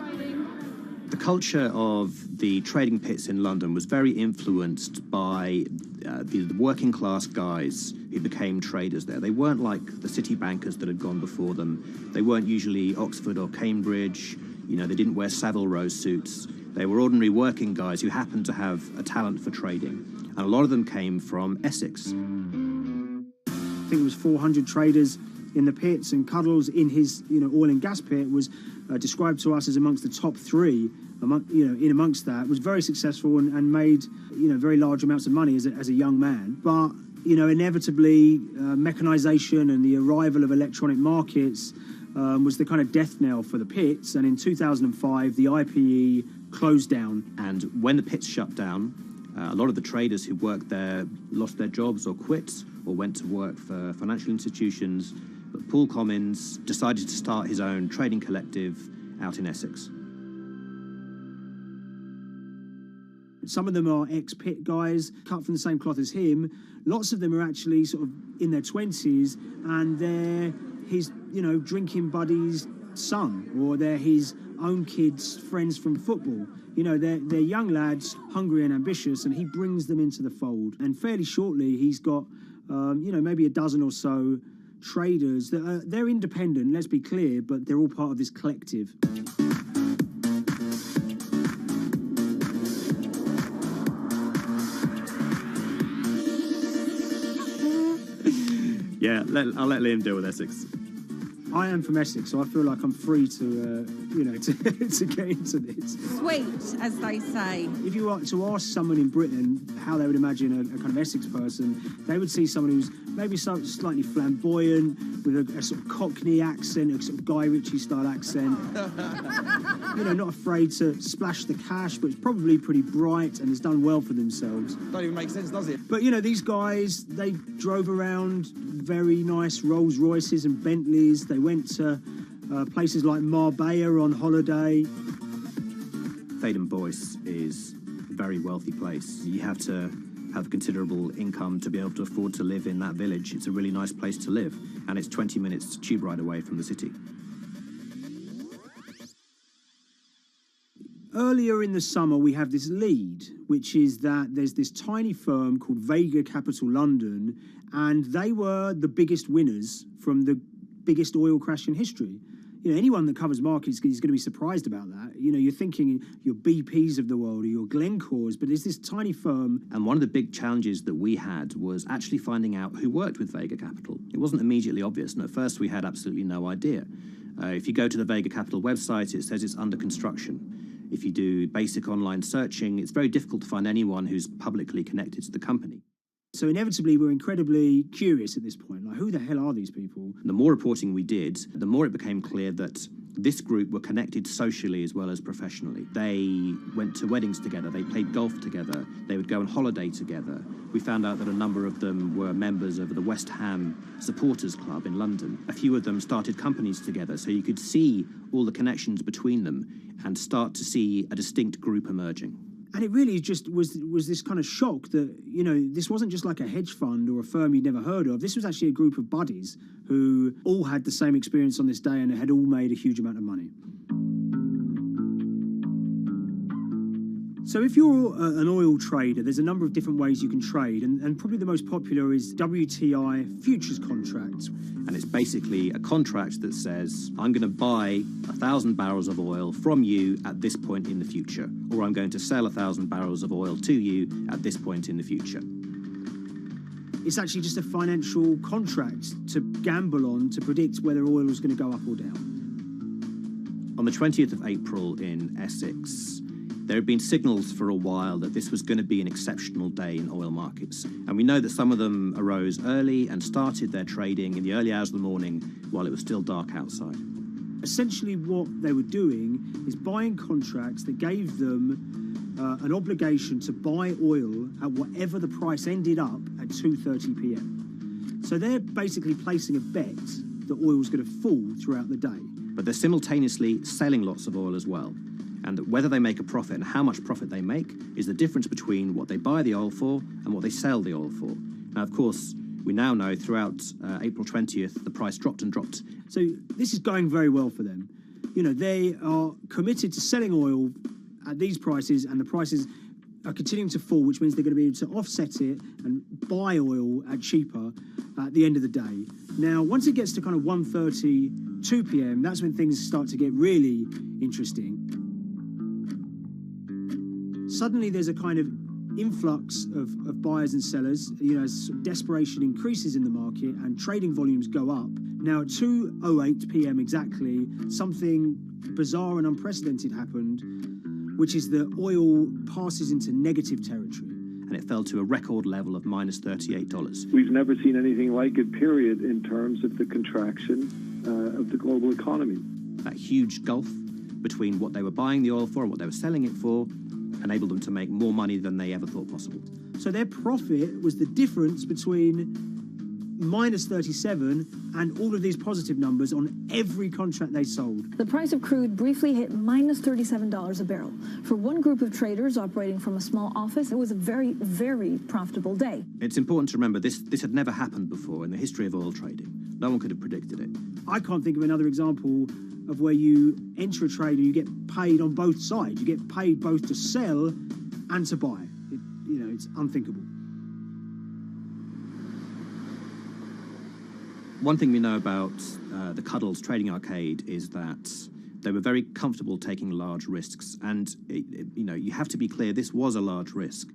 [SPEAKER 15] The culture of the trading pits in London was very influenced by the working class guys who became traders there. They weren't like the city bankers that had gone before them. They weren't usually Oxford or Cambridge. They didn't wear Savile Row suits. They were ordinary working guys who happened to have a talent for trading. And a lot of them came from Essex.
[SPEAKER 5] I think it was 400 traders in the pits, and Cuddles in his oil and gas pit was described to us as amongst the top 3. Amongst that, was very successful and made very large amounts of money as a young man. But inevitably, mechanization and the arrival of electronic markets was the kind of death knell for the pits. And in 2005, the IPE closed down.
[SPEAKER 15] And when the pits shut down, a lot of the traders who worked there lost their jobs or quit or went to work for financial institutions. But Paul Commins decided to start his own trading collective out in Essex.
[SPEAKER 5] Some of them are ex-pit guys, cut from the same cloth as him. Lots of them are actually sort of in their 20s, and they're his, drinking buddy's son, or they're his own kids' friends from football. They're young lads, hungry and ambitious, and he brings them into the fold. And fairly shortly, he's got, maybe a dozen or so traders that they're independent, let's be clear, but they're all part of this collective.
[SPEAKER 15] Yeah, I'll let Liam deal with Essex.
[SPEAKER 5] I am from Essex, so I feel like I'm free to, to get into this.
[SPEAKER 3] Sweet, as they say.
[SPEAKER 5] If you were to ask someone in Britain how they would imagine a kind of Essex person, they would see someone who's maybe slightly flamboyant, with a sort of Cockney accent, a sort of Guy Ritchie-style accent. Not afraid to splash the cash, but it's probably pretty bright and has done well for themselves.
[SPEAKER 4] Don't even make sense, does it?
[SPEAKER 5] But, these guys, they drove around very nice Rolls Royces and Bentleys. They went to places like Marbella on holiday.
[SPEAKER 15] Thaden Boyce is a very wealthy place. You have to have considerable income to be able to afford to live in that village. It's a really nice place to live, and it's 20 minutes tube ride away from the city.
[SPEAKER 5] Earlier in the summer, we have this lead, which is that there's this tiny firm called Vega Capital London, and they were the biggest winners from the biggest oil crash in history. Anyone that covers markets is going to be surprised about that. You're thinking your BPs of the world or your Glencores, but it's this tiny firm.
[SPEAKER 15] And one of the big challenges that we had was actually finding out who worked with Vega Capital. It wasn't immediately obvious, and at first we had absolutely no idea. If you go to the Vega Capital website, it says it's under construction. If you do basic online searching, it's very difficult to find anyone who's publicly connected to the company.
[SPEAKER 5] So inevitably, we're incredibly curious at this point. Like, who the hell are these people?
[SPEAKER 15] The more reporting we did, the more it became clear that this group were connected socially as well as professionally. They went to weddings together, they played golf together, they would go on holiday together. We found out that a number of them were members of the West Ham Supporters Club in London. A few of them started companies together, so you could see all the connections between them and start to see a distinct group emerging.
[SPEAKER 5] And it really just was this kind of shock that, this wasn't just like a hedge fund or a firm you'd never heard of. This was actually a group of buddies who all had the same experience on this day and had all made a huge amount of money. So if you're an oil trader, there's a number of different ways you can trade, and probably the most popular is WTI futures contracts.
[SPEAKER 15] And it's basically a contract that says, I'm going to buy 1,000 barrels of oil from you at this point in the future, or I'm going to sell 1,000 barrels of oil to you at this point in the future.
[SPEAKER 5] It's actually just a financial contract to gamble on to predict whether oil is going to go up or down.
[SPEAKER 15] On the 20th of April in Essex, there had been signals for a while that this was going to be an exceptional day in oil markets. And we know that some of them arose early and started their trading in the early hours of the morning while it was still dark outside.
[SPEAKER 5] Essentially what they were doing is buying contracts that gave them an obligation to buy oil at whatever the price ended up at 2:30 p.m. So they're basically placing a bet that oil was going to fall throughout the day.
[SPEAKER 15] But they're simultaneously selling lots of oil as well. And that whether they make a profit and how much profit they make is the difference between what they buy the oil for and what they sell the oil for. Now, of course, we now know throughout April 20th, the price dropped and dropped.
[SPEAKER 5] So this is going very well for them. They are committed to selling oil at these prices, and the prices are continuing to fall, which means they're going to be able to offset it and buy oil at cheaper at the end of the day. Now, once it gets to kind of 1:30, 2 p.m., that's when things start to get really interesting. Suddenly there's a kind of influx of buyers and sellers, as desperation increases in the market and trading volumes go up. Now at 2:08 p.m. exactly, something bizarre and unprecedented happened, which is that oil passes into negative territory.
[SPEAKER 15] And it fell to a record level of minus $38.
[SPEAKER 10] We've never seen anything like it, period, in terms of the contraction of the global economy.
[SPEAKER 15] That huge gulf between what they were buying the oil for and what they were selling it for enabled them to make more money than they ever thought possible.
[SPEAKER 5] So their profit was the difference between minus 37 and all of these positive numbers on every contract they sold.
[SPEAKER 4] The price of crude briefly hit minus $37 a barrel. For one group of traders operating from a small office, it was a very, very profitable day.
[SPEAKER 15] It's important to remember this had never happened before in the history of oil trading. No one could have predicted it.
[SPEAKER 5] I can't think of another example of where you enter a trade and you get paid on both sides. You get paid both to sell and to buy. It's unthinkable.
[SPEAKER 15] One thing we know about the Cuddles Trading Arcade is that they were very comfortable taking large risks. And, you have to be clear, this was a large risk.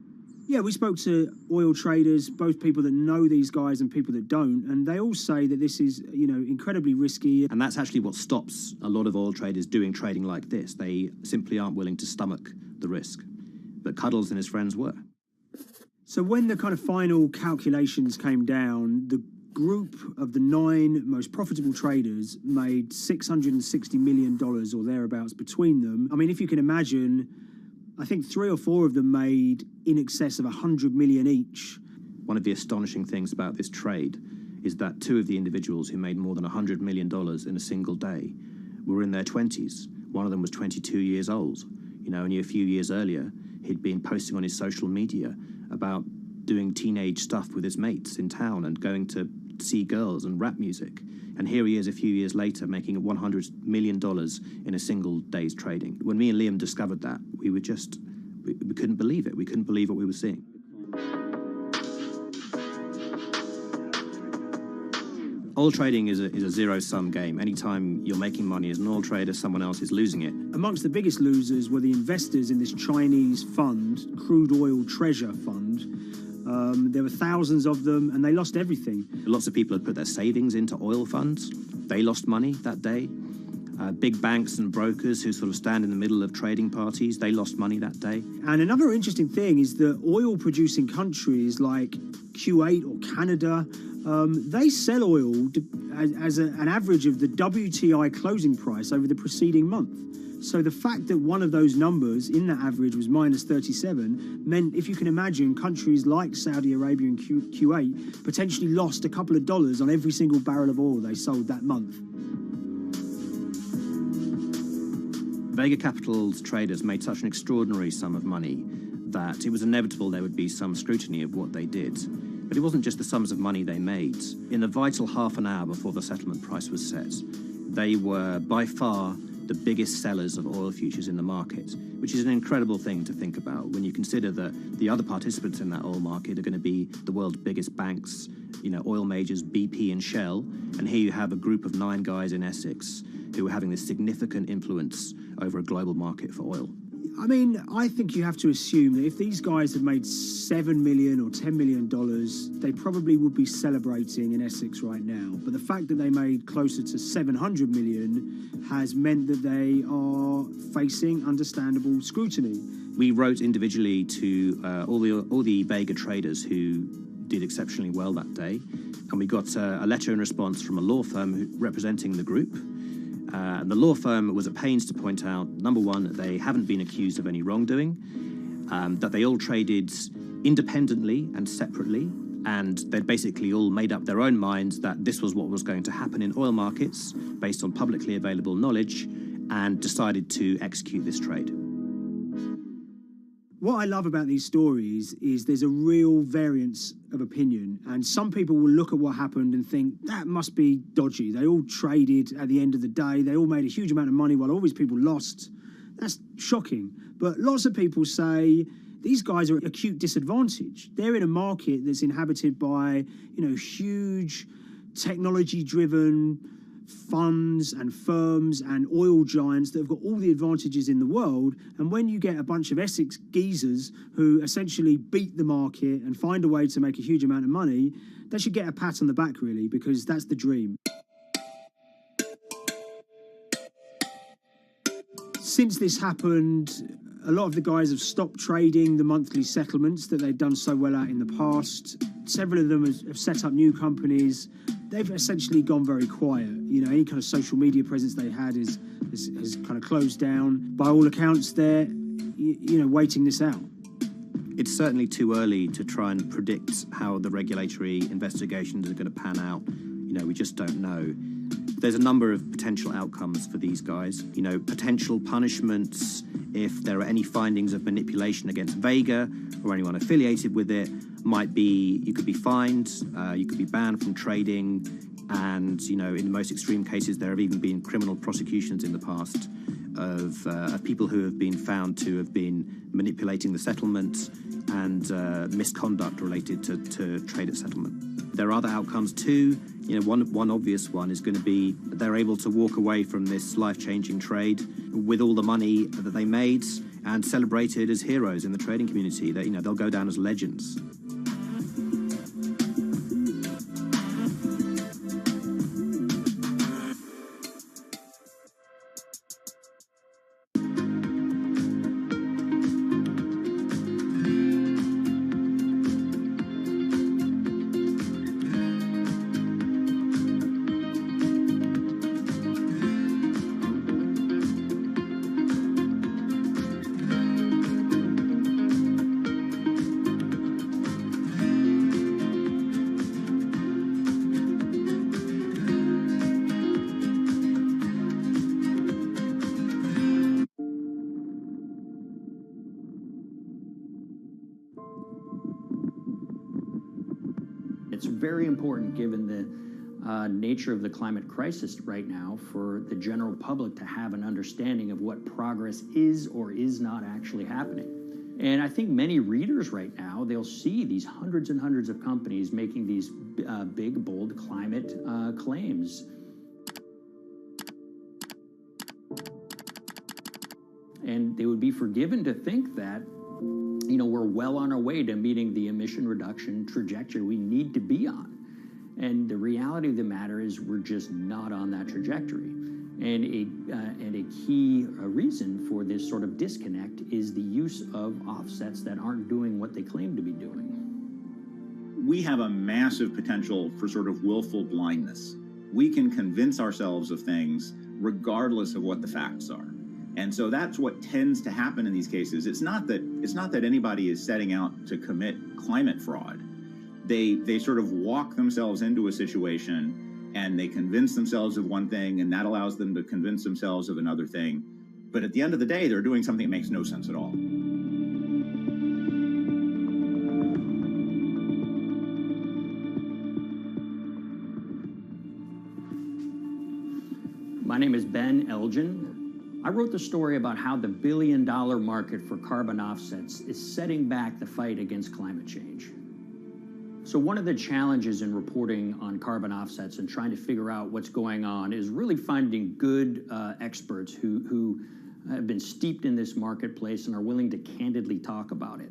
[SPEAKER 5] Yeah, we spoke to oil traders, both people that know these guys and people that don't, and they all say that this is, incredibly risky.
[SPEAKER 15] And that's actually what stops a lot of oil traders doing trading like this. They simply aren't willing to stomach the risk. But Cuddles and his friends were.
[SPEAKER 5] So when the kind of final calculations came down, the group of the 9 most profitable traders made $660 million or thereabouts between them. I mean, if you can imagine, I think 3 or 4 of them made in excess of 100 million each.
[SPEAKER 15] One of the astonishing things about this trade is that 2 of the individuals who made more than $100 million in a single day were in their 20s. One of them was 22 years old. Only a few years earlier, he'd been posting on his social media about doing teenage stuff with his mates in town and going to see girls and rap music. And here he is a few years later making $100 million in a single day's trading. When me and Liam discovered that, we couldn't believe it. We couldn't believe what we were seeing. Oil trading is a zero-sum game. Anytime you're making money as an oil trader, someone else is losing it.
[SPEAKER 5] Amongst the biggest losers were the investors in this Chinese fund, Crude Oil Treasure Fund. There were thousands of them, and they lost everything.
[SPEAKER 15] Lots of people had put their savings into oil funds. They lost money that day. Big banks and brokers who sort of stand in the middle of trading parties, they lost money that day.
[SPEAKER 5] And another interesting thing is that oil-producing countries like Kuwait or Canada, they sell oil as an average of the WTI closing price over the preceding month. So the fact that one of those numbers in that average was minus 37 meant, if you can imagine, countries like Saudi Arabia and Kuwait potentially lost a couple of dollars on every single barrel of oil they sold that month.
[SPEAKER 15] Vega Capital's traders made such an extraordinary sum of money that it was inevitable there would be some scrutiny of what they did. But it wasn't just the sums of money they made. In the vital half an hour before the settlement price was set, they were by far the biggest sellers of oil futures in the market, which is an incredible thing to think about when you consider that the other participants in that oil market are going to be the world's biggest banks, oil majors, BP and Shell, and here you have a group of 9 guys in Essex who are having this significant influence over a global market for oil.
[SPEAKER 5] I mean, I think you have to assume that if these guys had made $7 million or $10 million, they probably would be celebrating in Essex right now. But the fact that they made closer to $700 million has meant that they are facing understandable scrutiny.
[SPEAKER 15] We wrote individually to all the Vega traders who did exceptionally well that day, and we got a letter in response from a law firm representing the group. And the law firm was at pains to point out, number one, that they haven't been accused of any wrongdoing, that they all traded independently and separately, and they'd basically all made up their own minds that this was what was going to happen in oil markets based on publicly available knowledge, and decided to execute this trade.
[SPEAKER 5] What I love about these stories is there's a real variance of opinion, and some people will look at what happened and think that must be dodgy. They all traded at the end of the day. They all made a huge amount of money while all these people lost. That's shocking. But lots of people say these guys are at acute disadvantage. They're in a market that's inhabited by, huge technology-driven funds and firms and oil giants that have got all the advantages in the world, and when you get a bunch of Essex geezers who essentially beat the market and find a way to make a huge amount of money, they should get a pat on the back, really, because that's the dream. Since this happened, a lot of the guys have stopped trading the monthly settlements that they'd done so well at in the past. Several of them have set up new companies. They've essentially gone very quiet. Any kind of social media presence they had is kind of closed down. By all accounts, they're, waiting this out.
[SPEAKER 15] It's certainly too early to try and predict how the regulatory investigations are going to pan out. We just don't know. There's a number of potential outcomes for these guys. Potential punishments if there are any findings of manipulation against Vega or anyone affiliated with it might be you could be fined, you could be banned from trading, and in the most extreme cases there have even been criminal prosecutions in the past of people who have been found to have been manipulating the settlement and misconduct related to trade at settlement. There are other outcomes too. One obvious one is going to be that they're able to walk away from this life-changing trade with all the money that they made and celebrated as heroes in the trading community. That they'll go down as legends.
[SPEAKER 12] It's very important, given the nature of the climate crisis right now, for the general public to have an understanding of what progress is or is not actually happening. And I think many readers right now, they'll see these hundreds and hundreds of companies making these big, bold climate claims. And they would be forgiven to think that we're well on our way to meeting the emission reduction trajectory we need to be on. And the reality of the matter is we're just not on that trajectory. And a key reason for this sort of disconnect is the use of offsets that aren't doing what they claim to be doing.
[SPEAKER 13] We have a massive potential for sort of willful blindness. We can convince ourselves of things regardless of what the facts are. And so that's what tends to happen in these cases. It's not that anybody is setting out to commit climate fraud. They sort of walk themselves into a situation and they convince themselves of one thing, and that allows them to convince themselves of another thing. But at the end of the day, they're doing something that makes no sense at all.
[SPEAKER 12] My name is Ben Elgin. I wrote the story about how the billion-dollar market for carbon offsets is setting back the fight against climate change. So one of the challenges in reporting on carbon offsets and trying to figure out what's going on is really finding good experts who have been steeped in this marketplace and are willing to candidly talk about it.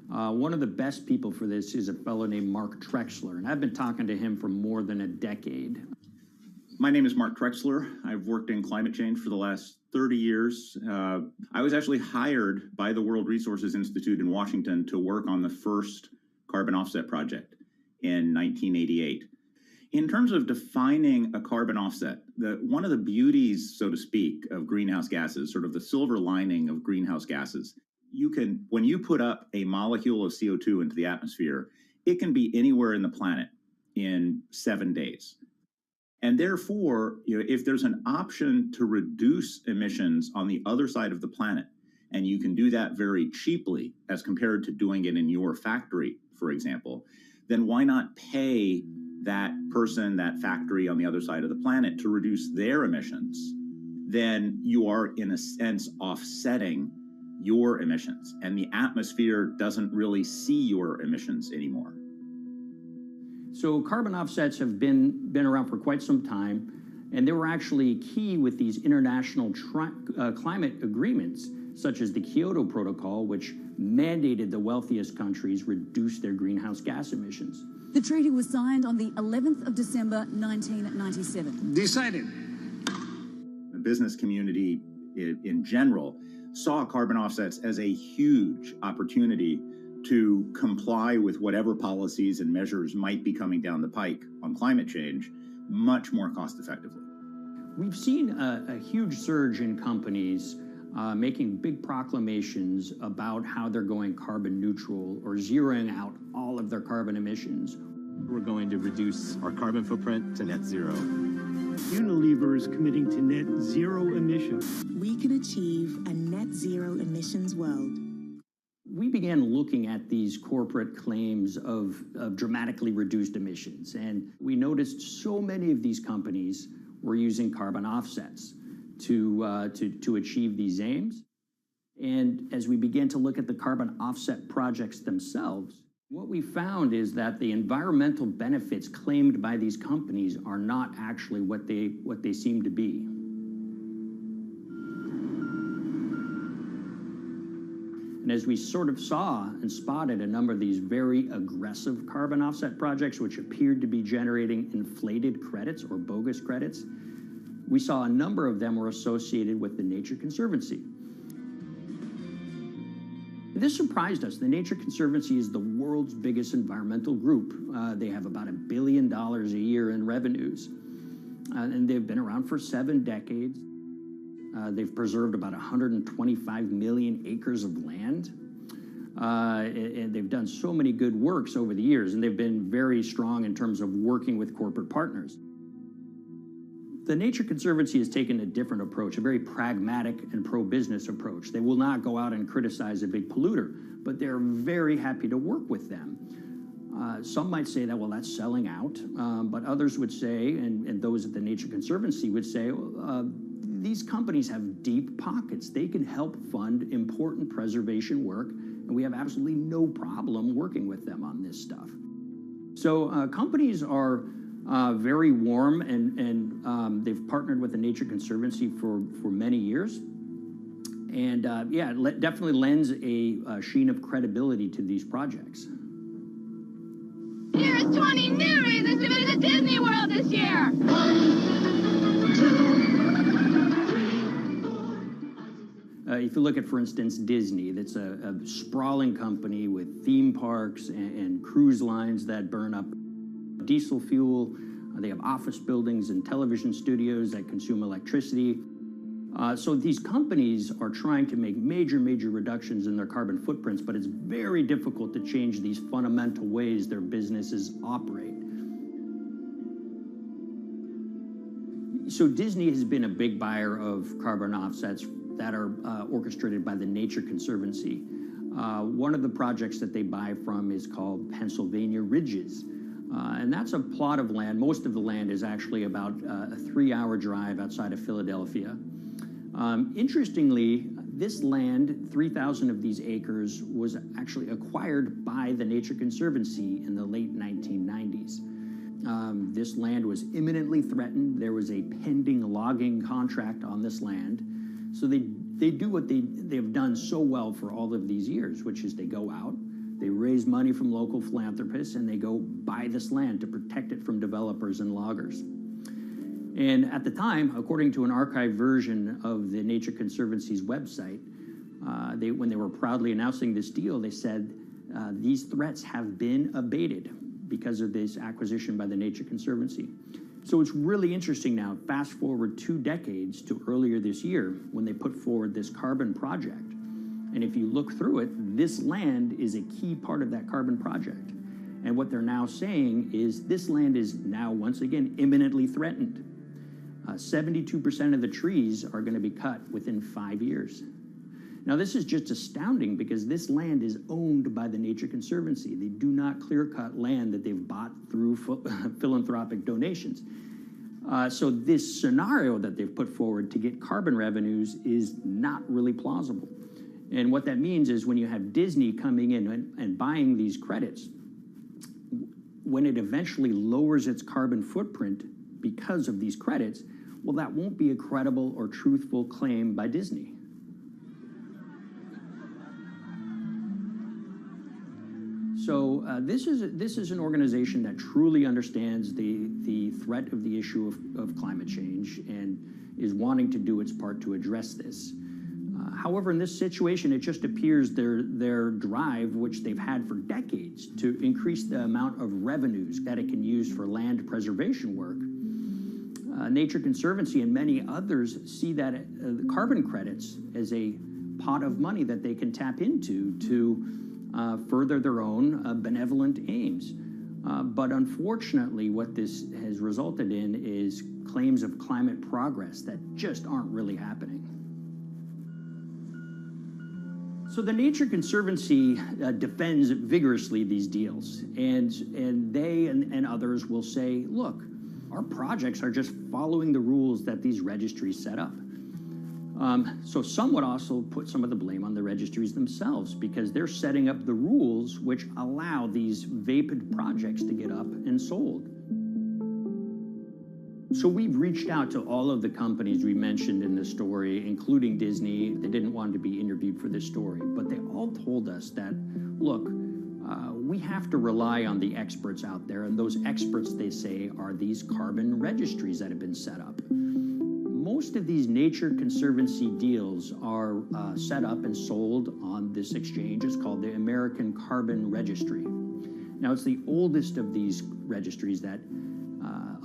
[SPEAKER 12] One of the best people for this is a fellow named Mark Trexler, and I've been talking to him for more than a decade.
[SPEAKER 13] My name is Mark Trexler. I've worked in climate change for the last 30 years. I was actually hired by the World Resources Institute in Washington to work on the first carbon offset project in 1988. In terms of defining a carbon offset, one of the beauties, so to speak, of greenhouse gases, sort of the silver lining of greenhouse gases, when you put up a molecule of CO2 into the atmosphere, it can be anywhere in the planet in 7 days. And therefore, if there's an option to reduce emissions on the other side of the planet, and you can do that very cheaply as compared to doing it in your factory, for example, then why not pay that person, that factory on the other side of the planet to reduce their emissions? Then you are, in a sense, offsetting your emissions, and the atmosphere doesn't really see your emissions anymore.
[SPEAKER 12] So carbon offsets have been around for quite some time, and they were actually key with these international climate agreements, such as the Kyoto Protocol, which mandated the wealthiest countries reduce their greenhouse gas emissions.
[SPEAKER 17] The treaty was signed on the 11th of December, 1997.
[SPEAKER 13] Decided. The business community in general saw carbon offsets as a huge opportunity to comply with whatever policies and measures might be coming down the pike on climate change much more cost effectively.
[SPEAKER 12] We've seen a huge surge in companies making big proclamations about how they're going carbon neutral or zeroing out all of their carbon emissions.
[SPEAKER 19] We're going to reduce our carbon footprint to net zero.
[SPEAKER 16] Unilever is committing to net zero emissions.
[SPEAKER 21] We can achieve a net zero emissions world.
[SPEAKER 12] We began looking at these corporate claims of dramatically reduced emissions, and we noticed so many of these companies were using carbon offsets to achieve these aims. And as we began to look at the carbon offset projects themselves, what we found is that the environmental benefits claimed by these companies are not actually what they seem to be. And as we sort of saw and spotted a number of these very aggressive carbon offset projects, which appeared to be generating inflated credits or bogus credits, we saw a number of them were associated with the Nature Conservancy. This surprised us. The Nature Conservancy is the world's biggest environmental group. They have about $1 billion a year in revenues, and they've been around for 7 decades. They've preserved about 125 million acres of land, and they've done so many good works over the years, and they've been very strong in terms of working with corporate partners. The Nature Conservancy has taken a different approach, a very pragmatic and pro-business approach. They will not go out and criticize a big polluter, but they're very happy to work with them. Some might say that, well, that's selling out, but others would say, and those at the Nature Conservancy would say, these companies have deep pockets. They can help fund important preservation work, and we have absolutely no problem working with them on this stuff. So companies are very warm, and they've partnered with the Nature Conservancy for many years. And yeah, it definitely lends a sheen of credibility to these projects.
[SPEAKER 22] Here is 20 new reasons to visit Disney World this year. 1, 2,
[SPEAKER 12] if you look at, for instance, Disney, that's a sprawling company with theme parks and cruise lines that burn up diesel fuel. They have office buildings and television studios that consume electricity. So these companies are trying to make major reductions in their carbon footprints, but it's very difficult to change these fundamental ways their businesses operate. So Disney has been a big buyer of carbon offsets that are orchestrated by the Nature Conservancy. One of the projects that they buy from is called Pennsylvania Ridges. And that's a plot of land. Most of the land is actually about a 3-hour drive outside of Philadelphia. Interestingly, this land, 3,000 of these acres, was actually acquired by the Nature Conservancy in the late 1990s. This land was imminently threatened. There was a pending logging contract on this land. So they do what they've done so well for all of these years, which is they go out, they raise money from local philanthropists, and they go buy this land to protect it from developers and loggers. And at the time, according to an archived version of the Nature Conservancy's website, when they were proudly announcing this deal, they said, these threats have been abated because of this acquisition by the Nature Conservancy. So it's really interesting now, fast forward 2 decades to earlier this year when they put forward this carbon project. And if you look through it, this land is a key part of that carbon project. And what they're now saying is this land is now once again imminently threatened. 72% of the trees are going to be cut within 5 years. Now this is just astounding because this land is owned by the Nature Conservancy. They do not clear-cut land that they've bought through philanthropic donations. So this scenario that they've put forward to get carbon revenues is not really plausible. And what that means is when you have Disney coming in and buying these credits, when it eventually lowers its carbon footprint because of these credits, well, that won't be a credible or truthful claim by Disney. So this is an organization that truly understands the threat of the issue of climate change and is wanting to do its part to address this. However, in this situation, it just appears their drive, which they've had for decades, to increase the amount of revenues that it can use for land preservation work, Nature Conservancy and many others see that the carbon credits as a pot of money that they can tap into to further their own benevolent aims. But unfortunately, what this has resulted in is claims of climate progress that just aren't really happening. So the Nature Conservancy defends vigorously these deals, and they and others will say, look, our projects are just following the rules that these registries set up. So some would also put some of the blame on the registries themselves because they're setting up the rules which allow these vapid projects to get up and sold. So we've reached out to all of the companies we mentioned in the story, including Disney. They didn't want to be interviewed for this story, but they all told us that, look, we have to rely on the experts out there, and those experts, they say, are these carbon registries that have been set up. Most of these Nature Conservancy deals are set up and sold on this exchange. It's called the American Carbon Registry. Now, it's the oldest of these registries that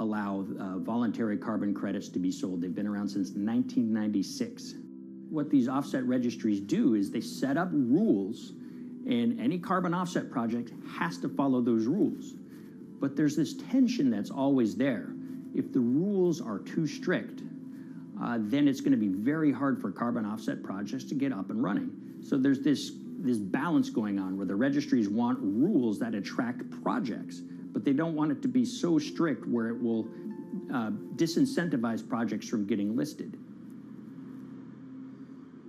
[SPEAKER 12] allow voluntary carbon credits to be sold. They've been around since 1996. What these offset registries do is they set up rules, and any carbon offset project has to follow those rules. But there's this tension that's always there. If the rules are too strict, then it's going to be very hard for carbon offset projects to get up and running. So there's this balance going on where the registries want rules that attract projects, but they don't want it to be so strict where it will disincentivize projects from getting listed.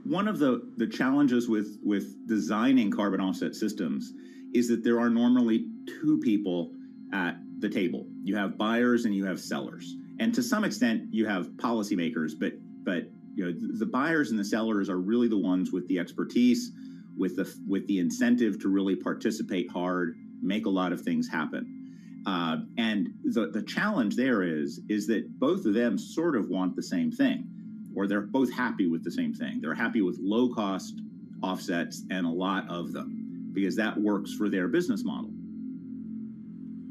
[SPEAKER 13] One of the challenges with designing carbon offset systems is that there are normally two people at the table. You have buyers and you have sellers. And to some extent, you have policymakers, but you know, the buyers and the sellers are really the ones with the expertise, with the incentive to really participate hard, make a lot of things happen. And the challenge there is that both of them sort of want the same thing, or they're both happy with the same thing. They're happy with low-cost offsets and a lot of them, because that works for their business model.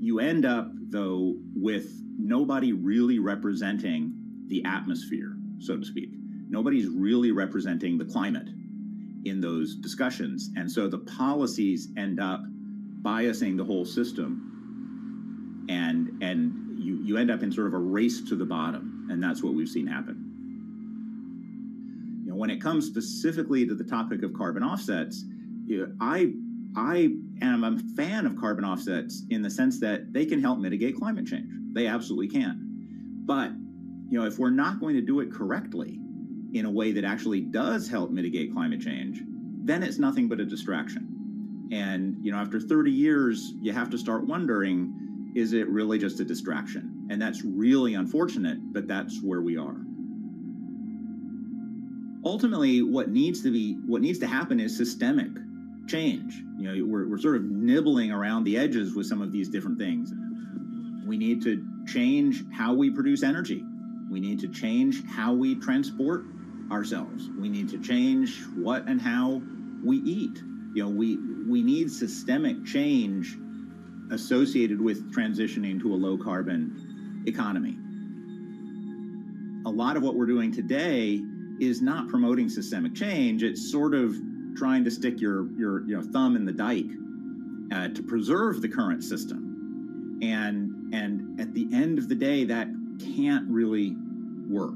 [SPEAKER 13] You end up, though, with nobody really representing the atmosphere, so to speak. Nobody's really representing the climate in those discussions. And so the policies end up biasing the whole system. And you end up in sort of a race to the bottom. And that's what we've seen happen. You know, when it comes specifically to the topic of carbon offsets, you know, I am a fan of carbon offsets in the sense that they can help mitigate climate change. They absolutely can. But, you know, if we're not going to do it correctly in a way that actually does help mitigate climate change, then it's nothing but a distraction. And, you know, after 30 years, you have to start wondering, is it really just a distraction? And that's really unfortunate, but that's where we are. Ultimately, what needs to happen is systemic change. You know, we're sort of nibbling around the edges with some of these different things. We need to change how we produce energy. We need to change how we transport ourselves. We need to change what and how we eat. You know, we need systemic change associated with transitioning to a low carbon economy. A lot of what we're doing today is not promoting systemic change. It's sort of trying to stick your thumb in the dike to preserve the current system. And at the end of the day, that can't really work.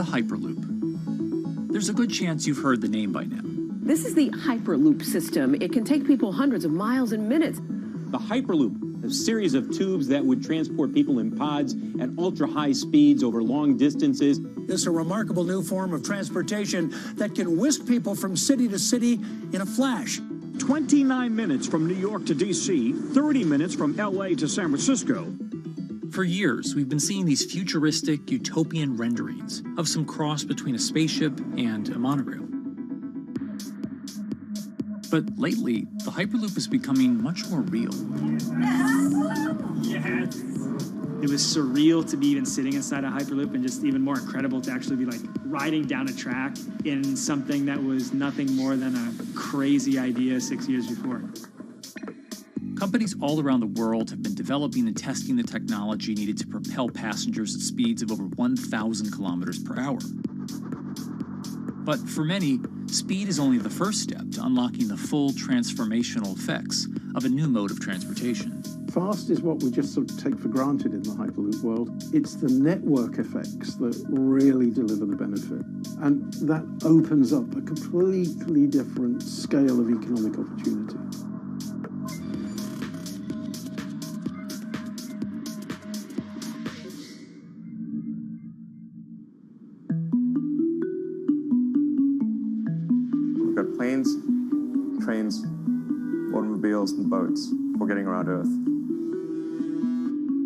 [SPEAKER 2] the Hyperloop. There's a good chance you've heard the name by now.
[SPEAKER 6] This is the Hyperloop system. It can take people hundreds of miles in minutes.
[SPEAKER 23] The Hyperloop, a series of tubes that would transport people in pods at ultra-high speeds over long distances.
[SPEAKER 24] It's a remarkable new form of transportation that can whisk people from city to city in a flash.
[SPEAKER 25] 29 minutes from New York to D.C., 30 minutes from L.A. to San Francisco.
[SPEAKER 2] For years, we've been seeing these futuristic, utopian renderings of some cross between a spaceship and a monorail. But lately, the Hyperloop is becoming much more real.
[SPEAKER 5] Yes. It was surreal to be even sitting inside a Hyperloop, and just even more incredible to actually be like riding down a track in something that was nothing more than a crazy idea 6 years before.
[SPEAKER 2] Companies all around the world have been developing and testing the technology needed to propel passengers at speeds of over 1,000 kilometers per hour. But for many, speed is only the first step to unlocking the full transformational effects of a new mode of transportation.
[SPEAKER 26] Fast is what we just sort of take for granted in the Hyperloop world. It's the network effects that really deliver the benefit. And that opens up a completely different scale of economic opportunity.
[SPEAKER 27] We've got planes, trains, automobiles, and boats for getting around Earth.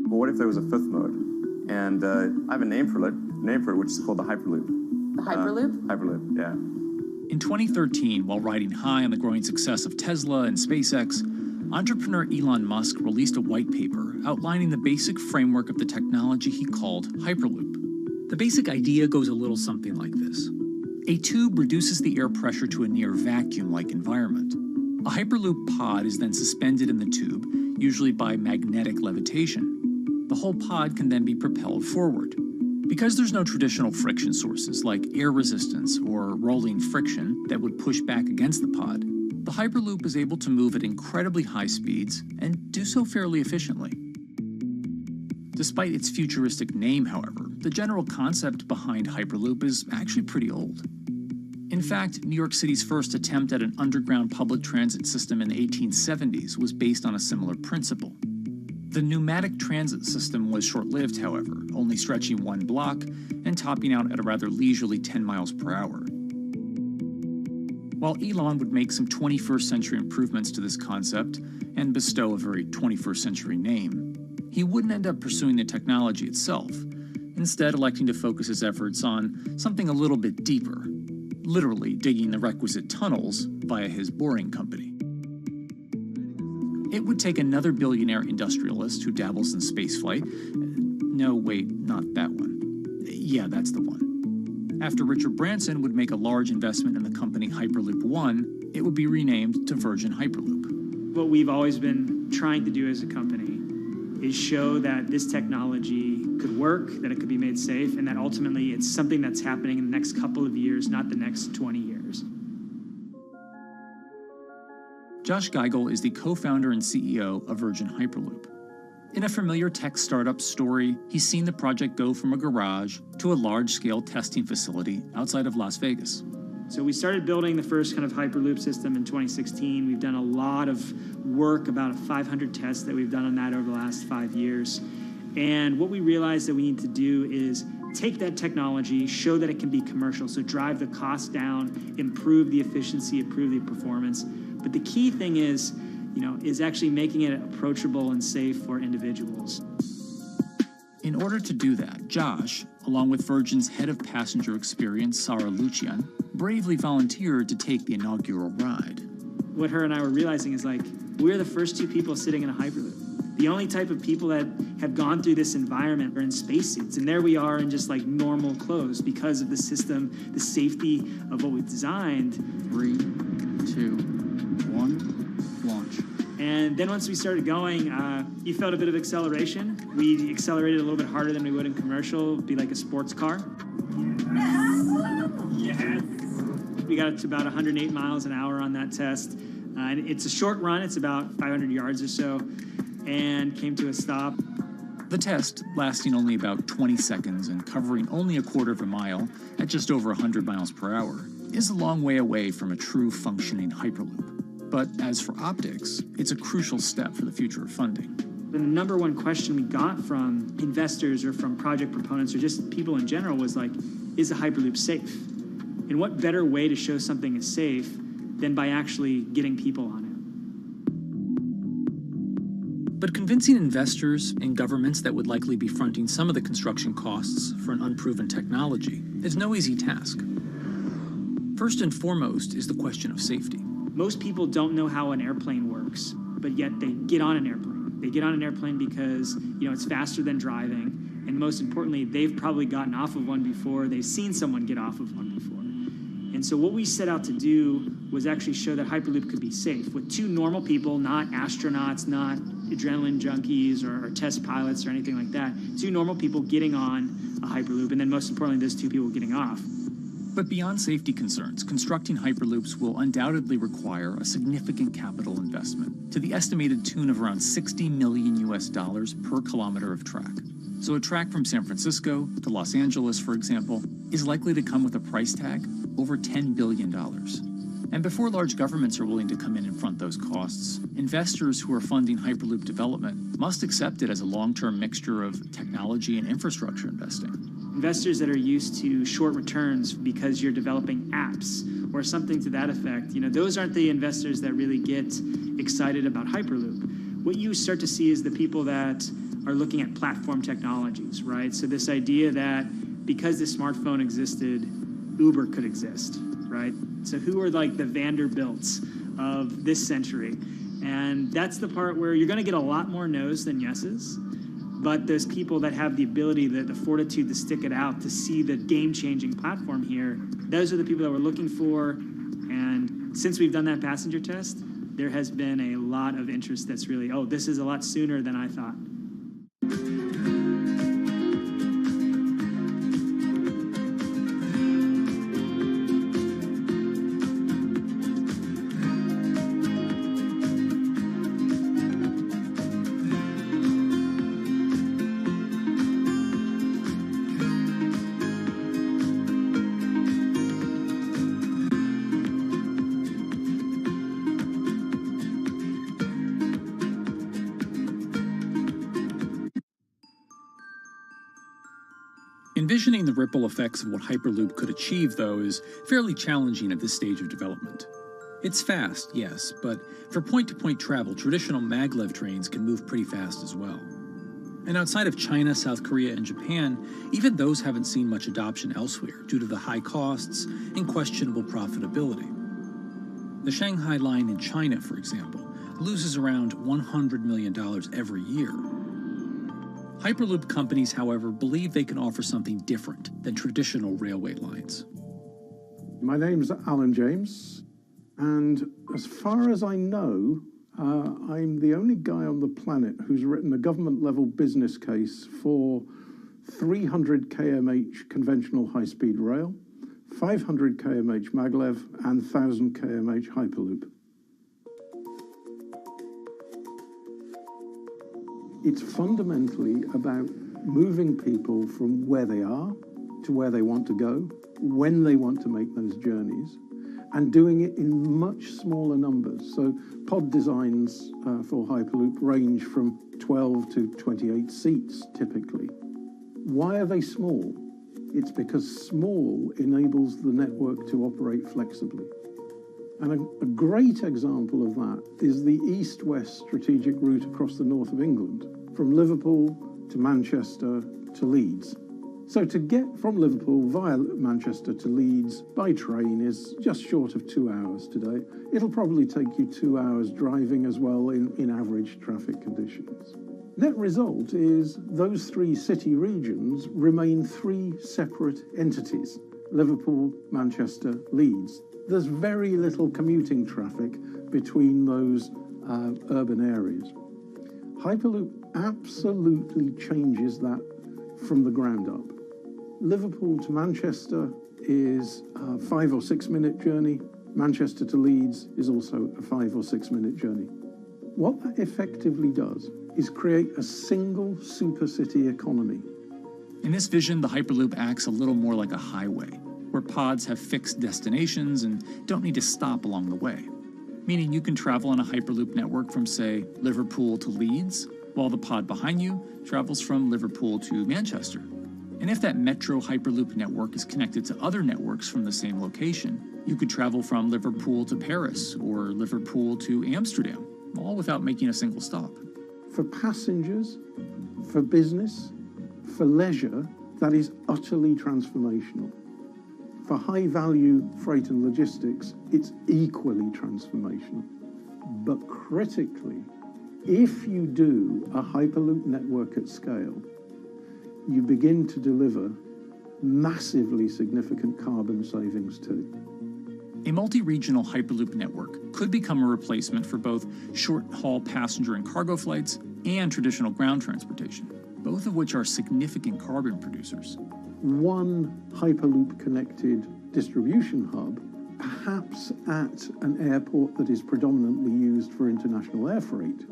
[SPEAKER 27] But what if there was a fifth mode? And I have a name for it, which is called the Hyperloop.
[SPEAKER 6] The Hyperloop?
[SPEAKER 27] Hyperloop, yeah.
[SPEAKER 2] In 2013, while riding high on the growing success of Tesla and SpaceX, entrepreneur Elon Musk released a white paper outlining the basic framework of the technology he called Hyperloop. The basic idea goes a little something like this. A tube reduces the air pressure to a near vacuum-like environment. A Hyperloop pod is then suspended in the tube, usually by magnetic levitation. The whole pod can then be propelled forward. Because there's no traditional friction sources like air resistance or rolling friction that would push back against the pod, the Hyperloop is able to move at incredibly high speeds and do so fairly efficiently. Despite its futuristic name, however, the general concept behind Hyperloop is actually pretty old. In fact, New York City's first attempt at an underground public transit system in the 1870s was based on a similar principle. The pneumatic transit system was short-lived, however, only stretching one block and topping out at a rather leisurely 10 miles per hour. While Elon would make some 21st century improvements to this concept and bestow a very 21st century name, he wouldn't end up pursuing the technology itself, instead electing to focus his efforts on something a little bit deeper, literally digging the requisite tunnels via his boring company. It would take another billionaire industrialist who dabbles in spaceflight. No, wait, not that one. Yeah, that's the one. After Richard Branson would make a large investment in the company Hyperloop One, it would be renamed to Virgin Hyperloop.
[SPEAKER 5] What we've always been trying to do as a company is show that this technology could work, that it could be made safe, and that ultimately it's something that's happening in the next couple of years, not the next 20 years.
[SPEAKER 2] Josh Geigel is the co-founder and CEO of Virgin Hyperloop. In a familiar tech startup story, he's seen the project go from a garage to a large-scale testing facility outside of Las Vegas.
[SPEAKER 5] So we started building the first kind of Hyperloop system in 2016. We've done a lot of work, about 500 tests that we've done on that over the last 5 years. And what we realized that we need to do is take that technology, show that it can be commercial, so drive the cost down, improve the efficiency, improve the performance. But the key thing is actually making it approachable and safe for individuals.
[SPEAKER 2] In order to do that, Josh, along with Virgin's head of passenger experience, Sarah Lucian, bravely volunteered to take the inaugural ride.
[SPEAKER 5] What her and I were realizing is we're the first two people sitting in a Hyperloop. The only type of people that have gone through this environment are in spacesuits, and there we are in just normal clothes because of the system, the safety of what we've designed.
[SPEAKER 2] 3, 2, 1, launch.
[SPEAKER 5] And then once we started going, you felt a bit of acceleration. We accelerated a little bit harder than we would in commercial. It'd be like a sports car. Yes. We got to about 108 miles an hour on that test. And it's a short run. It's about 500 yards or so. And came to a stop.
[SPEAKER 2] The test, lasting only about 20 seconds and covering only a quarter of a mile at just over 100 miles per hour, is a long way away from a true functioning Hyperloop. But as for optics, it's a crucial step for the future of funding.
[SPEAKER 1] The number one question we got from investors or from project proponents or just people in general was like, is a Hyperloop safe? And what better way to show something is safe than by actually getting people on it?
[SPEAKER 2] But convincing investors and governments that would likely be fronting some of the construction costs for an unproven technology is no easy task. First and foremost is the question of safety.
[SPEAKER 1] Most people don't know how an airplane works, but yet they get on an airplane. They get on an airplane because, it's faster than driving, and most importantly, they've probably gotten off of one before, they've seen someone get off of one before. And so what we set out to do was actually show that Hyperloop could be safe with two normal people, not astronauts, not adrenaline junkies or test pilots or anything like that. Two normal people getting on a Hyperloop, and then most importantly, those two people getting off.
[SPEAKER 2] But beyond safety concerns, constructing Hyperloops will undoubtedly require a significant capital investment to the estimated tune of around $60 million per kilometer of track. So a track from San Francisco to Los Angeles, for example, is likely to come with a price tag over $10 billion. And before large governments are willing to come in and front those costs, investors who are funding Hyperloop development must accept it as a long-term mixture of technology and infrastructure investing.
[SPEAKER 1] Investors that are used to short returns because you're developing apps or something to that effect, those aren't the investors that really get excited about Hyperloop. What you start to see is the people that are looking at platform technologies, right? So this idea that because the smartphone existed, Uber could exist, right? So who are like the Vanderbilts of this century? And that's the part where you're going to get a lot more no's than yeses. But those people that have the ability, the fortitude to stick it out, to see the game-changing platform here, those are the people that we're looking for. And since we've done that passenger test, there has been a lot of interest that's really, this is a lot sooner than I thought.
[SPEAKER 2] Envisioning the ripple effects of what Hyperloop could achieve, though, is fairly challenging at this stage of development. It's fast, yes, but for point-to-point travel, traditional maglev trains can move pretty fast as well. And outside of China, South Korea, and Japan, even those haven't seen much adoption elsewhere due to the high costs and questionable profitability. The Shanghai line in China, for example, loses around $100 million every year. Hyperloop companies, however, believe they can offer something different than traditional railway lines.
[SPEAKER 26] My name's Alan James, and as far as I know, I'm the only guy on the planet who's written a government-level business case for 300 kmh conventional high-speed rail, 500 kmh maglev, and 1,000 kmh Hyperloop. It's fundamentally about moving people from where they are to where they want to go, when they want to make those journeys, and doing it in much smaller numbers. So pod designs for Hyperloop range from 12 to 28 seats, typically. Why are they small? It's because small enables the network to operate flexibly. And a great example of that is the east-west strategic route across the north of England, from Liverpool to Manchester to Leeds. So to get from Liverpool via Manchester to Leeds by train is just short of 2 hours today. It'll probably take you 2 hours driving as well in average traffic conditions. Net result is those three city regions remain three separate entities: Liverpool, Manchester, Leeds. There's very little commuting traffic between those urban areas. Hyperloop absolutely changes that from the ground up. Liverpool to Manchester is a 5 or 6 minute journey. Manchester to Leeds is also a 5 or 6 minute journey. What that effectively does is create a single supercity economy.
[SPEAKER 2] In this vision, the Hyperloop acts a little more like a highway, where pods have fixed destinations and don't need to stop along the way. Meaning you can travel on a Hyperloop network from, say, Liverpool to Leeds, while the pod behind you travels from Liverpool to Manchester. And if that metro Hyperloop network is connected to other networks from the same location, you could travel from Liverpool to Paris or Liverpool to Amsterdam, all without making a single stop.
[SPEAKER 26] For passengers, for business, for leisure, that is utterly transformational. For high-value freight and logistics, it's equally transformational. But critically, if you do a Hyperloop network at scale, you begin to deliver massively significant carbon savings too.
[SPEAKER 2] A multi-regional Hyperloop network could become a replacement for both short-haul passenger and cargo flights and traditional ground transportation, both of which are significant carbon producers.
[SPEAKER 26] One Hyperloop-connected distribution hub, perhaps at an airport that is predominantly used for international air freight,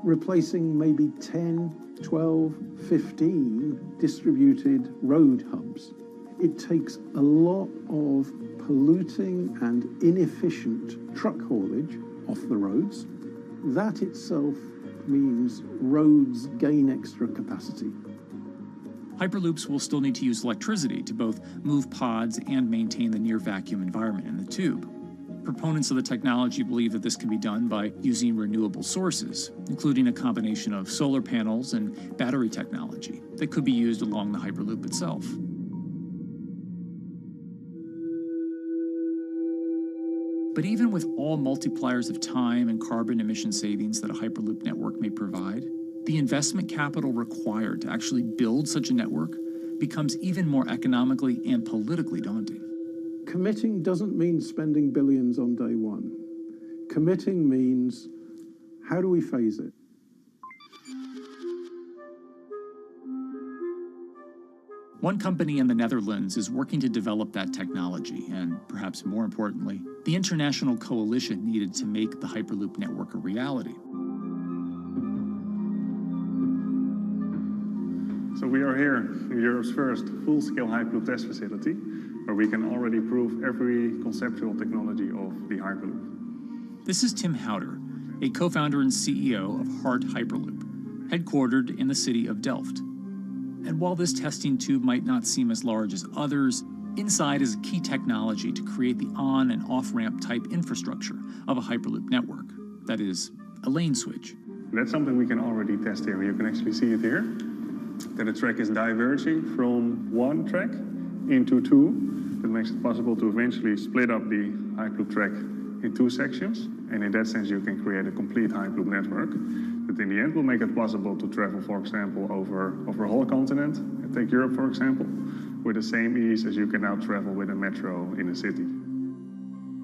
[SPEAKER 26] replacing maybe 10, 12, 15 distributed road hubs. It takes a lot of polluting and inefficient truck haulage off the roads. That itself means roads gain extra capacity.
[SPEAKER 2] Hyperloops will still need to use electricity to both move pods and maintain the near-vacuum environment in the tube. Proponents of the technology believe that this can be done by using renewable sources, including a combination of solar panels and battery technology that could be used along the Hyperloop itself. But even with all multipliers of time and carbon emission savings that a Hyperloop network may provide, the investment capital required to actually build such a network becomes even more economically and politically daunting.
[SPEAKER 26] Committing doesn't mean spending billions on day one. Committing means, how do we phase it?
[SPEAKER 2] One company in the Netherlands is working to develop that technology, and perhaps more importantly, the international coalition needed to make the Hyperloop network a reality.
[SPEAKER 7] So we are here in Europe's first full-scale Hyperloop test facility, where we can already prove every conceptual technology of the Hyperloop.
[SPEAKER 2] This is Tim Houter, a co-founder and CEO of Hart Hyperloop, headquartered in the city of Delft. And while this testing tube might not seem as large as others, inside is a key technology to create the on- and off-ramp type infrastructure of a Hyperloop network. That is, a lane switch.
[SPEAKER 7] That's something we can already test here. You can actually see it here, that the track is diverging from one track into two. That makes it possible to eventually split up the Hyperloop track in two sections. And in that sense, you can create a complete Hyperloop network. That in the end will make it possible to travel, for example, over a whole continent. Take Europe, for example, with the same ease as you can now travel with a metro in a city.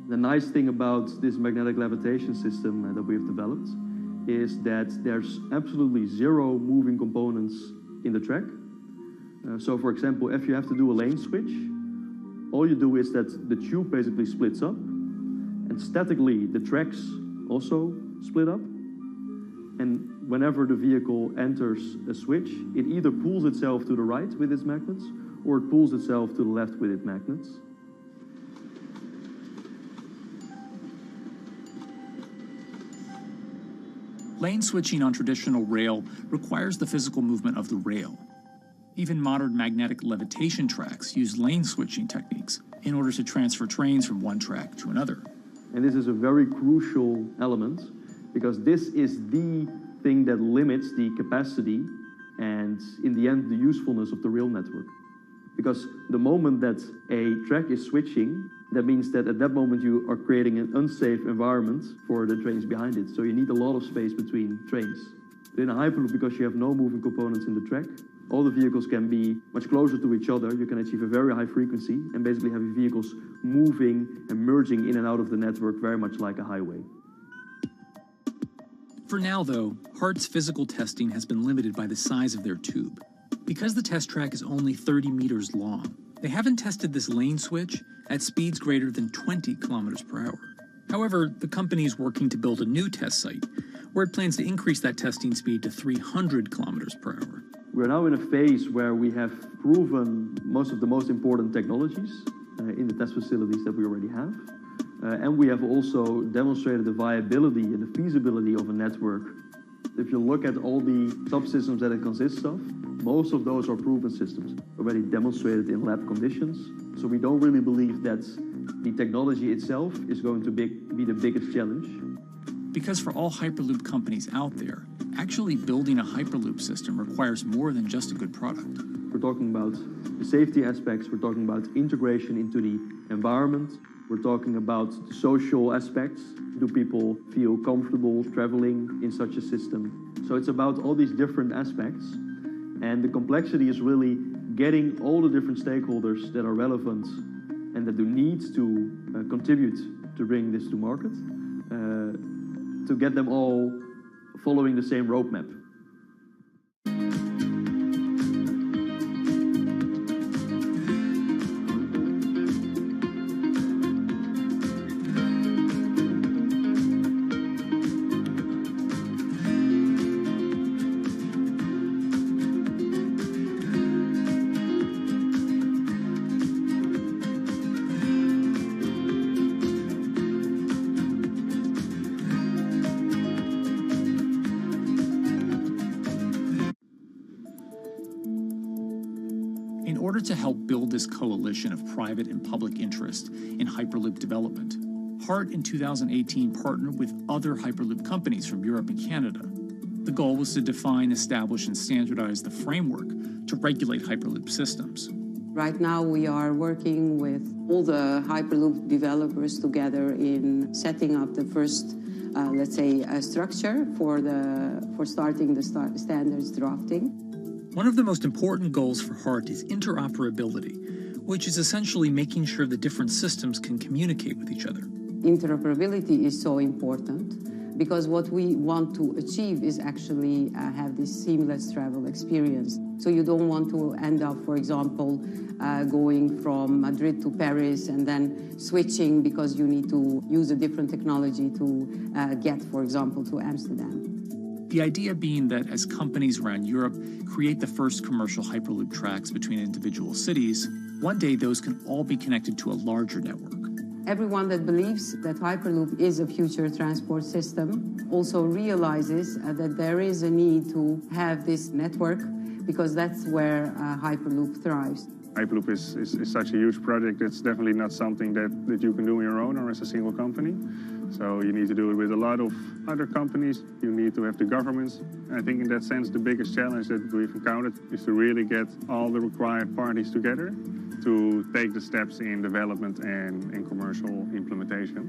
[SPEAKER 8] The nice thing about this magnetic levitation system that we've developed is that there's absolutely zero moving components in the track. So, for example, if you have to do a lane switch, all you do is that the tube basically splits up, and statically the tracks also split up. And whenever the vehicle enters a switch, it either pulls itself to the right with its magnets, or it pulls itself to the left with its magnets.
[SPEAKER 2] Lane switching on traditional rail requires the physical movement of the rail. Even modern magnetic levitation tracks use lane switching techniques in order to transfer trains from one track to another.
[SPEAKER 8] And this is a very crucial element, because this is the thing that limits the capacity and, in the end, the usefulness of the rail network. Because the moment that a track is switching, that means that at that moment you are creating an unsafe environment for the trains behind it. So you need a lot of space between trains. But in a Hyperloop, because you have no moving components in the track, all the vehicles can be much closer to each other. You can achieve a very high frequency and basically have your vehicles moving and merging in and out of the network very much like a highway.
[SPEAKER 2] For now, though, Hart's physical testing has been limited by the size of their tube. Because the test track is only 30 meters long, they haven't tested this lane switch at speeds greater than 20 kilometers per hour. However, the company is working to build a new test site where it plans to increase that testing speed to 300 kilometers per hour.
[SPEAKER 8] We're now in a phase where we have proven most of the most important technologies in the test facilities that we already have. And we have also demonstrated the viability and the feasibility of a network. If you look at all the subsystems that it consists of, most of those are proven systems, already demonstrated in lab conditions. So we don't really believe that the technology itself is going to be the biggest challenge.
[SPEAKER 2] Because for all Hyperloop companies out there, actually building a Hyperloop system requires more than just a good product.
[SPEAKER 8] We're talking about the safety aspects, we're talking about integration into the environment, we're talking about the social aspects. Do people feel comfortable traveling in such a system? So it's about all these different aspects, and the complexity is really getting all the different stakeholders that are relevant and that do need to contribute to bring this to market, to get them all following the same roadmap.
[SPEAKER 2] In order to help build this coalition of private and public interest in Hyperloop development, HART in 2018 partnered with other Hyperloop companies from Europe and Canada. The goal was to define, establish, and standardize the framework to regulate Hyperloop systems.
[SPEAKER 3] Right now we are working with all the Hyperloop developers together in setting up the first, let's say, structure for starting the standards drafting.
[SPEAKER 2] One of the most important goals for HART is interoperability, which is essentially making sure the different systems can communicate with each other.
[SPEAKER 3] Interoperability is so important because what we want to achieve is actually have this seamless travel experience. So you don't want to end up, for example, going from Madrid to Paris and then switching because you need to use a different technology to get, for example, to Amsterdam.
[SPEAKER 2] The idea being that as companies around Europe create the first commercial Hyperloop tracks between individual cities, one day those can all be connected to a larger network.
[SPEAKER 3] Everyone that believes that Hyperloop is a future transport system also realizes that there is a need to have this network because that's where Hyperloop thrives.
[SPEAKER 7] Hyperloop is such a huge project. It's definitely not something that you can do on your own or as a single company. So you need to do it with a lot of other companies. You need to have the governments. I think in that sense, the biggest challenge that we've encountered is to really get all the required parties together to take the steps in development and in commercial implementation.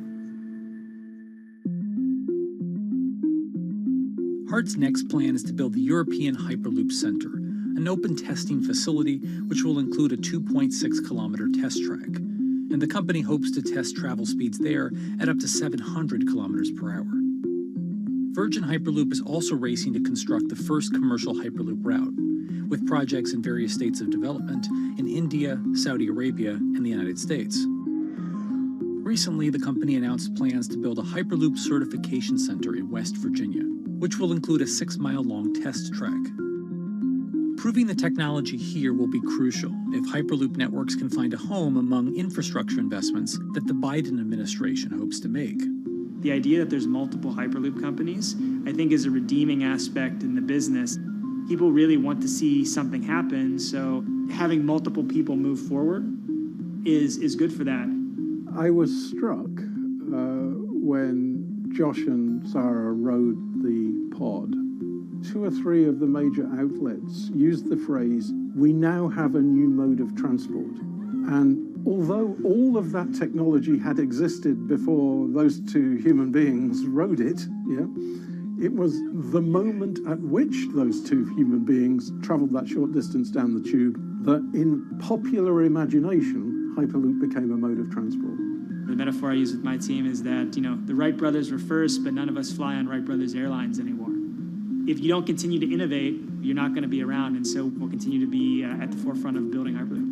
[SPEAKER 2] HART's next plan is to build the European Hyperloop Center, an open testing facility which will include a 2.6-kilometer test track. And the company hopes to test travel speeds there at up to 700 kilometers per hour. Virgin Hyperloop is also racing to construct the first commercial Hyperloop route, with projects in various states of development in India, Saudi Arabia, and the United States. Recently, the company announced plans to build a Hyperloop certification center in West Virginia, which will include a 6-mile-long test track. Proving the technology here will be crucial if Hyperloop networks can find a home among infrastructure investments that the Biden administration hopes to make.
[SPEAKER 1] The idea that there's multiple Hyperloop companies, I think, is a redeeming aspect in the business. People really want to see something happen, so having multiple people move forward is good for that.
[SPEAKER 26] I was struck when Josh and Sarah rode the pod. 2 or 3 of the major outlets used the phrase, "We now have a new mode of transport." And although all of that technology had existed before those 2 human beings rode it, it was the moment at which those 2 human beings traveled that short distance down the tube that in popular imagination, Hyperloop became a mode of transport.
[SPEAKER 1] The metaphor I use with my team is that, the Wright brothers were first, but none of us fly on Wright Brothers Airlines anymore. If you don't continue to innovate, you're not going to be around, and so we'll continue to be at the forefront of building Hyperloop.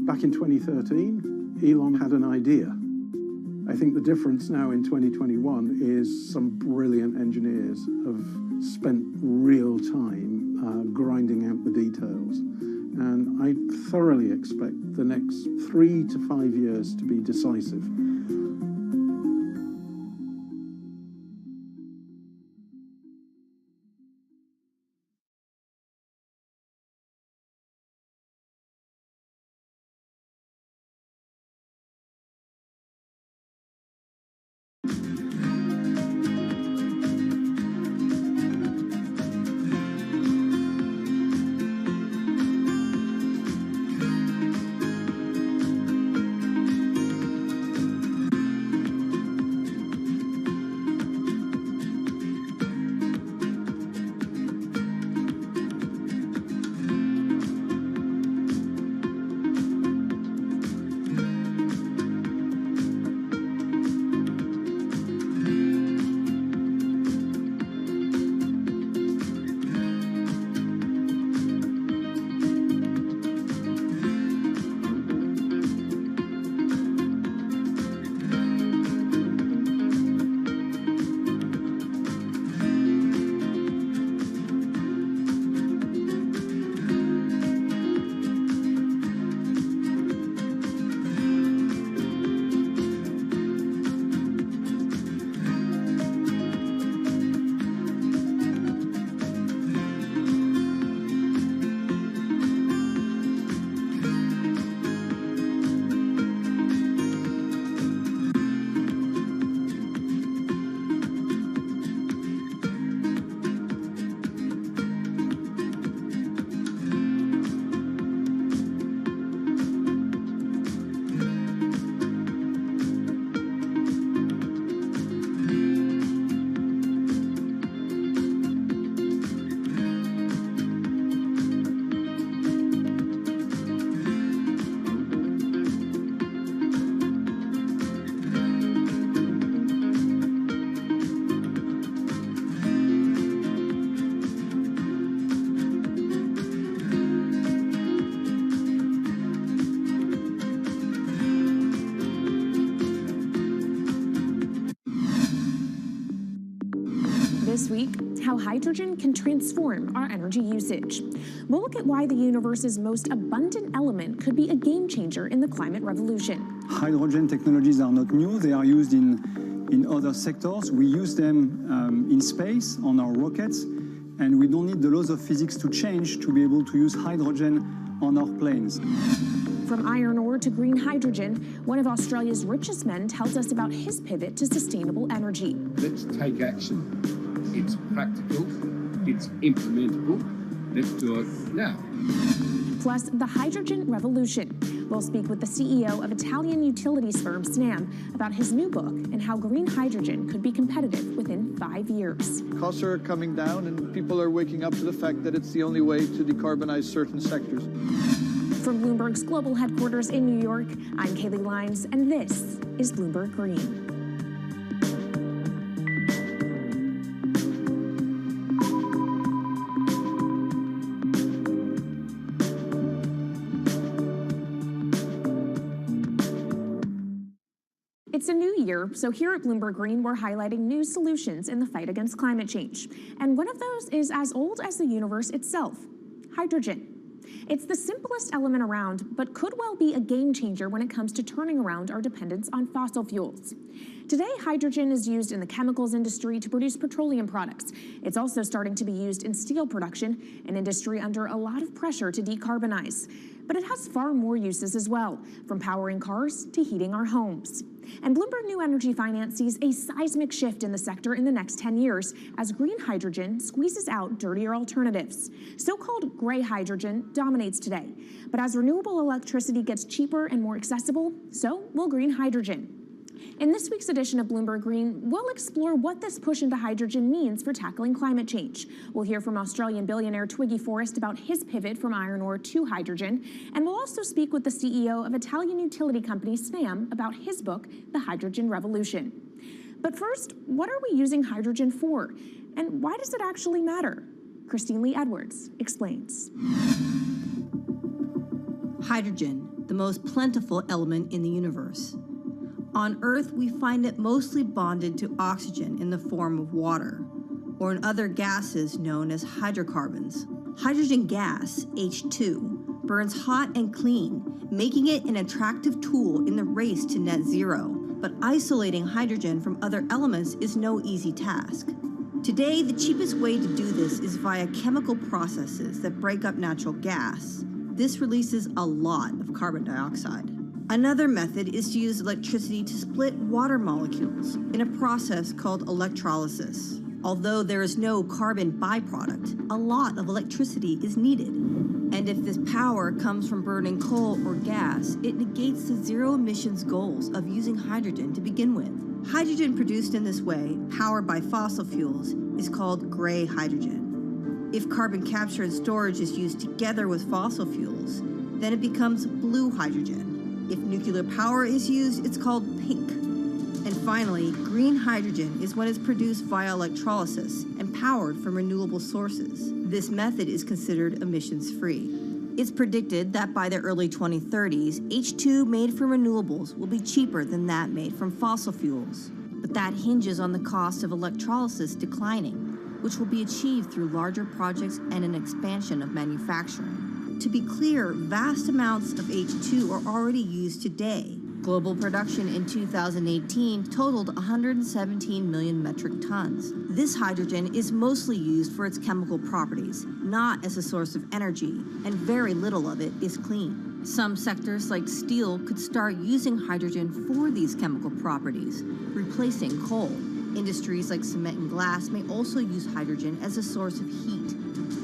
[SPEAKER 26] Back in 2013, Elon had an idea. I think the difference now in 2021 is some brilliant engineers have spent real time grinding out the details. And I thoroughly expect the next 3 to 5 years to be decisive.
[SPEAKER 4] This week, how hydrogen can transform our energy usage. We'll look at why the universe's most abundant element could be a game changer in the climate revolution.
[SPEAKER 9] Hydrogen technologies are not new. They are used in other sectors. We use them in space, on our rockets, and we don't need the laws of physics to change to be able to use hydrogen on our planes.
[SPEAKER 4] From iron ore to green hydrogen, one of Australia's richest men tells us about his pivot to sustainable energy.
[SPEAKER 10] Let's take action. It's practical, it's implementable. Let's do it now.
[SPEAKER 4] Plus, the hydrogen revolution. We'll speak with the CEO of Italian utilities firm Snam about his new book and how green hydrogen could be competitive within 5 years.
[SPEAKER 11] Costs are coming down and people are waking up to the fact that it's the only way to decarbonize certain sectors.
[SPEAKER 4] From Bloomberg's global headquarters in New York, I'm Kaylee Lyons, and this is Bloomberg Green. It's a new year, so here at Bloomberg Green, we're highlighting new solutions in the fight against climate change. And one of those is as old as the universe itself, hydrogen. It's the simplest element around, but could well be a game changer when it comes to turning around our dependence on fossil fuels. Today, hydrogen is used in the chemicals industry to produce petroleum products. It's also starting to be used in steel production, an industry under a lot of pressure to decarbonize. But it has far more uses as well, from powering cars to heating our homes. And Bloomberg New Energy Finance sees a seismic shift in the sector in the next 10 years as green hydrogen squeezes out dirtier alternatives. So-called gray hydrogen dominates today. But as renewable electricity gets cheaper and more accessible, so will green hydrogen. In this week's edition of Bloomberg Green, we'll explore what this push into hydrogen means for tackling climate change. We'll hear from Australian billionaire Twiggy Forrest about his pivot from iron ore to hydrogen, and we'll also speak with the CEO of Italian utility company Snam about his book, The Hydrogen Revolution. But first, what are we using hydrogen for? And why does it actually matter? Christine Lee Edwards explains.
[SPEAKER 14] Hydrogen, the most plentiful element in the universe. On Earth, we find it mostly bonded to oxygen in the form of water, or in other gases known as hydrocarbons. Hydrogen gas, H2, burns hot and clean, making it an attractive tool in the race to net zero. But isolating hydrogen from other elements is no easy task. Today, the cheapest way to do this is via chemical processes that break up natural gas. This releases a lot of carbon dioxide. Another method is to use electricity to split water molecules in a process called electrolysis. Although there is no carbon byproduct, a lot of electricity is needed. And if this power comes from burning coal or gas, it negates the zero emissions goals of using hydrogen to begin with. Hydrogen produced in this way, powered by fossil fuels, is called gray hydrogen. If carbon capture and storage is used together with fossil fuels, then it becomes blue hydrogen. If nuclear power is used, it's called pink. And finally, green hydrogen is when it's produced via electrolysis and powered from renewable sources. This method is considered emissions-free. It's predicted that by the early 2030s, H2 made from renewables will be cheaper than that made from fossil fuels. But that hinges on the cost of electrolysis declining, which will be achieved through larger projects and an expansion of manufacturing. To be clear, vast amounts of H2 are already used today. Global production in 2018 totaled 117 million metric tons. This hydrogen is mostly used for its chemical properties, not as a source of energy, and very little of it is clean. Some sectors like steel could start using hydrogen for these chemical properties, replacing coal. Industries like cement and glass may also use hydrogen as a source of heat.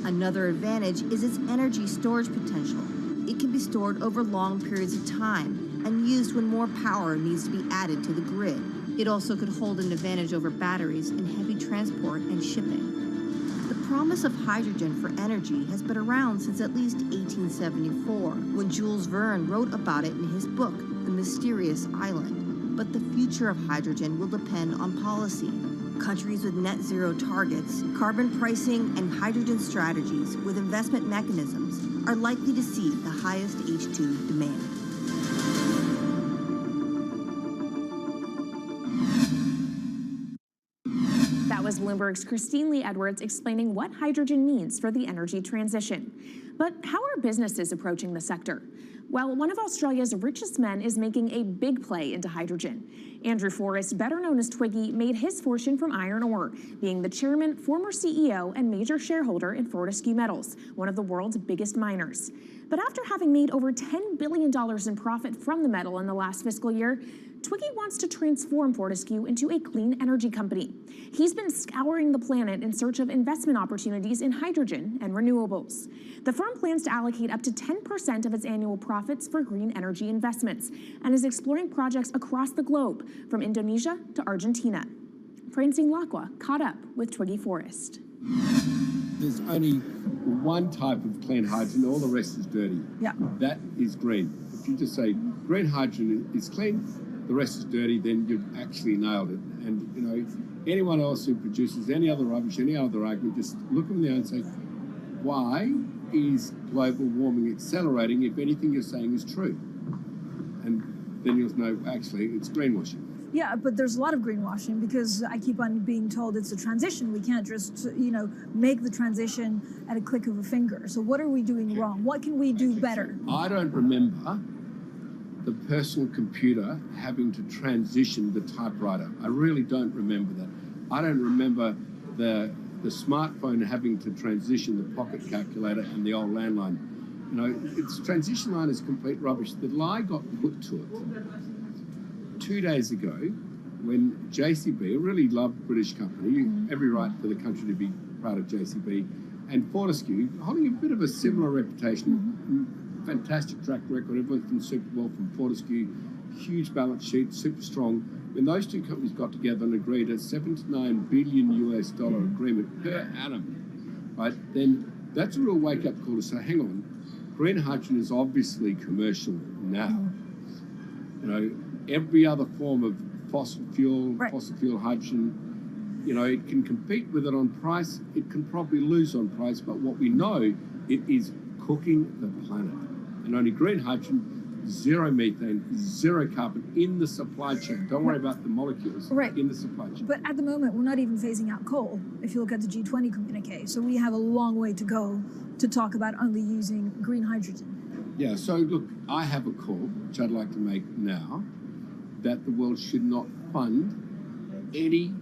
[SPEAKER 14] Another advantage is its energy storage potential. It can be stored over long periods of time and used when more power needs to be added to the grid. It also could hold an advantage over batteries in heavy transport and shipping. The promise of hydrogen for energy has been around since at least 1874, when Jules Verne wrote about it in his book, The Mysterious Island. But the future of hydrogen will depend on policy. Countries with net zero targets, carbon pricing, and hydrogen strategies with investment mechanisms are likely to see the highest H2 demand.
[SPEAKER 4] That was Bloomberg's Christine Lee Edwards explaining what hydrogen means for the energy transition. But how are businesses approaching the sector? Well, one of Australia's richest men is making a big play into hydrogen. Andrew Forrest, better known as Twiggy, made his fortune from iron ore, being the chairman, former CEO, and major shareholder in Fortescue Metals, one of the world's biggest miners. But after having made over $10 billion in profit from the metal in the last fiscal year, Twiggy wants to transform Fortescue into a clean energy company. He's been scouring the planet in search of investment opportunities in hydrogen and renewables. The firm plans to allocate up to 10% of its annual profits for green energy investments and is exploring projects across the globe, from Indonesia to Argentina. Francine Lacqua caught up with Twiggy Forrest.
[SPEAKER 10] There's only one type of clean hydrogen, all the rest is dirty.
[SPEAKER 15] Yeah.
[SPEAKER 10] That is green. If you just say green hydrogen is clean, the rest is dirty, then you've actually nailed it. And, you know, anyone else who produces any other rubbish, any other argument, just look them in the eye and say, why is global warming accelerating if anything you're saying is true? And then you'll know, actually, it's greenwashing.
[SPEAKER 15] Yeah, but there's a lot of greenwashing because I keep on being told it's a transition. We can't just, make the transition at a click of a finger. So what are we doing wrong? What can we do better?
[SPEAKER 10] I don't remember the personal computer having to transition the typewriter. I really don't remember that. I don't remember the smartphone having to transition the pocket calculator and the old landline. You know, its transition line is complete rubbish. The lie got put to it 2 days ago when JCB, a really loved British company, every right for the country to be part of JCB, and Fortescue, holding a bit of a similar reputation, fantastic track record, everyone's done super well from Fortescue, huge balance sheet, super strong. When those two companies got together and agreed a $7 to $9 billion US agreement per annum, right, then that's a real wake-up call to say, hang on, green hydrogen is obviously commercial now. You know, every other form of fossil fuel hydrogen, you know, it can compete with it on price, it can probably lose on price, but what we know, it is cooking the planet. And only green hydrogen zero methane, zero carbon in the supply chain. Don't worry about the molecules in the supply chain.
[SPEAKER 15] But at the moment, we're not even phasing out coal, if you look at the G20 communique. So we have a long way to go to talk about only using green hydrogen.
[SPEAKER 10] Yeah, so look, I have a call, which I'd like to make now, that the world should not fund any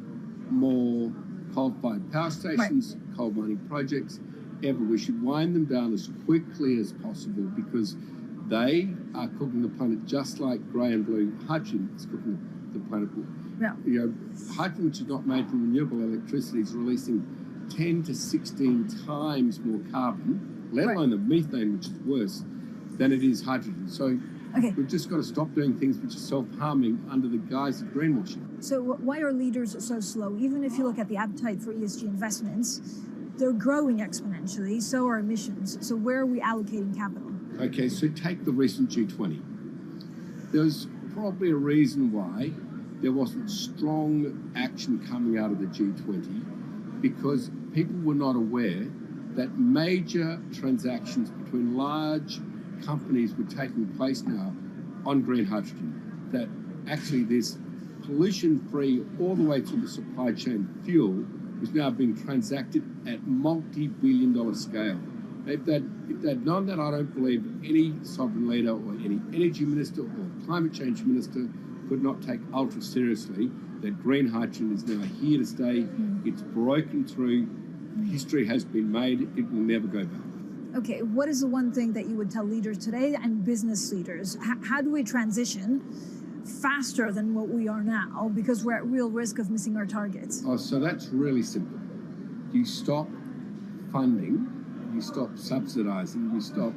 [SPEAKER 10] more coal-fired power stations, coal mining projects, ever. We should wind them down as quickly as possible because they are cooking the planet just like grey and blue hydrogen is cooking the planet.
[SPEAKER 15] Yeah.
[SPEAKER 10] You know, hydrogen, which is not made from renewable electricity, is releasing 10 to 16 times more carbon, let alone the methane, which is worse, than it is hydrogen. So we've just got to stop doing things which are self-harming under the guise of greenwashing.
[SPEAKER 15] So why are leaders so slow? Even if you look at the appetite for ESG investments, they're growing exponentially, so are emissions. So where are we allocating capital?
[SPEAKER 10] Okay, so take the recent G20. There's probably a reason why there wasn't strong action coming out of the G20 because people were not aware that major transactions between large companies were taking place now on green hydrogen. That actually this pollution-free all the way through the supply chain fuel is now being transacted at multi-billion-dollar scale. If they'd known that, I don't believe any sovereign leader or any energy minister or climate change minister could not take ultra seriously that green hydrogen is now here to stay. It's broken through. History has been made. It will never go back.
[SPEAKER 15] Okay, what is the one thing that you would tell leaders today and business leaders? How do we transition faster than what we are now because we're at real risk of missing our targets?
[SPEAKER 10] Oh, so that's really simple. You stop funding, you stop subsidizing, you stop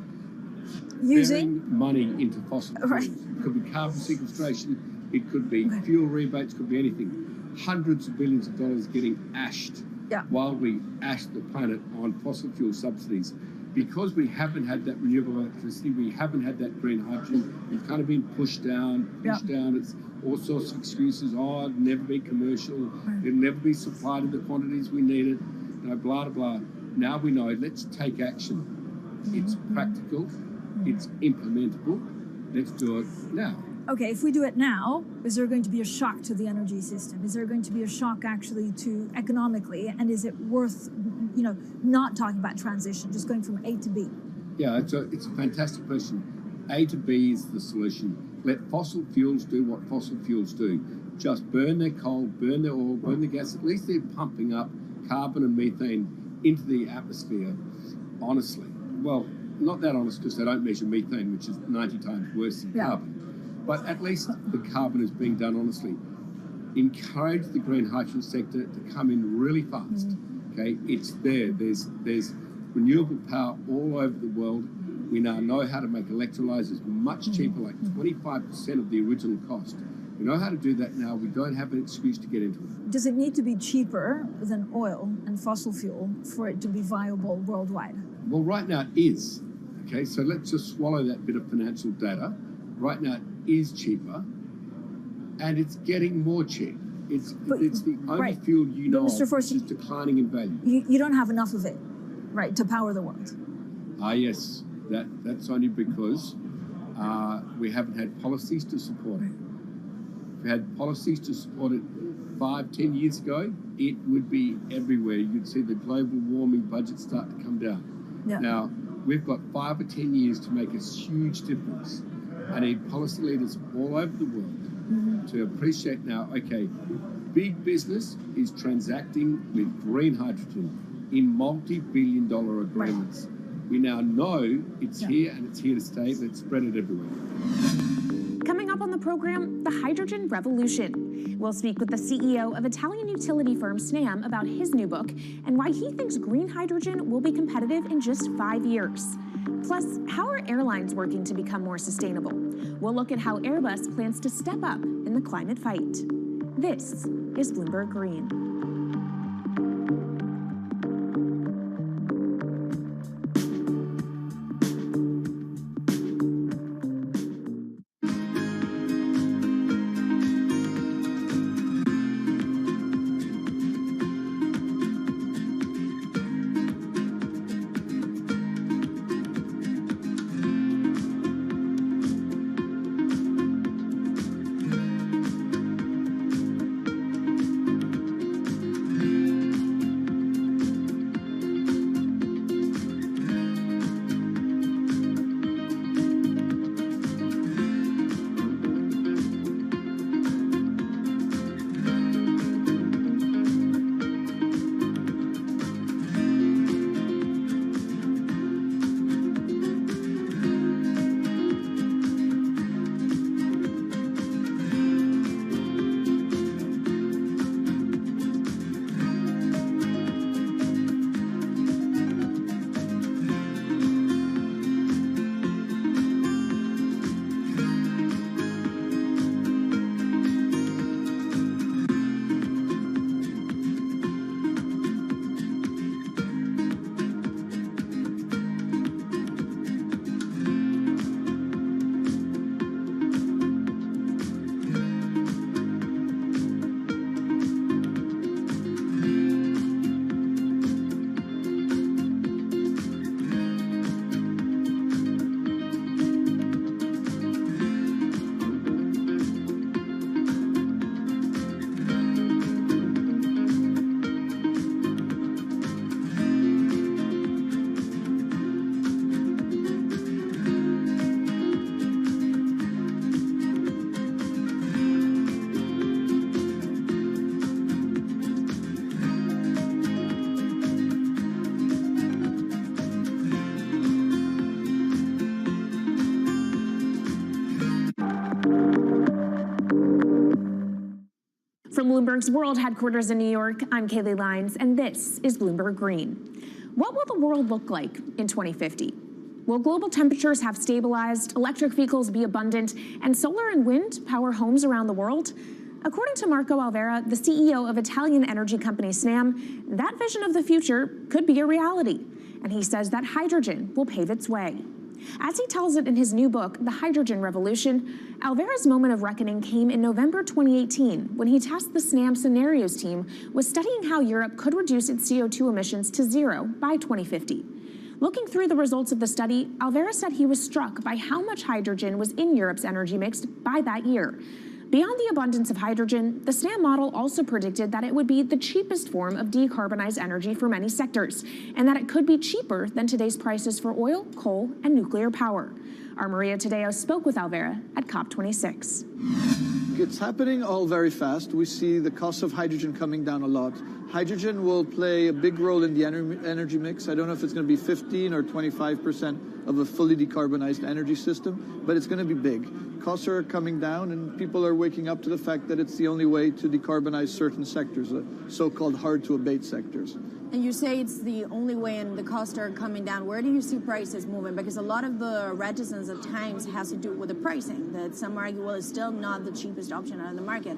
[SPEAKER 10] using money into fossil fuels. It could be carbon sequestration, it could be fuel rebates, could be anything. Hundreds of billions of dollars getting ashed, wildly ashed the planet on fossil fuel subsidies. Because we haven't had that renewable electricity, we haven't had that green hydrogen, we've kind of been pushed down. It's all sorts of excuses. Oh, it'll never be commercial. It'll never be supplied in the quantities we need it. You know, blah, blah, blah. Now we know, let's take action. It's practical. It's implementable. Let's do it now.
[SPEAKER 15] Okay, if we do it now, is there going to be a shock to the energy system? Is there going to be a shock actually to economically? And is it worth, not talking about transition, just going from A to B?
[SPEAKER 10] Yeah, it's a fantastic question. A to B is the solution. Let fossil fuels do what fossil fuels do. Just burn their coal, burn their oil, burn the gas. At least they're pumping up carbon and methane into the atmosphere, honestly. Well, not that honest because they don't measure methane, which is 90 times worse than carbon. But at least the carbon is being done honestly. Encourage the green hydrogen sector to come in really fast. Okay, it's there. There's renewable power all over the world. We now know how to make electrolyzers much cheaper, like 25% of the original cost. We know how to do that now. We don't have an excuse to get into it.
[SPEAKER 15] Does it need to be cheaper than oil and fossil fuel for it to be viable worldwide?
[SPEAKER 10] Well, right now it is. Okay, so let's just swallow that bit of financial data. Right now it is cheaper, and it's getting more cheap. It's the only fuel you know of which is declining in value.
[SPEAKER 15] You don't have enough of it, right, to power the world.
[SPEAKER 10] Yes, that's only because we haven't had policies to support it. If we had policies to support it 5-10 years ago, it would be everywhere. You'd see the global warming budget start to come down. Now, we've got 5 or 10 years to make a huge difference. I need policy leaders all over the world to appreciate now, okay, big business is transacting with green hydrogen in multi-billion-dollar agreements. We now know it's here and it's here to stay. Let's spread it everywhere.
[SPEAKER 4] Coming up on the program, the hydrogen revolution. We'll speak with the CEO of Italian utility firm Snam about his new book and why he thinks green hydrogen will be competitive in just 5 years. Plus, how are airlines working to become more sustainable? We'll look at how Airbus plans to step up in the climate fight. This is Bloomberg Green. Bloomberg's world headquarters in New York, I'm Kaylee Lines, and this is Bloomberg Green. What will the world look like in 2050? Will global temperatures have stabilized, electric vehicles be abundant, and solar and wind power homes around the world? According to Marco Alvera, the CEO of Italian energy company Snam, that vision of the future could be a reality. And he says that hydrogen will pave its way. As he tells it in his new book, The Hydrogen Revolution, Alvera's moment of reckoning came in November 2018 when he tasked the Snam Scenarios team with studying how Europe could reduce its CO2 emissions to zero by 2050. Looking through the results of the study, Alvera said he was struck by how much hydrogen was in Europe's energy mix by that year. Beyond the abundance of hydrogen, the SNAM model also predicted that it would be the cheapest form of decarbonized energy for many sectors, and that it could be cheaper than today's prices for oil, coal, and nuclear power. Our Maria Tadeo spoke with Alvera at COP26.
[SPEAKER 11] It's happening all very fast. We see the cost of hydrogen coming down a lot. Hydrogen will play a big role in the energy mix. I don't know if it's going to be 15 or 25% of a fully decarbonized energy system, but it's going to be big. Costs are coming down, and people are waking up to the fact that it's the only way to decarbonize certain sectors, the so-called hard-to-abate sectors.
[SPEAKER 16] And you say it's the only way and the costs are coming down. Where do you see prices moving? Because a lot of the reticence at times has to do with the pricing, that some argue, well, it's still not the cheapest option on the market.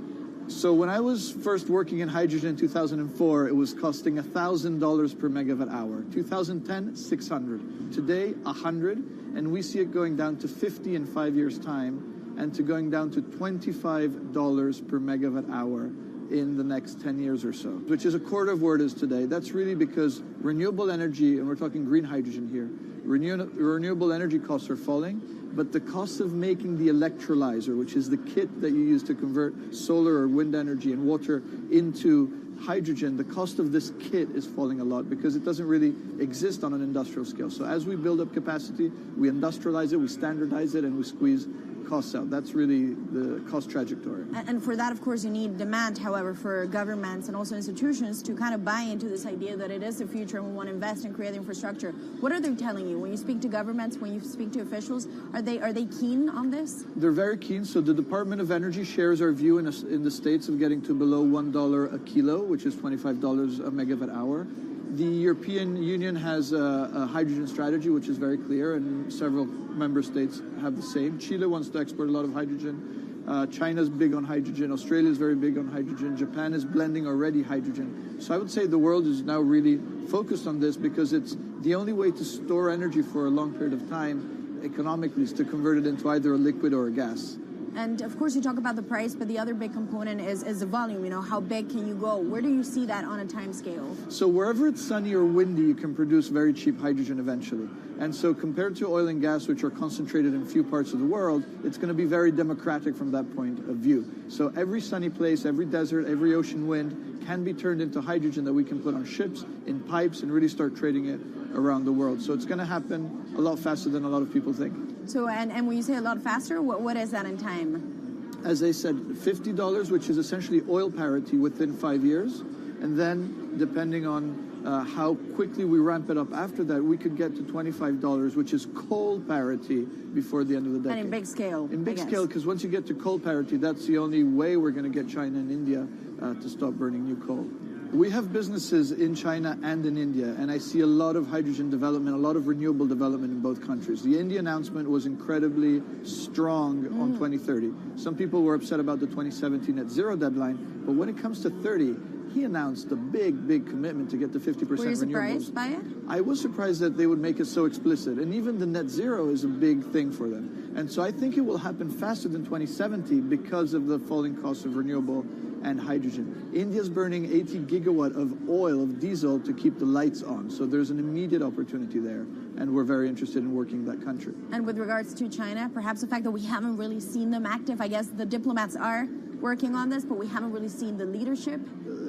[SPEAKER 11] So when I was first working in hydrogen in 2004, it was costing $1,000 per megawatt hour. 2010, $600. Today, $100, and we see it going down to $50 in 5 years' time, and to going down to $25 per megawatt hour in the next 10 years or so, which is a quarter of where it is today. That's really because renewable energy, and we're talking green hydrogen here, renewable energy costs are falling, but the cost of making the electrolyzer, which is the kit that you use to convert solar or wind energy and water into hydrogen, the cost of this kit is falling a lot because it doesn't really exist on an industrial scale. So as we build up capacity, we industrialize it, we standardize it, and we squeeze costs out. That's really the cost trajectory.
[SPEAKER 16] And for that, of course, you need demand, however, for governments and also institutions to kind of buy into this idea that it is the future and we want to invest and create infrastructure. What are they telling you? When you speak to governments, when you speak to officials, are they keen on this?
[SPEAKER 11] They're very keen. So the Department of Energy shares our view in the States of getting to below $1 a kilo, which is $25 a megawatt hour. The European Union has a hydrogen strategy, which is very clear, and several member states have the same. Chile wants to export a lot of hydrogen. China's big on hydrogen. Australia is very big on hydrogen. Japan is blending already hydrogen. So I would say the world is now really focused on this because it's the only way to store energy for a long period of time economically is to convert it into either a liquid or a gas.
[SPEAKER 16] And of course, you talk about the price, but the other big component is the volume. You know, how big can you go? Where do you see that on a time scale?
[SPEAKER 11] So wherever it's sunny or windy, you can produce very cheap hydrogen eventually. And so compared to oil and gas, which are concentrated in few parts of the world, it's going to be very democratic from that point of view. So every sunny place, every desert, every ocean wind can be turned into hydrogen that we can put on ships, in pipes, and really start trading it around the world. So it's going to happen a lot faster than a lot of people think.
[SPEAKER 16] So, and when you say a lot faster, what is that in time?
[SPEAKER 11] As I said, $50, which is essentially oil parity within 5 years. And then, depending on how quickly we ramp it up after that, we could get to $25, which is coal parity before the end of the decade.
[SPEAKER 16] And in big scale.
[SPEAKER 11] In big scale, because once you get to coal parity, that's the only way we're going to get China and India to stop burning new coal. We have businesses in China and in India, and I see a lot of hydrogen development, a lot of renewable development in both countries. The India announcement was incredibly strong on 2030. Some people were upset about the 2017 net zero deadline, but when it comes to 30, he announced a big commitment to get to 50% renewables.
[SPEAKER 16] Were you surprised by it?
[SPEAKER 11] I was surprised that they would make it so explicit, and even the net zero is a big thing for them. And so I think it will happen faster than 2070 because of the falling cost of renewable and hydrogen. India's burning 80 gigawatt of oil, of diesel, to keep the lights on. So there's an immediate opportunity there, and we're very interested in working in that country.
[SPEAKER 16] And with regards to China, perhaps the fact that we haven't really seen them active, I guess the diplomats are working on this, but we haven't really seen the leadership.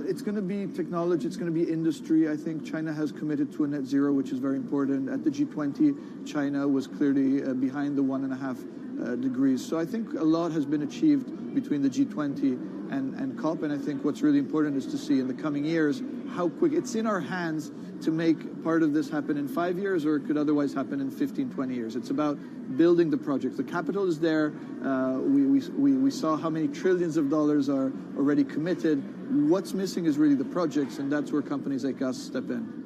[SPEAKER 11] It's going to be technology, it's going to be industry. I think China has committed to a net zero, which is very important. At the G20, China was clearly behind the 1.5 degrees. So I think a lot has been achieved between the G20 and COP, and I think what's really important is to see in the coming years how quick it's in our hands to make part of this happen in 5 years, or it could otherwise happen in 15, 20 years. It's about building the project. The capital is there. We saw how many trillions of dollars are already committed. What's missing is really the projects, and that's where companies like us step in.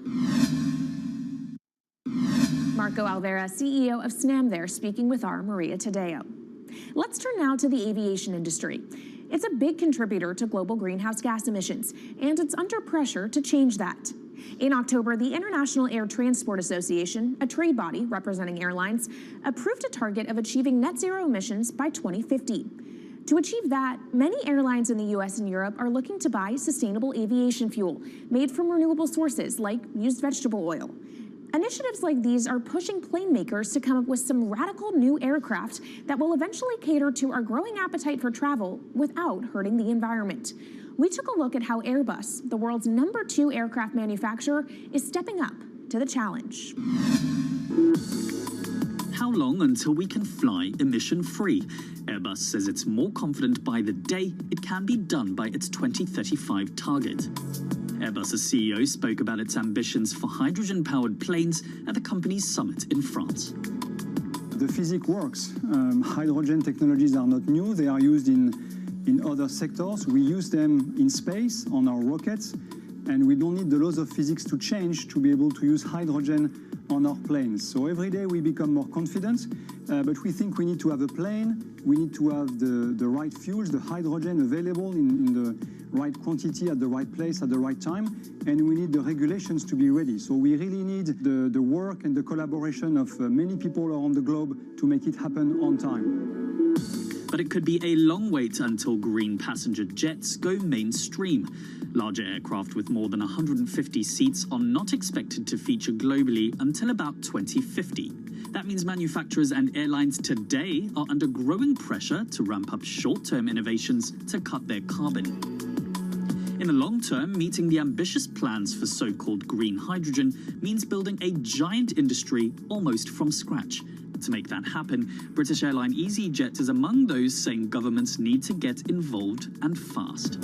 [SPEAKER 4] Marco Alvera, CEO of SNAM there, speaking with our Maria Tadeo. Let's turn now to the aviation industry. It's a big contributor to global greenhouse gas emissions, and it's under pressure to change that. In October, the International Air Transport Association, a trade body representing airlines, approved a target of achieving net zero emissions by 2050. To achieve that, many airlines in the US and Europe are looking to buy sustainable aviation fuel made from renewable sources like used vegetable oil. Initiatives like these are pushing plane makers to come up with some radical new aircraft that will eventually cater to our growing appetite for travel without hurting the environment. We took a look at how Airbus, the world's #2 aircraft manufacturer, is stepping up to the challenge.
[SPEAKER 12] How long until we can fly emission-free? Airbus says it's more confident by the day it can be done by its 2035 target. Airbus's CEO spoke about its ambitions for hydrogen-powered planes at the company's summit in France.
[SPEAKER 9] The physics works. Hydrogen technologies are not new. They are used in other sectors. We use them in space on our rockets, and we don't need the laws of physics to change to be able to use hydrogen on our planes. So every day we become more confident, but we think we need to have a plane, we need to have the right fuels, the hydrogen available in the right quantity at the right place at the right time, and we need the regulations to be ready. So we really need the work and the collaboration of many people around the globe to make it happen on time.
[SPEAKER 12] But it could be a long wait until green passenger jets go mainstream. Larger aircraft with more than 150 seats are not expected to feature globally until about 2050. That means manufacturers and airlines today are under growing pressure to ramp up short-term innovations to cut their carbon. In the long term, meeting the ambitious plans for so-called green hydrogen means building a giant industry almost from scratch. To make that happen, British airline EasyJet is among those saying governments need to get involved and fast.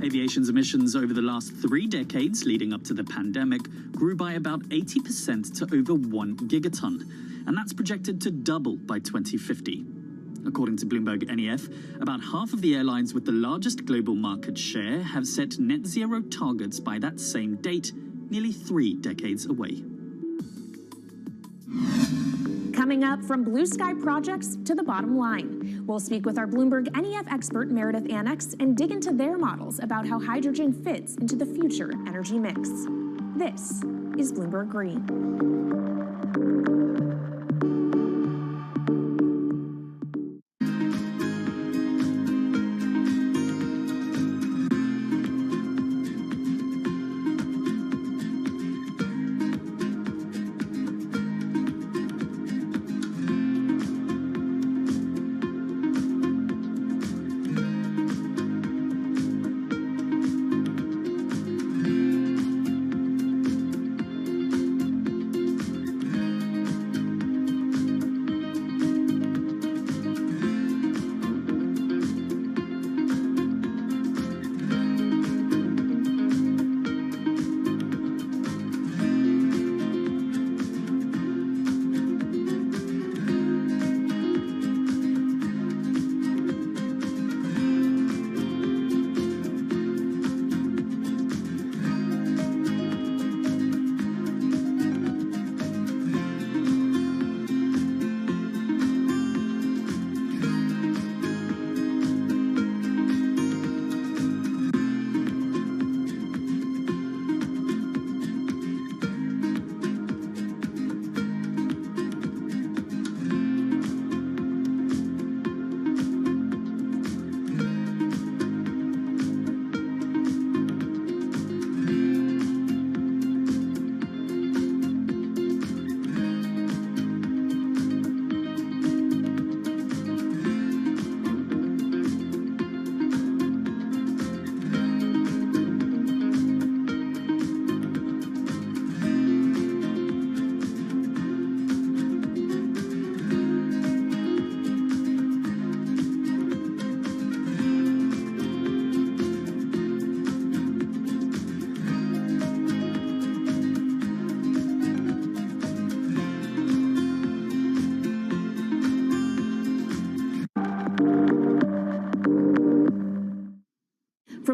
[SPEAKER 12] Aviation's emissions over the last 3 decades leading up to the pandemic grew by about 80% to over 1 gigaton, and that's projected to double by 2050. According to Bloomberg NEF, about half of the airlines with the largest global market share have set net zero targets by that same date, nearly 3 decades away.
[SPEAKER 4] Coming up, from blue sky projects to the bottom line. We'll speak with our Bloomberg NEF expert Meredith Annex and dig into their models about how hydrogen fits into the future energy mix. This is Bloomberg Green.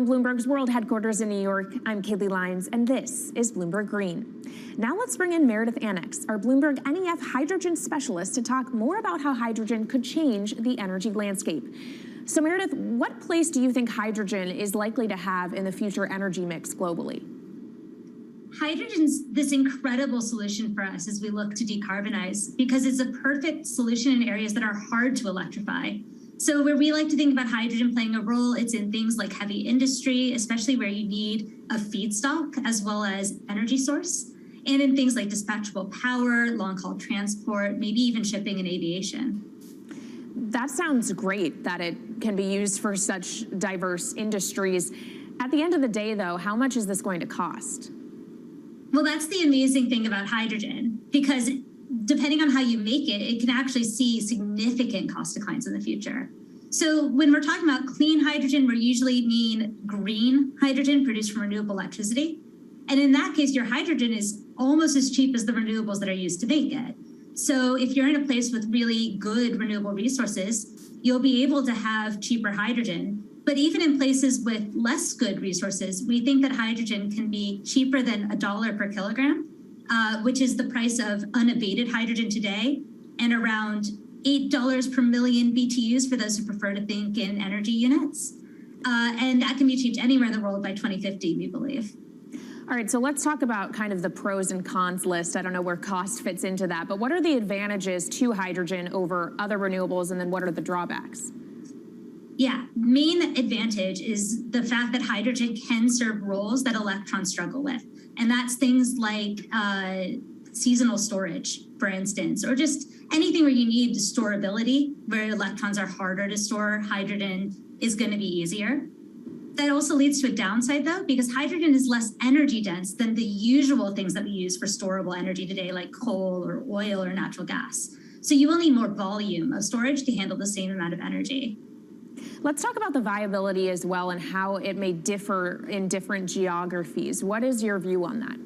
[SPEAKER 4] From Bloomberg's World Headquarters in New York, I'm Kaylee Lyons, and this is Bloomberg Green. Now let's bring in Meredith Annex, our Bloomberg NEF hydrogen specialist, to talk more about how hydrogen could change the energy landscape. So Meredith, what place do you think hydrogen is likely to have in the future energy mix globally?
[SPEAKER 13] Hydrogen's this incredible solution for us as we look to decarbonize because it's a perfect solution in areas that are hard to electrify. So where we like to think about hydrogen playing a role, it's in things like heavy industry, especially where you need a feedstock as well as energy source, and in things like dispatchable power, long-haul transport, maybe even shipping and aviation.
[SPEAKER 4] That sounds great that it can be used for such diverse industries. At the end of the day, though, how much is this going to cost?
[SPEAKER 13] Well, that's the amazing thing about hydrogen, because depending on how you make it, it can actually see significant cost declines in the future. So when we're talking about clean hydrogen, we usually mean green hydrogen produced from renewable electricity. And in that case, your hydrogen is almost as cheap as the renewables that are used to make it. So if you're in a place with really good renewable resources, you'll be able to have cheaper hydrogen. But even in places with less good resources, we think that hydrogen can be cheaper than $1 per kilogram, which is the price of unabated hydrogen today, and around $8 per million BTUs for those who prefer to think in energy units. And that can be achieved anywhere in the world by 2050, we believe.
[SPEAKER 4] All right, so let's talk about kind of the pros and cons list. I don't know where cost fits into that, but what are the advantages to hydrogen over other renewables, and then what are the drawbacks?
[SPEAKER 13] Yeah, main advantage is the fact that hydrogen can serve roles that electrons struggle with. And that's things like seasonal storage, for instance, or just anything where you need storability, where electrons are harder to store, hydrogen is going to be easier. That also leads to a downside, though, because hydrogen is less energy dense than the usual things that we use for storable energy today, like coal or oil or natural gas. So you will need more volume of storage to handle the same amount of energy.
[SPEAKER 4] Let's talk about the viability as well and how it may differ in different geographies. What is your view on that?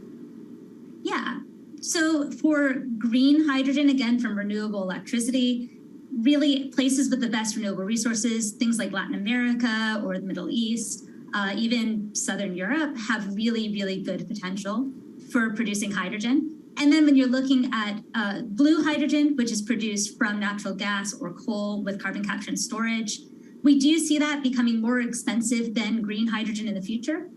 [SPEAKER 13] Yeah, so for green hydrogen, again, from renewable electricity, really places with the best renewable resources, things like Latin America or the Middle East, even Southern Europe, have really, really good potential for producing hydrogen. And then when you're looking at blue hydrogen, which is produced from natural gas or coal with carbon capture and storage, we do see that becoming more expensive than green hydrogen in the future,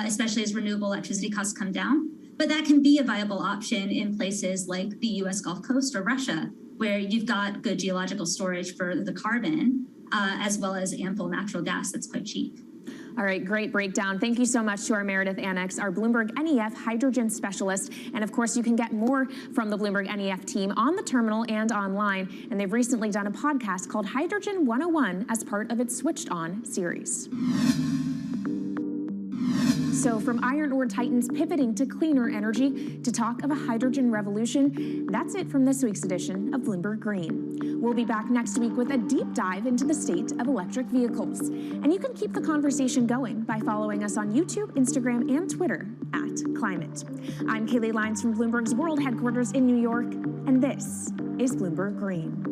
[SPEAKER 13] especially as renewable electricity costs come down. But that can be a viable option in places like the US Gulf Coast or Russia, where you've got good geological storage for the carbon, as well as ample natural gas that's quite cheap.
[SPEAKER 4] All right, great breakdown. Thank you so much to our Meredith Annex, our Bloomberg NEF hydrogen specialist. And of course, you can get more from the Bloomberg NEF team on the terminal and online. And they've recently done a podcast called Hydrogen 101 as part of its Switched On series. So from iron ore titans pivoting to cleaner energy to talk of a hydrogen revolution, that's it from this week's edition of Bloomberg Green. We'll be back next week with a deep dive into the state of electric vehicles. And you can keep the conversation going by following us on YouTube, Instagram, and Twitter @Climate. I'm Kaylee Lyons from Bloomberg's World Headquarters in New York, and this is Bloomberg Green.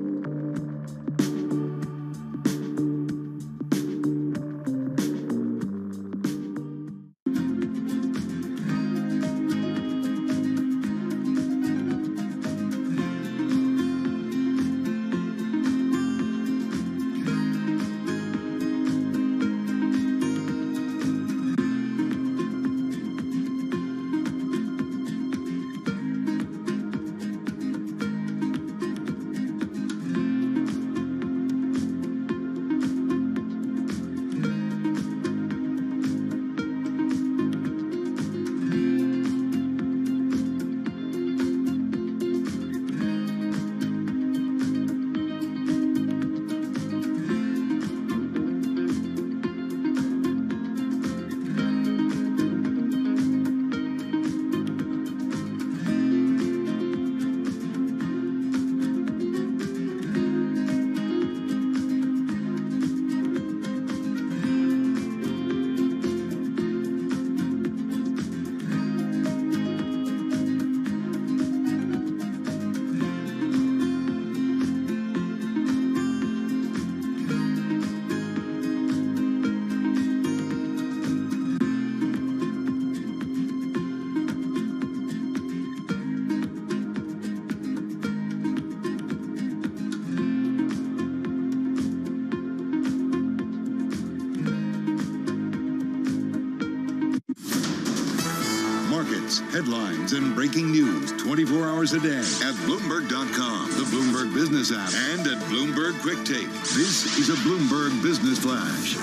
[SPEAKER 17] facts, headlines, and breaking news 24 hours a day at Bloomberg.com, the Bloomberg Business app, and at Bloomberg Quick Take. This is a Bloomberg Business Flash.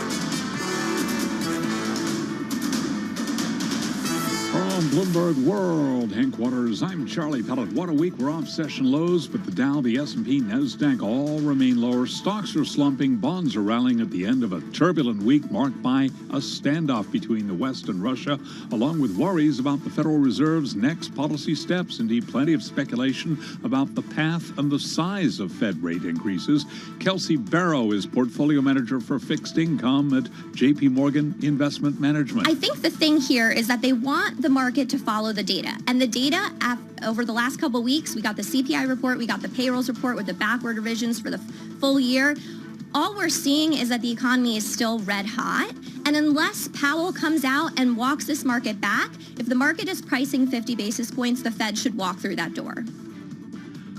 [SPEAKER 25] From Bloomberg World headquarters, I'm Charlie Pellet. What a week. We're off session lows, but the Dow, the S&P, NASDAQ all remain lower. Stocks are slumping. Bonds are rallying at the end of a turbulent week marked by a standoff between the West and Russia, along with worries about the Federal Reserve's next policy steps. Indeed, plenty of speculation about the path and the size of Fed rate increases. Kelsey Barrow is portfolio manager for fixed income at J.P. Morgan Investment Management.
[SPEAKER 18] I think the thing here is that they want the market to follow the data. And the data over the last couple of weeks, we got the CPI report, we got the payrolls report with the backward revisions for the full year. All we're seeing is that the economy is still red hot. And unless Powell comes out and walks this market back, if the market is pricing 50 basis points, the Fed should walk through that door.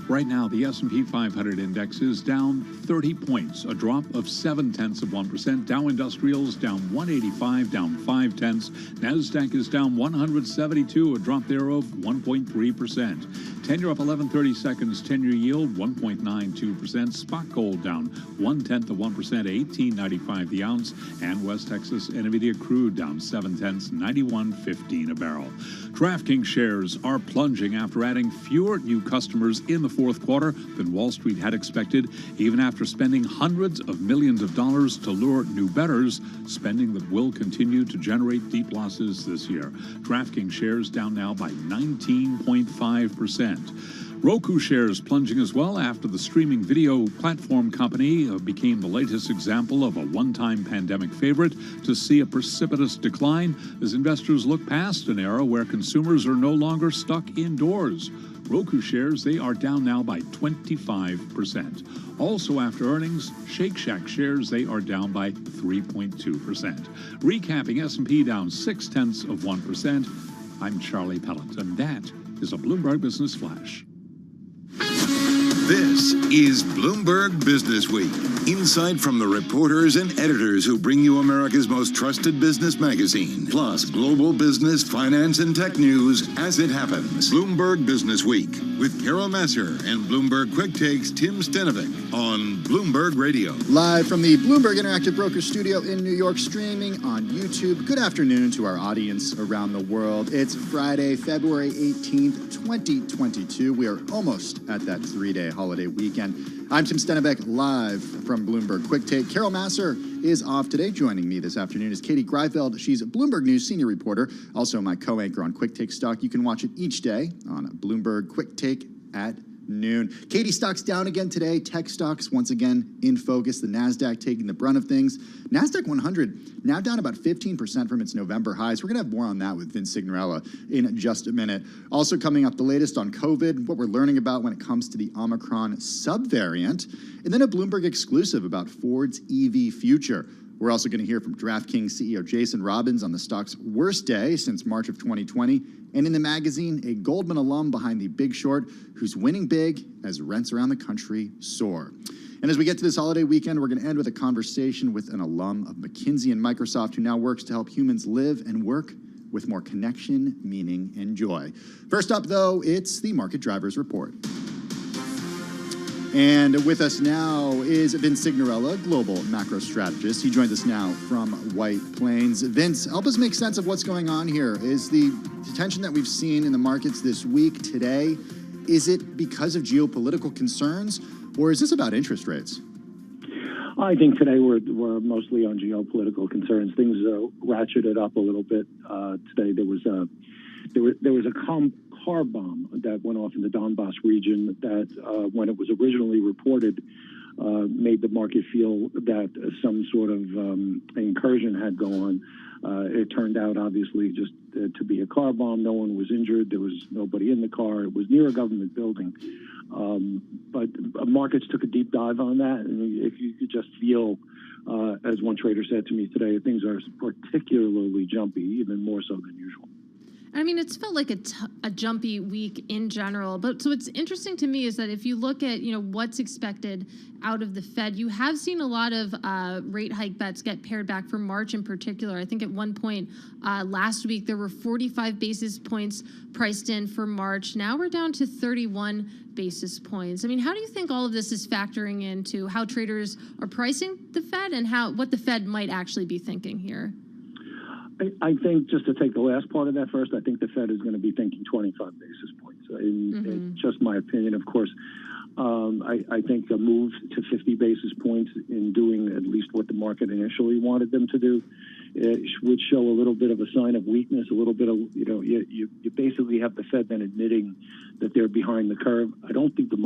[SPEAKER 25] Right now, the S&P 500 index is down 30 points, a drop of 0.7%. Dow Industrials down 185, down 0.5. NASDAQ is down 172, a drop there of 1.3%. 10-year up 11/30 seconds, 10-year yield 1.92%. Spot gold down 0.1%, 18.95 the ounce. And West Texas Intermediate crude down 0.7, 91.15 a barrel. DraftKings shares are plunging after adding fewer new customers in the fourth quarter than Wall Street had expected, even after spending hundreds of millions of dollars to lure new bettors, spending that will continue to generate deep losses this year. DraftKings shares down now by 19.5%. Roku shares plunging as well after the streaming video platform company became the latest example of a one-time pandemic favorite to see a precipitous decline as investors look past an era where consumers are no longer stuck indoors. Roku shares, they are down now by 25%. Also after earnings, Shake Shack shares, they are down by 3.2%. Recapping, S&P down 0.6%. I'm Charlie Pellet, and that is a Bloomberg Business Flash.
[SPEAKER 17] This is Bloomberg Business Week. Insight from the reporters and editors who bring you America's most trusted business magazine, plus global business, finance, and tech news as it happens. Bloomberg Business Week with Carol Masser and Bloomberg Quick Takes Tim Stenovic on Bloomberg Radio.
[SPEAKER 19] Live from the Bloomberg Interactive Broker Studio in New York, streaming on YouTube. Good afternoon to our audience around the world. It's Friday, February 18th, 2022. We are almost at that three-day holiday weekend. I'm Tim Stenovic, live from Bloomberg Quick Take. Carol Masser is off today. Joining me this afternoon is Katie Greifeld. She's a Bloomberg News senior reporter, also my co-anchor on Quick Take Stock. You can watch it each day on Bloomberg Quick Take at noon. Katie, stocks down again today. Tech stocks once again in focus. The NASDAQ taking the brunt of things. NASDAQ 100 now down about 15% from its November highs. We're going to have more on that with Vince Signorella in just a minute. Also coming up, the latest on COVID, what we're learning about when it comes to the Omicron subvariant, and then a Bloomberg exclusive about Ford's EV future. We're also going to hear from DraftKings CEO Jason Robbins on the stock's worst day since March of 2020. And in the magazine, a Goldman alum behind The Big Short who's winning big as rents around the country soar. And as we get to this holiday weekend, we're going to end with a conversation with an alum of McKinsey and Microsoft who now works to help humans live and work with more connection, meaning, and joy. First up, though, it's the Market Drivers Report. And with us now is Vince Signorella, global macro strategist. He joins us now from White Plains. Vince, help us make sense of what's going on here. Is the tension that we've seen in the markets this week, today, is it because of geopolitical concerns, or is this about interest rates?
[SPEAKER 20] I think today we're mostly on geopolitical concerns. Things ratcheted up a little bit today. There was a car bomb that went off in the Donbass region that, when it was originally reported, made the market feel that some sort of incursion had gone on. It turned out, obviously, just to be a car bomb. No one was injured. There was nobody in the car. It was near a government building. But markets took a deep dive on that, and if you could just feel, as one trader said to me today, things are particularly jumpy, even more so than usual.
[SPEAKER 5] I mean, it's felt like a jumpy week in general. But so what's interesting to me is that if you look at, what's expected out of the Fed, you have seen a lot of rate hike bets get pared back for March in particular. I think at one point last week, there were 45 basis points priced in for March. Now we're down to 31 basis points. I mean, how do you think all of this is factoring into how traders are pricing the Fed and what the Fed might actually be thinking here?
[SPEAKER 20] I think, just to take the last part of that first, I think the Fed is going to be thinking 25 basis points. In just my opinion, of course. I think a move to 50 basis points in doing at least what the market initially wanted them to do would show a little bit of a sign of weakness, a little bit of, you basically have the Fed then admitting that they're behind the curve. I don't think the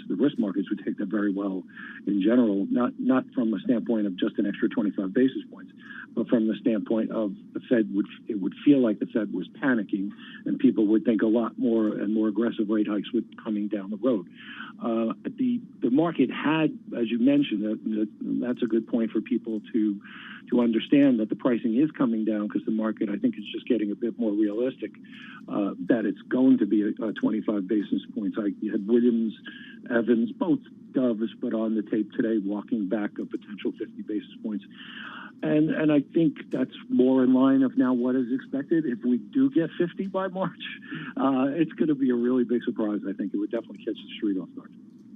[SPEAKER 20] risk markets would take that very well in general, not from a standpoint of just an extra 25 basis points, but from the standpoint of the Fed it would feel like the Fed was panicking and people would think a lot more and more aggressive rate hikes would coming down the road. The market had, as you mentioned, that's a good point for people to understand that the pricing is coming down because the market, I think, is just getting a bit more realistic that it's going to be a 25 basis points. You had Williams, Evans, both doves, but on the tape today, walking back a potential 50 basis points. And I think that's more in line of now what is expected. If we do get 50 by March, it's going to be a really big surprise. I think it would definitely catch the street off guard.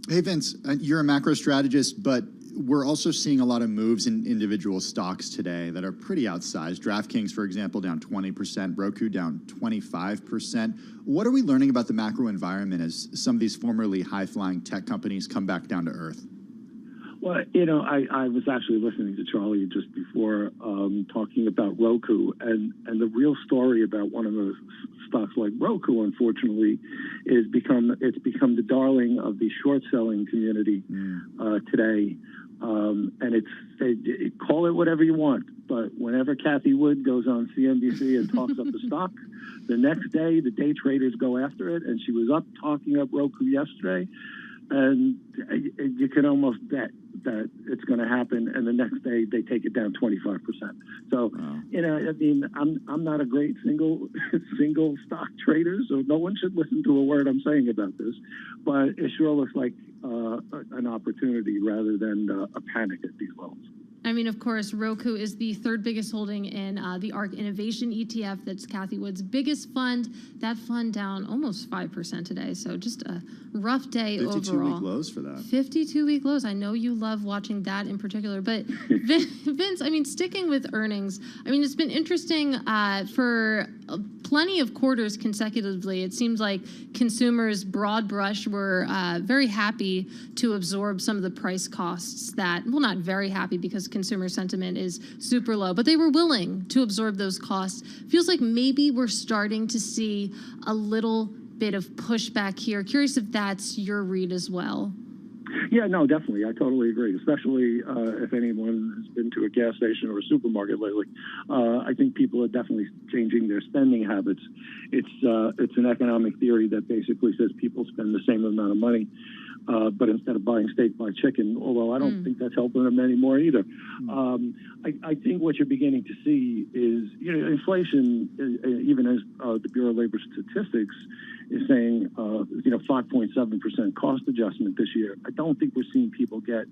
[SPEAKER 19] Hey, Vince, you're a macro strategist, but we're also seeing a lot of moves in individual stocks today that are pretty outsized. DraftKings, for example, down 20%, Roku down 25%. What are we learning about the macro environment as some of these formerly high-flying tech companies come back down to earth?
[SPEAKER 20] Well, I was actually listening to Charlie just before talking about Roku, and the real story about one of those stocks like Roku, unfortunately, it's become the darling of the short selling community today. And call it whatever you want, but whenever Kathy Wood goes on CNBC and talks up the stock, the next day the day traders go after it, and she was up talking up Roku yesterday. And you can almost bet that it's going to happen, and the next day they take it down 25%. So, I'm not a great single stock trader, so no one should listen to a word I'm saying about this. But it sure looks like an opportunity rather than a panic at these levels.
[SPEAKER 5] I mean, of course, Roku is the third biggest holding in the ARK Innovation ETF. That's Kathy Wood's biggest fund. That fund down almost 5% today. So just a rough day
[SPEAKER 19] 52
[SPEAKER 5] overall.
[SPEAKER 19] 52-week lows for that.
[SPEAKER 5] 52-week lows. I know you love watching that in particular. But Vince, I mean, sticking with earnings, I mean, it's been interesting for plenty of quarters consecutively. It seems like consumers, broad brush, were very happy to absorb some of the price costs that, well, not very happy because consumer sentiment is super low, but they were willing to absorb those costs. Feels like maybe we're starting to see a little bit of pushback here. Curious if that's your read as well.
[SPEAKER 20] Yeah, no, definitely. I totally agree, especially if anyone has been to a gas station or a supermarket lately. I think people are definitely changing their spending habits. It's an economic theory that basically says people spend the same amount of money, but instead of buying steak, buy chicken, although I don't think that's helping them anymore either. I think what you're beginning to see is, inflation, even as the Bureau of Labor Statistics is saying, 5.7% cost adjustment this year. I don't think we're seeing people get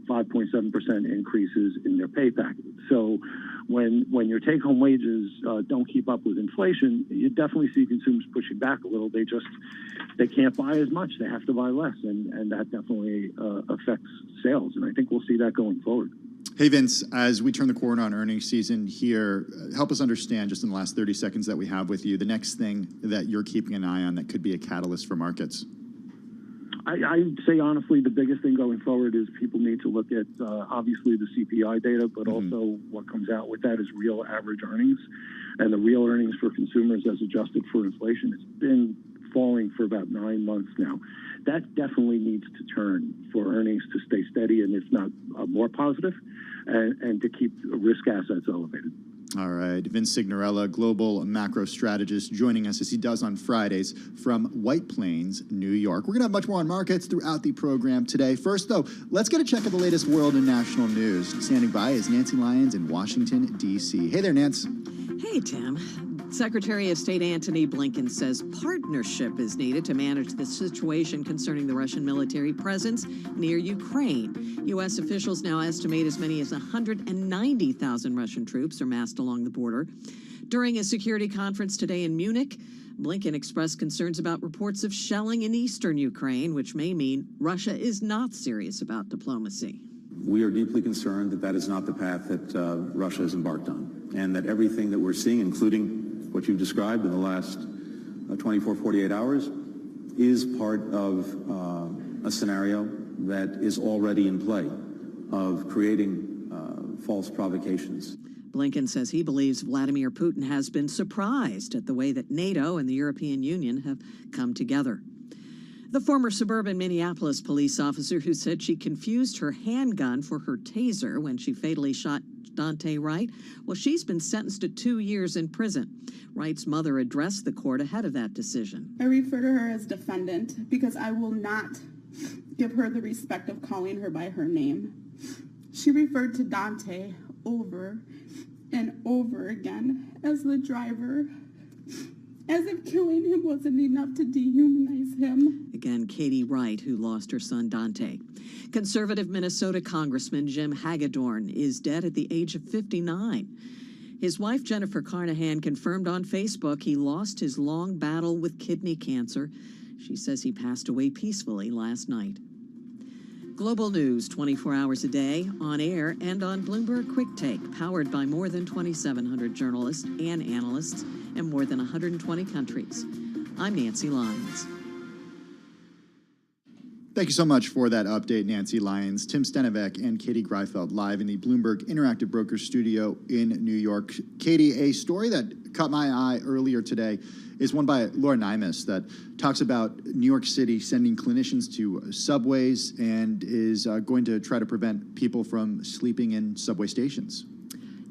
[SPEAKER 20] 5.7% increases in their pay package. So when your take-home wages don't keep up with inflation, you definitely see consumers pushing back a little. They can't buy as much. They have to buy less, and that definitely affects sales. And I think we'll see that going forward.
[SPEAKER 19] Hey, Vince, as we turn the corner on earnings season here, help us understand, just in the last 30 seconds that we have with you, the next thing that you're keeping an eye on that could be a catalyst for markets.
[SPEAKER 20] I'd say, honestly, the biggest thing going forward is people need to look at, obviously, the CPI data, but also what comes out with that is real average earnings. And the real earnings for consumers as adjusted for inflation, it's been falling for about 9 months now. That definitely needs to turn for earnings to stay steady and, if not, more positive, and to keep risk assets elevated.
[SPEAKER 19] All right. Vince Signorella, global macro strategist, joining us as he does on Fridays from White Plains, New York. We're going to have much more on markets throughout the program today. First, though, let's get a check of the latest world and national news. Standing by is Nancy Lyons in Washington, D.C. Hey there, Nance.
[SPEAKER 6] Hey, Tim. Secretary of State Antony Blinken says partnership is needed to manage the situation concerning the Russian military presence near Ukraine. U.S. officials now estimate as many as 190,000 Russian troops are massed along the border. During a security conference today in Munich, Blinken expressed concerns about reports of shelling in eastern Ukraine, which may mean Russia is not serious about diplomacy.
[SPEAKER 8] We are deeply concerned that that is not the path that Russia has embarked on, and that everything that we're seeing, including what you've described in the last 24, 48 hours, is part of a scenario that is already in play of creating false provocations.
[SPEAKER 6] Blinken says he believes Vladimir Putin has been surprised at the way that NATO and the European Union have come together. The former suburban Minneapolis police officer who said she confused her handgun for her taser when she fatally shot Dante Wright, well, she's been sentenced to 2 years in prison. Wright's mother addressed the court ahead of that decision.
[SPEAKER 21] I refer to her as defendant because I will not give her the respect of calling her by her name. She referred to Dante over and over again as the driver, as if killing him wasn't enough to dehumanize him.
[SPEAKER 6] Again, Katie Wright, who lost her son Dante. Conservative Minnesota Congressman Jim Hagedorn is dead at the age of 59. His wife, Jennifer Carnahan, confirmed on Facebook he lost his long battle with kidney cancer. She says he passed away peacefully last night. Global news 24 hours a day, on air and on Bloomberg Quick Take, powered by more than 2,700 journalists and analysts in more than 120 countries. I'm Nancy Lyons.
[SPEAKER 19] Thank you so much for that update, Nancy Lyons. Tim Stenevec and Katie Greifeld live in the Bloomberg Interactive Brokers studio in New York. Katie, a story that caught my eye earlier today is one by Laura Nymus that talks about New York City sending clinicians to subways and is going to try to prevent people from sleeping in subway stations.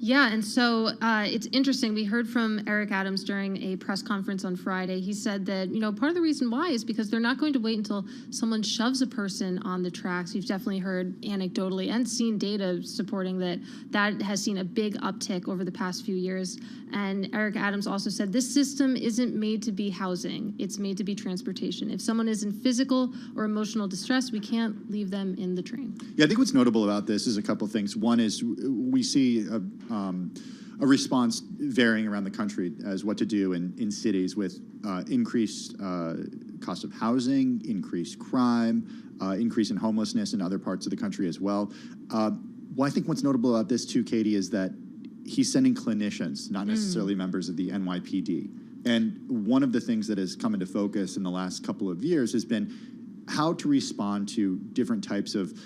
[SPEAKER 5] Yeah, and so it's interesting. We heard from Eric Adams during a press conference on Friday. He said that, part of the reason why is because they're not going to wait until someone shoves a person on the tracks. We've definitely heard anecdotally and seen data supporting that has seen a big uptick over the past few years. And Eric Adams also said this system isn't made to be housing. It's made to be transportation. If someone is in physical or emotional distress, we can't leave them in the train.
[SPEAKER 19] Yeah, I think what's notable about this is a couple of things. One is we see a response varying around the country as what to do in cities with increased cost of housing, increased crime, increase in homelessness in other parts of the country as well. Well, I think what's notable about this too, Katie, is that he's sending clinicians, not necessarily members of the NYPD. And one of the things that has come into focus in the last couple of years has been how to respond to different types of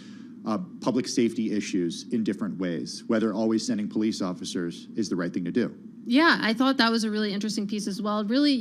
[SPEAKER 19] public safety issues in different ways, whether always sending police officers is the right thing to do.
[SPEAKER 5] Yeah, I thought that was a really interesting piece as well. It really,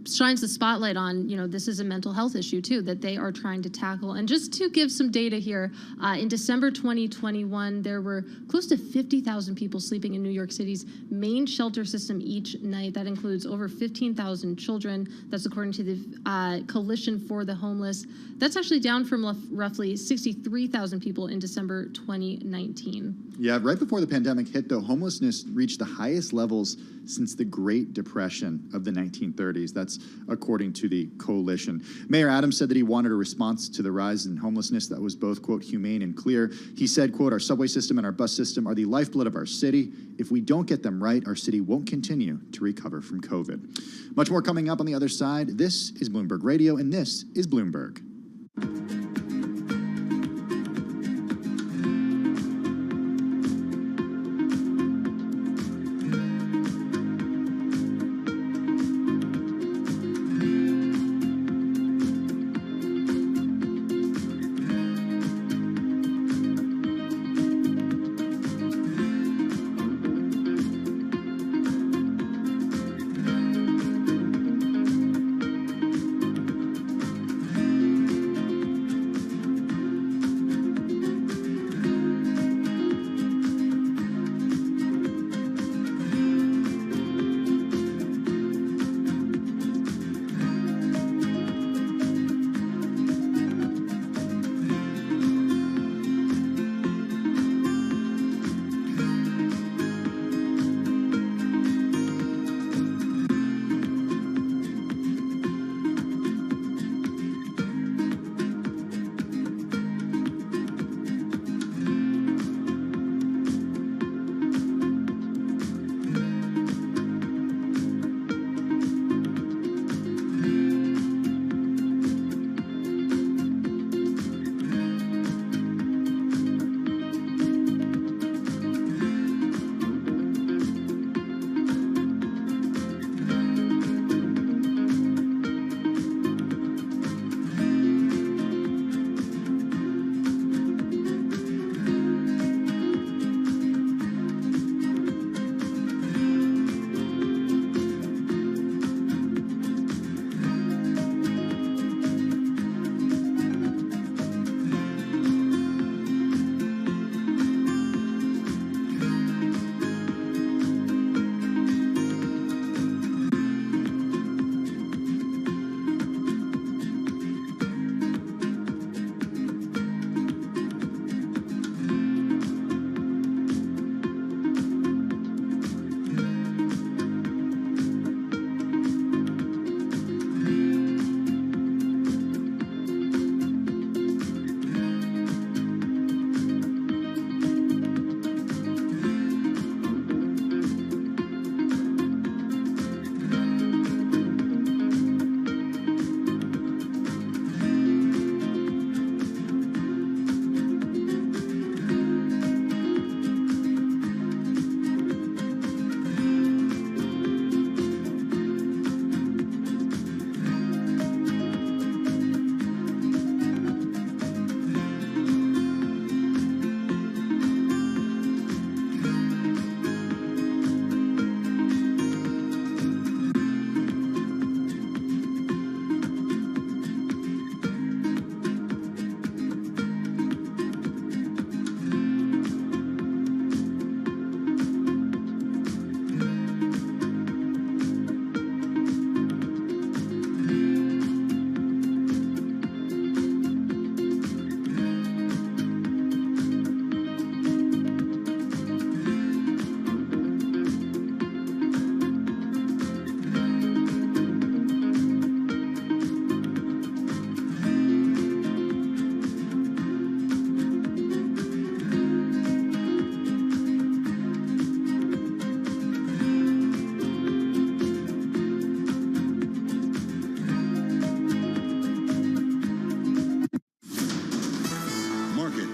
[SPEAKER 5] shines the spotlight on, this is a mental health issue too that they are trying to tackle. And just to give some data here, in December 2021, there were close to 50,000 people sleeping in New York City's main shelter system each night. That includes over 15,000 children. That's according to the Coalition for the Homeless. That's actually down from roughly 63,000 people in December 2019.
[SPEAKER 19] Yeah, right before the pandemic hit, though, homelessness reached the highest levels since the Great Depression of the 1930s. That's according to the coalition. Mayor Adams said that he wanted a response to the rise in homelessness that was both, quote, humane and clear. He said, quote, our subway system and our bus system are the lifeblood of our city. If we don't get them right, our city won't continue to recover from COVID. Much more coming up on the other side. This is Bloomberg Radio, and this is Bloomberg.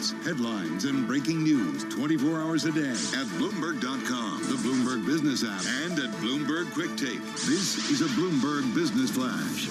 [SPEAKER 17] events, headlines, and breaking news 24 hours a day at Bloomberg.com, the Bloomberg Business app, and at Bloomberg Quick Take. This is a Bloomberg Business Flash.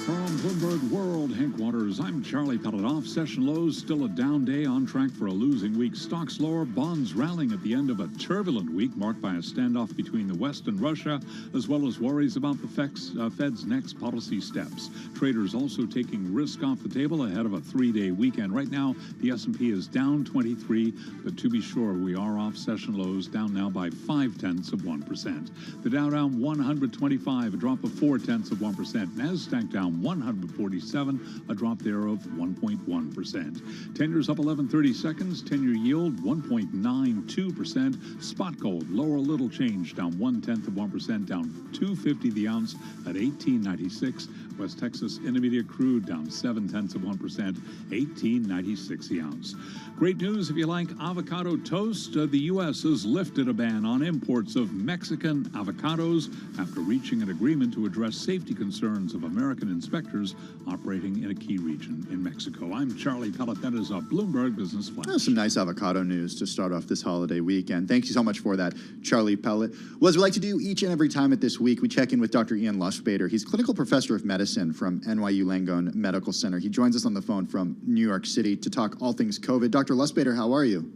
[SPEAKER 25] From Bloomberg World Headquarters, I'm Charlie Pelletoff. Session lows, still a down day, on track for a losing week. Stocks lower, bonds rallying at the end of a turbulent week marked by a standoff between the West and Russia, as well as worries about the Fed's next policy steps. Traders also taking risk off the table ahead of a three-day weekend. Right now, the S&P is down 23, but to be sure, we are off session lows, down now by 0.5%. The Dow down 125, a drop of 0.4%. NASDAQ down 147, a drop there of 1.1%. 10 years up 11/30 seconds, 10-year yield 1.92%. Spot gold lower a little change, down 0.1%, down $2.50 the ounce at $18.96. West Texas Intermediate crude down 0.7%, $18.96 the ounce. Great news if you like avocado toast. The U.S. has lifted a ban on imports of Mexican avocados after reaching an agreement to address safety concerns of American inspectors operating in a key region in Mexico. I'm Charlie Pellet. That is a Bloomberg Business Flash.
[SPEAKER 19] Some nice avocado news to start off this holiday weekend. Thank you so much for that, Charlie Pellet. Well, as we like to do each and every time at this week, we check in with Dr. Ian Lushbader. He's clinical professor of medicine from NYU Langone Medical Center. He joins us on the phone from New York City to talk all things COVID. Dr. Lushbader, how are you?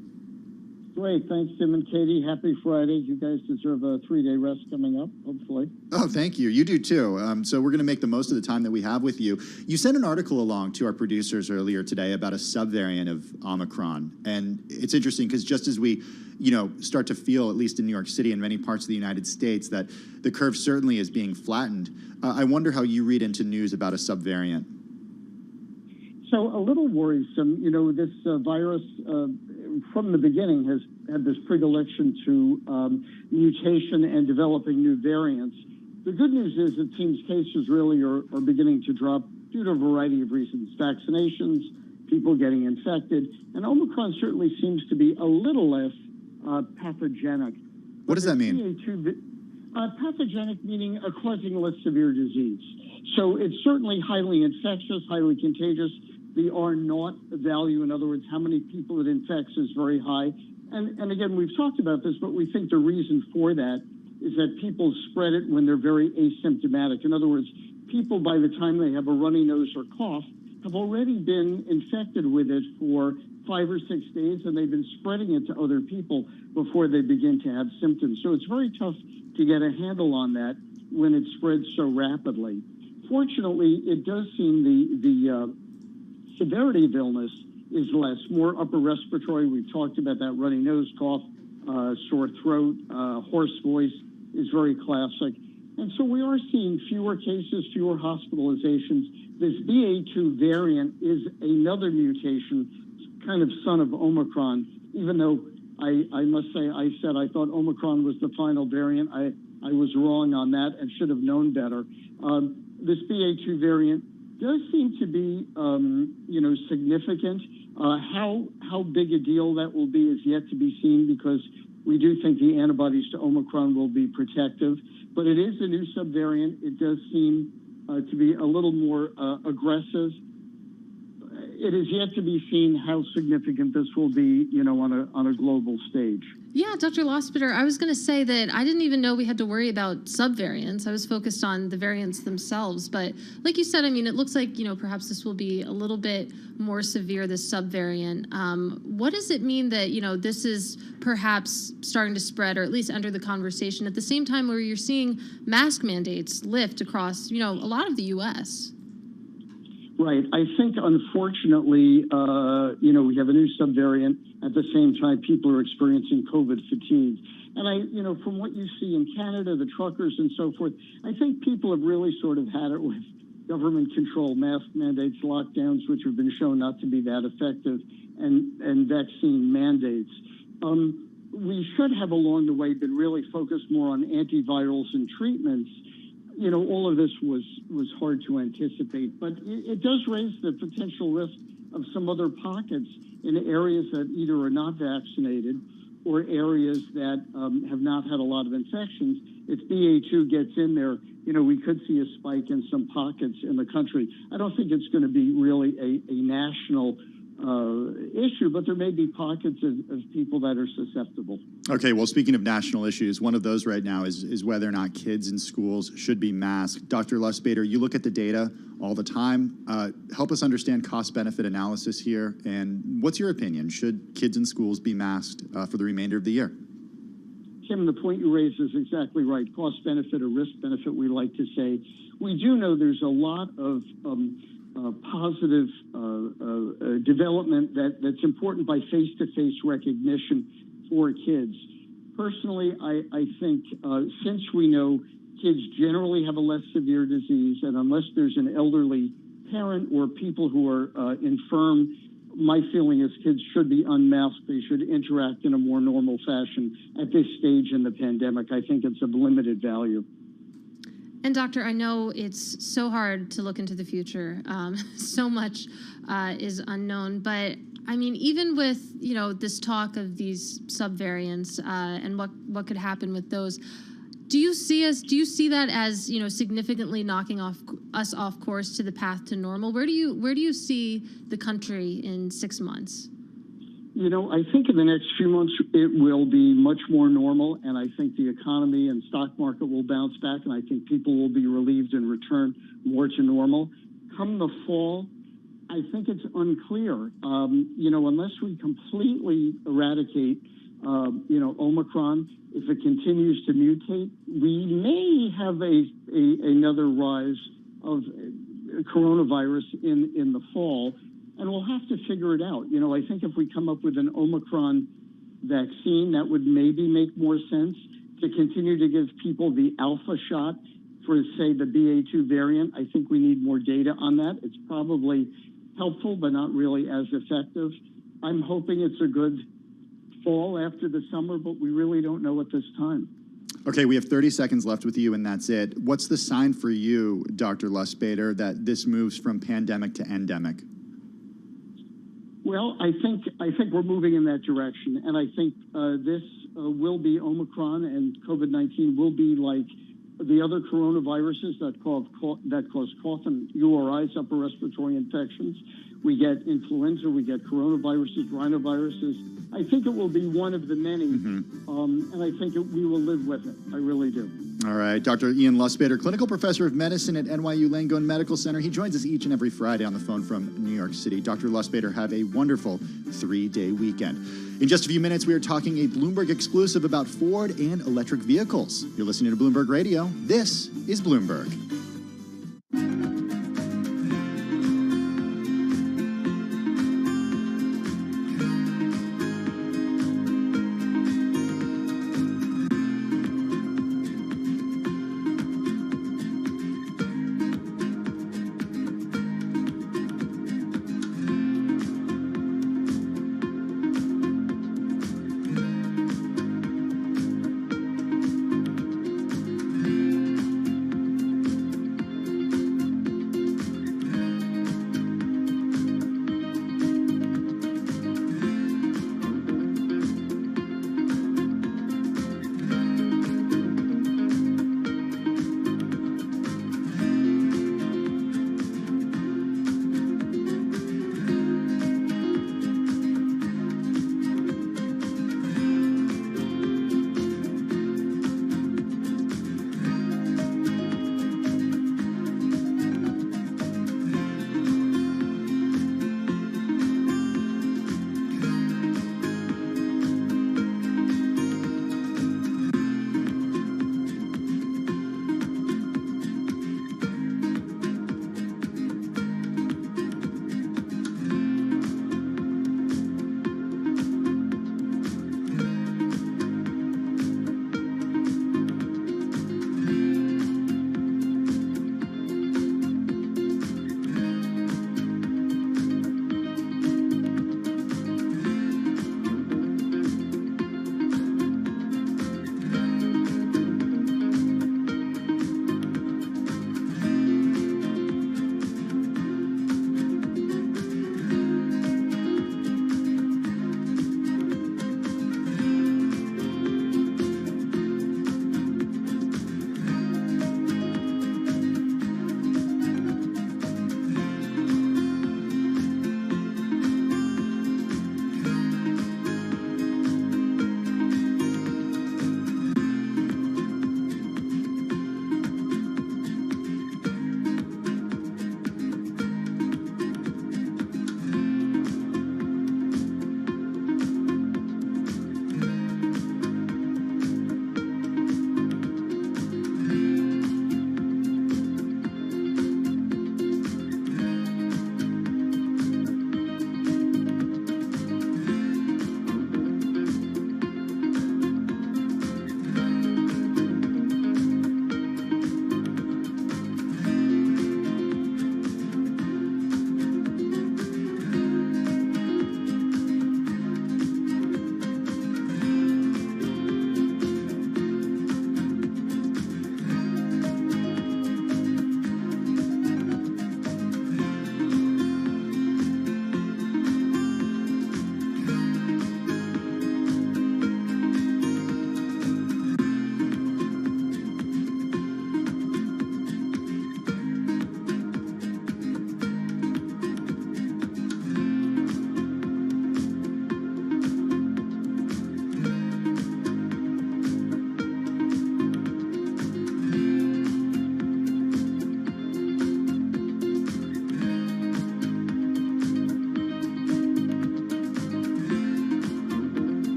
[SPEAKER 2] Great. Thanks, Tim and Katie. Happy Friday. You guys deserve a three-day rest coming up, hopefully.
[SPEAKER 19] Oh, thank you. You do too. So we're going to make the most of the time that we have with you. You sent an article along to our producers earlier today about a subvariant of Omicron. And it's interesting because just as we start to feel, at least in New York City and many parts of the United States, that the curve certainly is being flattened, I wonder how you read into news about a subvariant.
[SPEAKER 2] So a little worrisome. This virus from the beginning has had this predilection to mutation and developing new variants. The good news is it seems cases really are beginning to drop due to a variety of reasons. Vaccinations, people getting infected, and Omicron certainly seems to be a little less pathogenic.
[SPEAKER 19] What does that mean?
[SPEAKER 2] Pathogenic meaning causing less severe disease. So it's certainly highly infectious, highly contagious. The R naught value, in other words, how many people it infects, is very high. And again, we've talked about this, but we think the reason for that is that people spread it when they're very asymptomatic. In other words, people, by the time they have a runny nose or cough, have already been infected with it for 5 or 6 days, and they've been spreading it to other people before they begin to have symptoms. So it's very tough to get a handle on that when it spreads so rapidly. Fortunately, it does seem the severity of illness is less, more upper respiratory. We've talked about that runny nose, cough, sore throat, hoarse voice is very classic. And so we are seeing fewer cases, fewer hospitalizations. This BA2 variant is another mutation, kind of son of Omicron, even though I must say I said I thought Omicron was the final variant. I was wrong on that and should have known better. This BA2 variant does seem to be, significant. How big a deal that will be is yet to be seen, because we do think the antibodies to Omicron will be protective. But it is a new subvariant. It does seem to be a little more aggressive. It is yet to be seen how significant this will be, on a global stage.
[SPEAKER 5] Yeah, Dr. Lushbader, I was going to say that I didn't even know we had to worry about subvariants. I was focused on the variants themselves. But like you said, it looks like, perhaps this will be a little bit more severe, this subvariant. What does it mean that, this is perhaps starting to spread, or at least enter the conversation at the same time where you're seeing mask mandates lift across, a lot of the U.S.?
[SPEAKER 2] Right. I think, unfortunately, we have a new subvariant. At the same time, people are experiencing COVID fatigue. And from what you see in Canada, the truckers and so forth, I think people have really sort of had it with government control, mask mandates, lockdowns, which have been shown not to be that effective, and vaccine mandates. We should have along the way been really focused more on antivirals and treatments. All of this was hard to anticipate, but it does raise the potential risk of some other pockets in areas that either are not vaccinated or areas that have not had a lot of infections. if BA2 gets in there, we could see a spike in some pockets in the country. I don't think it's going to be really a national issue, but there may be pockets of people that are susceptible.
[SPEAKER 19] Okay, well, speaking of national issues, one of those right now is whether or not kids in schools should be masked. Dr. Lustbader, you look at the data all the time. Help us understand cost-benefit analysis here, and what's your opinion? Should kids in schools be masked for the remainder of the year?
[SPEAKER 2] Tim, the point you raised is exactly right. Cost-benefit or risk-benefit, we like to say. We do know there's a lot of positive development that's important by face-to-face recognition for kids. Personally, I think since we know kids generally have a less severe disease, and unless there's an elderly parent or people who are infirm, my feeling is kids should be unmasked. They should interact in a more normal fashion at this stage in the pandemic. I think it's of limited value.
[SPEAKER 5] And Doctor, I know it's so hard to look into the future. So much is unknown, but I mean, even with this talk of these subvariants and what could happen with those, do you see that as significantly knocking us off course to the path to normal? Where do you see the country in 6 months?
[SPEAKER 2] I think in the next few months it will be much more normal, and I think the economy and stock market will bounce back, and I think people will be relieved and return more to normal. Come the fall, I think it's unclear. Unless we completely eradicate, Omicron, if it continues to mutate, we may have another rise of coronavirus in the fall. And we'll have to figure it out. I think if we come up with an Omicron vaccine, that would maybe make more sense. To continue to give people the alpha shot for, say, the BA2 variant, I think we need more data on that. It's probably helpful, but not really as effective. I'm hoping it's a good fall after the summer, but we really don't know at this time.
[SPEAKER 19] Okay, we have 30 seconds left with you, and that's it. What's the sign for you, Dr. Lustbader, that this moves from pandemic to endemic?
[SPEAKER 2] Well, I think we're moving in that direction, and I think this will be Omicron, and COVID-19 will be like the other coronaviruses that cause cough and URIs, upper respiratory infections. We get influenza, we get coronaviruses, rhinoviruses. I think it will be one of the many, and I think we will live with it. I really do.
[SPEAKER 19] All right. Dr. Ian Lustbader, clinical professor of medicine at NYU Langone Medical Center. He joins us each and every Friday on the phone from New York City. Dr. Lustbader, have a wonderful 3-day weekend. In just a few minutes, we are talking a Bloomberg exclusive about Ford and electric vehicles. You're listening to Bloomberg Radio. This is Bloomberg.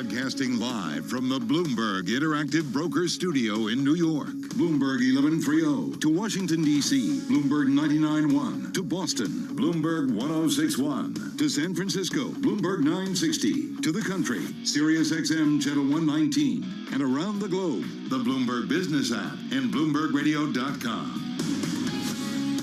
[SPEAKER 17] Broadcasting live from the Bloomberg Interactive Broker Studio in New York. Bloomberg 1130 to Washington, D.C. Bloomberg 99.1 to Boston. Bloomberg 106.1 to San Francisco. Bloomberg 960 to the country. Sirius XM Channel 119. And around the globe, the Bloomberg Business app and BloombergRadio.com.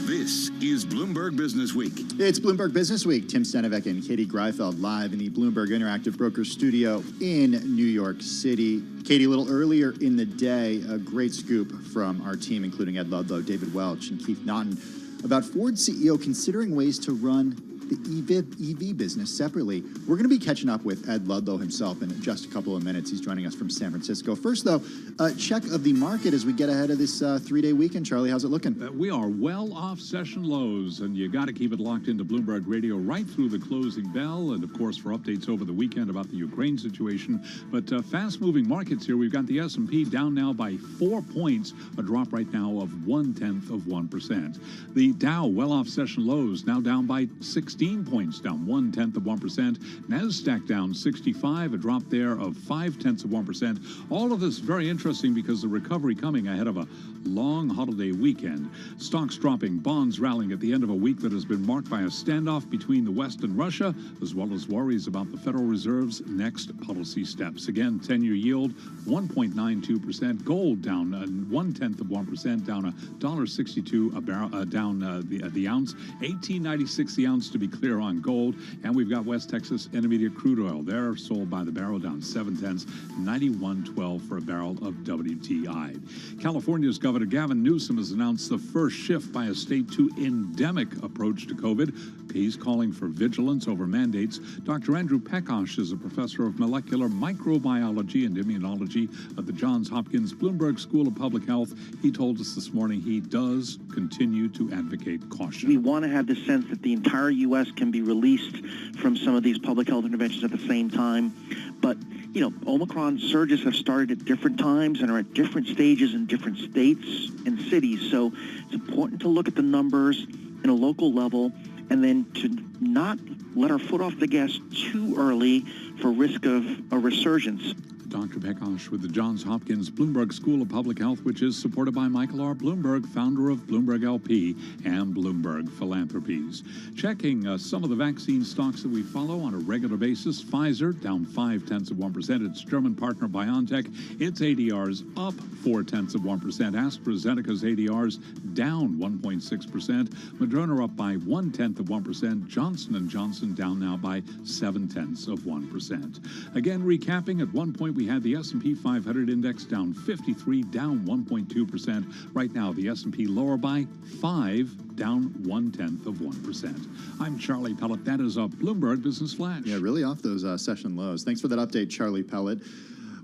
[SPEAKER 17] This is Bloomberg Business Week.
[SPEAKER 19] It's Bloomberg Business Week. Tim Stenevec and Katie Greifeld live in the Bloomberg Interactive Broker Studio in New York City. Katie, a little earlier in the day, a great scoop from our team, including Ed Ludlow, David Welch, and Keith Naughton, about Ford CEO considering ways to run the EV business separately. We're going to be catching up with Ed Ludlow himself in just a couple of minutes. He's joining us from San Francisco. First, though, a check of the market as we get ahead of this three-day weekend. Charlie, how's it looking?
[SPEAKER 25] We are well off session lows, and you got to keep it locked into Bloomberg Radio right through the closing bell, and of course for updates over the weekend about the Ukraine situation. But fast-moving markets here. We've got the S&P down now by 4 points, a drop right now of 0.1%. The Dow well off session lows, now down by 16 points, down 0.1%. NASDAQ down 65, a drop there of 0.5%. All of this very interesting because the recovery coming ahead of a long holiday weekend. Stocks dropping, bonds rallying at the end of a week that has been marked by a standoff between the West and Russia, as well as worries about the Federal Reserve's next policy steps. Again, 10-year yield 1.92%. Gold down 0.1%, down $1.62 a barrel, down the ounce. 18.96 the ounce to be clear on gold. And we've got West Texas Intermediate crude oil. They're sold by the barrel down 0.7, 91.12 for a barrel of WTI. California's Governor Gavin Newsom has announced the first shift by a state to endemic approach to COVID. He's calling for vigilance over mandates. Dr. Andrew Pekosh is a professor of molecular microbiology and immunology at the Johns Hopkins Bloomberg School of Public Health. He told us this morning he does continue to advocate caution.
[SPEAKER 1] We want to have the sense that the entire U.S. can be released from some of these public health interventions at the same time. But, you know, Omicron surges have started at different times and are at different stages in different states and cities. So it's important to look at the numbers in a local level and then to not let our foot off the gas too early for risk of a resurgence.
[SPEAKER 25] Dr. Pekosh with the Johns Hopkins Bloomberg School of Public Health, which is supported by Michael R. Bloomberg, founder of Bloomberg LP and Bloomberg Philanthropies. Checking some of the vaccine stocks that we follow on a regular basis. Pfizer down 0.5%. Its German partner BioNTech, its ADRs up 0.4%. AstraZeneca's ADRs down 1.6%. Moderna up by 0.1%. Johnson & Johnson down now by 0.7%. Again, recapping, at one point we had the S&P 500 index down 53, down 1.2%. Right now, the S&P lower by 5, down 0.1%. I'm Charlie Pellet. That is a Bloomberg Business Flash.
[SPEAKER 19] Yeah, really off those session lows. Thanks for that update, Charlie Pellet.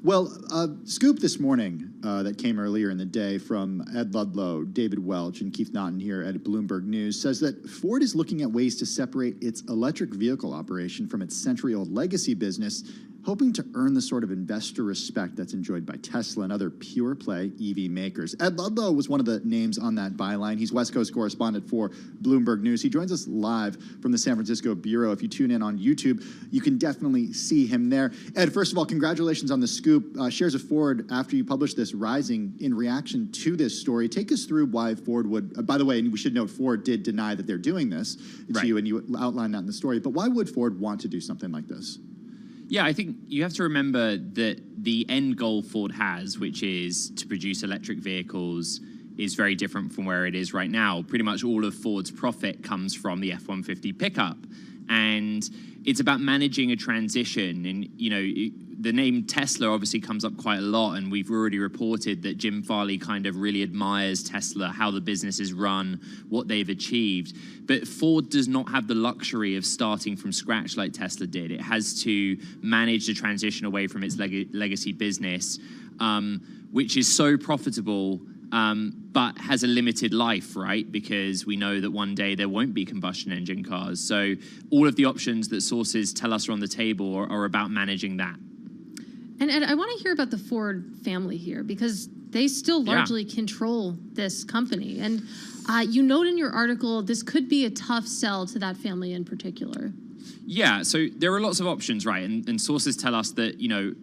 [SPEAKER 19] Well, scoop this morning that came earlier in the day from Ed Ludlow, David Welch, and Keith Naughton here at Bloomberg News says that Ford is looking at ways to separate its electric vehicle operation from its century-old legacy business, hoping to earn the sort of investor respect that's enjoyed by Tesla and other pure-play EV makers. Ed Ludlow was one of the names on that byline. He's West Coast correspondent for Bloomberg News. He joins us live from the San Francisco Bureau. If you tune in on YouTube, you can definitely see him there. Ed, first of all, congratulations on the scoop. Shares of Ford, after you published this, rising in reaction to this story. Take us through why Ford would, by the way, and we should note Ford did deny that they're doing this to you, and you outlined that in the story. But why would Ford want to do something like this?
[SPEAKER 3] Yeah, I think you have to remember that the end goal Ford has, which is to produce electric vehicles, is very different from where it is right now. Pretty much all of Ford's profit comes from the F-150 pickup. And it's about managing a transition. And, you know, the name Tesla obviously comes up quite a lot, and we've already reported that Jim Farley kind of really admires Tesla, how the business is run, what they've achieved. But Ford does not have the luxury of starting from scratch like Tesla did. It has to manage the transition away from its legacy business, which is so profitable, but has a limited life, right? Because we know that one day there won't be combustion engine cars. So all of the options that sources tell us are on the table are about managing that.
[SPEAKER 5] And Ed, I want to hear about the Ford family here, because they still largely control this company. And you note in your article, this could be a tough sell to that family in particular.
[SPEAKER 3] Yeah, so there are lots of options, right? And sources tell us that,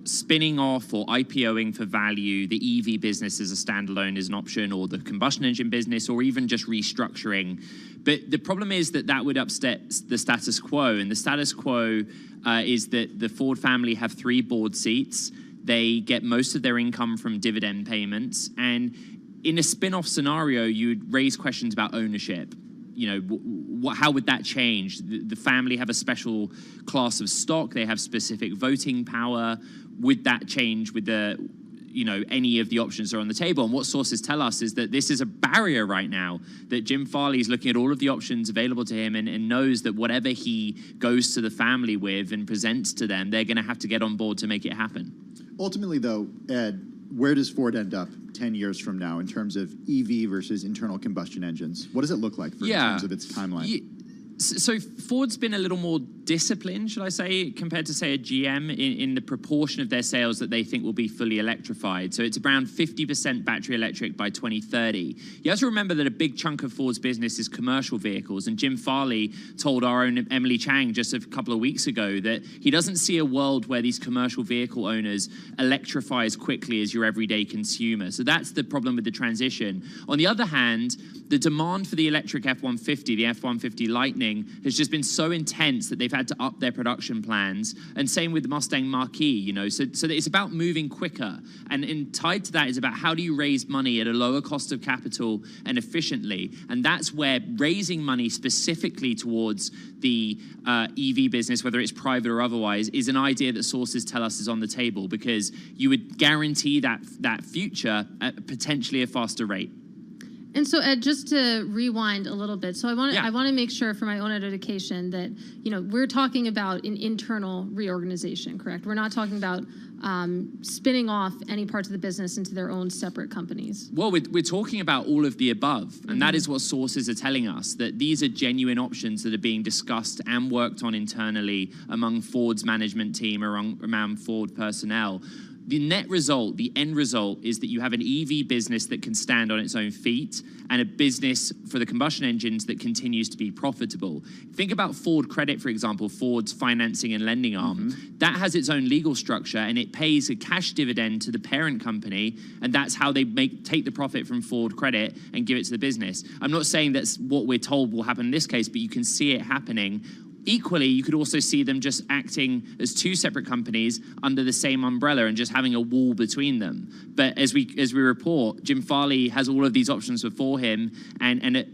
[SPEAKER 3] spinning off or IPOing for value, the EV business as a standalone is an option, or the combustion engine business, or even just restructuring. But the problem is that would upset the status quo. And the status quo is that the Ford family have 3 board seats. They get most of their income from dividend payments. And in a spin-off scenario, you'd raise questions about ownership. How would that change? The family have a special class of stock. They have specific voting power. Would that change with any of the options that are on the table? And what sources tell us is that this is a barrier right now, that Jim Farley is looking at all of the options available to him and knows that whatever he goes to the family with and presents to them, they're going to have to get on board to make it happen.
[SPEAKER 19] Ultimately, though, Ed, where does Ford end up 10 years from now in terms of EV versus internal combustion engines? What does it look like in terms of its timeline?
[SPEAKER 3] So Ford's been a little more disciplined, should I say, compared to, say, a GM in the proportion of their sales that they think will be fully electrified. So it's around 50% battery electric by 2030. You have to remember that a big chunk of Ford's business is commercial vehicles. And Jim Farley told our own Emily Chang just a couple of weeks ago that he doesn't see a world where these commercial vehicle owners electrify as quickly as your everyday consumer. So that's the problem with the transition. On the other hand, the demand for the electric F-150, the F-150 Lightning, has just been so intense that they've had to up their production plans. And same with the Mustang Mach-E, so that it's about moving quicker. And tied to that is about how do you raise money at a lower cost of capital and efficiently. And that's where raising money specifically towards the EV business, whether it's private or otherwise, is an idea that sources tell us is on the table, because you would guarantee that future at potentially a faster rate.
[SPEAKER 5] And so, Ed, just to rewind a little bit, so I want to make sure for my own edification that we're talking about an internal reorganization, correct? We're not talking about spinning off any parts of the business into their own separate companies.
[SPEAKER 3] Well, we're talking about all of the above, and that is what sources are telling us, that these are genuine options that are being discussed and worked on internally among Ford's management team, around Ford personnel. The net result, the end result, is that you have an EV business that can stand on its own feet and a business for the combustion engines that continues to be profitable. Think about Ford Credit, for example, Ford's financing and lending arm. That has its own legal structure, and it pays a cash dividend to the parent company, and that's how they take the profit from Ford Credit and give it to the business. I'm not saying that's what we're told will happen in this case, but you can see it happening. Equally, you could also see them just acting as 2 separate companies under the same umbrella and just having a wall between them. But as we report, Jim Farley has all of these options before him, and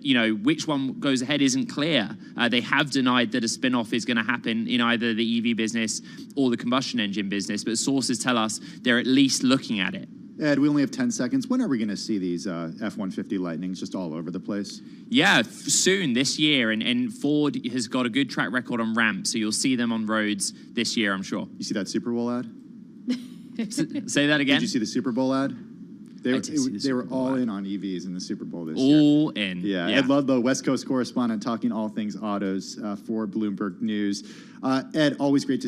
[SPEAKER 3] which one goes ahead isn't clear. They have denied that a spin-off is going to happen in either the EV business or the combustion engine business, but sources tell us they're at least looking at it.
[SPEAKER 19] Ed, we only have 10 seconds. When are we going to see these F-150 Lightnings just all over the place?
[SPEAKER 3] Yeah, soon, this year. And Ford has got a good track record on ramps, so you'll see them on roads this year, I'm sure.
[SPEAKER 19] You see that Super Bowl ad?
[SPEAKER 3] Say that again?
[SPEAKER 19] Did you see the Super Bowl ad? They were all in on EVs in the Super Bowl this year.
[SPEAKER 3] All in.
[SPEAKER 19] Yeah. Ed Ludlow, West Coast correspondent, talking all things autos for Bloomberg News. Ed, always great to see you.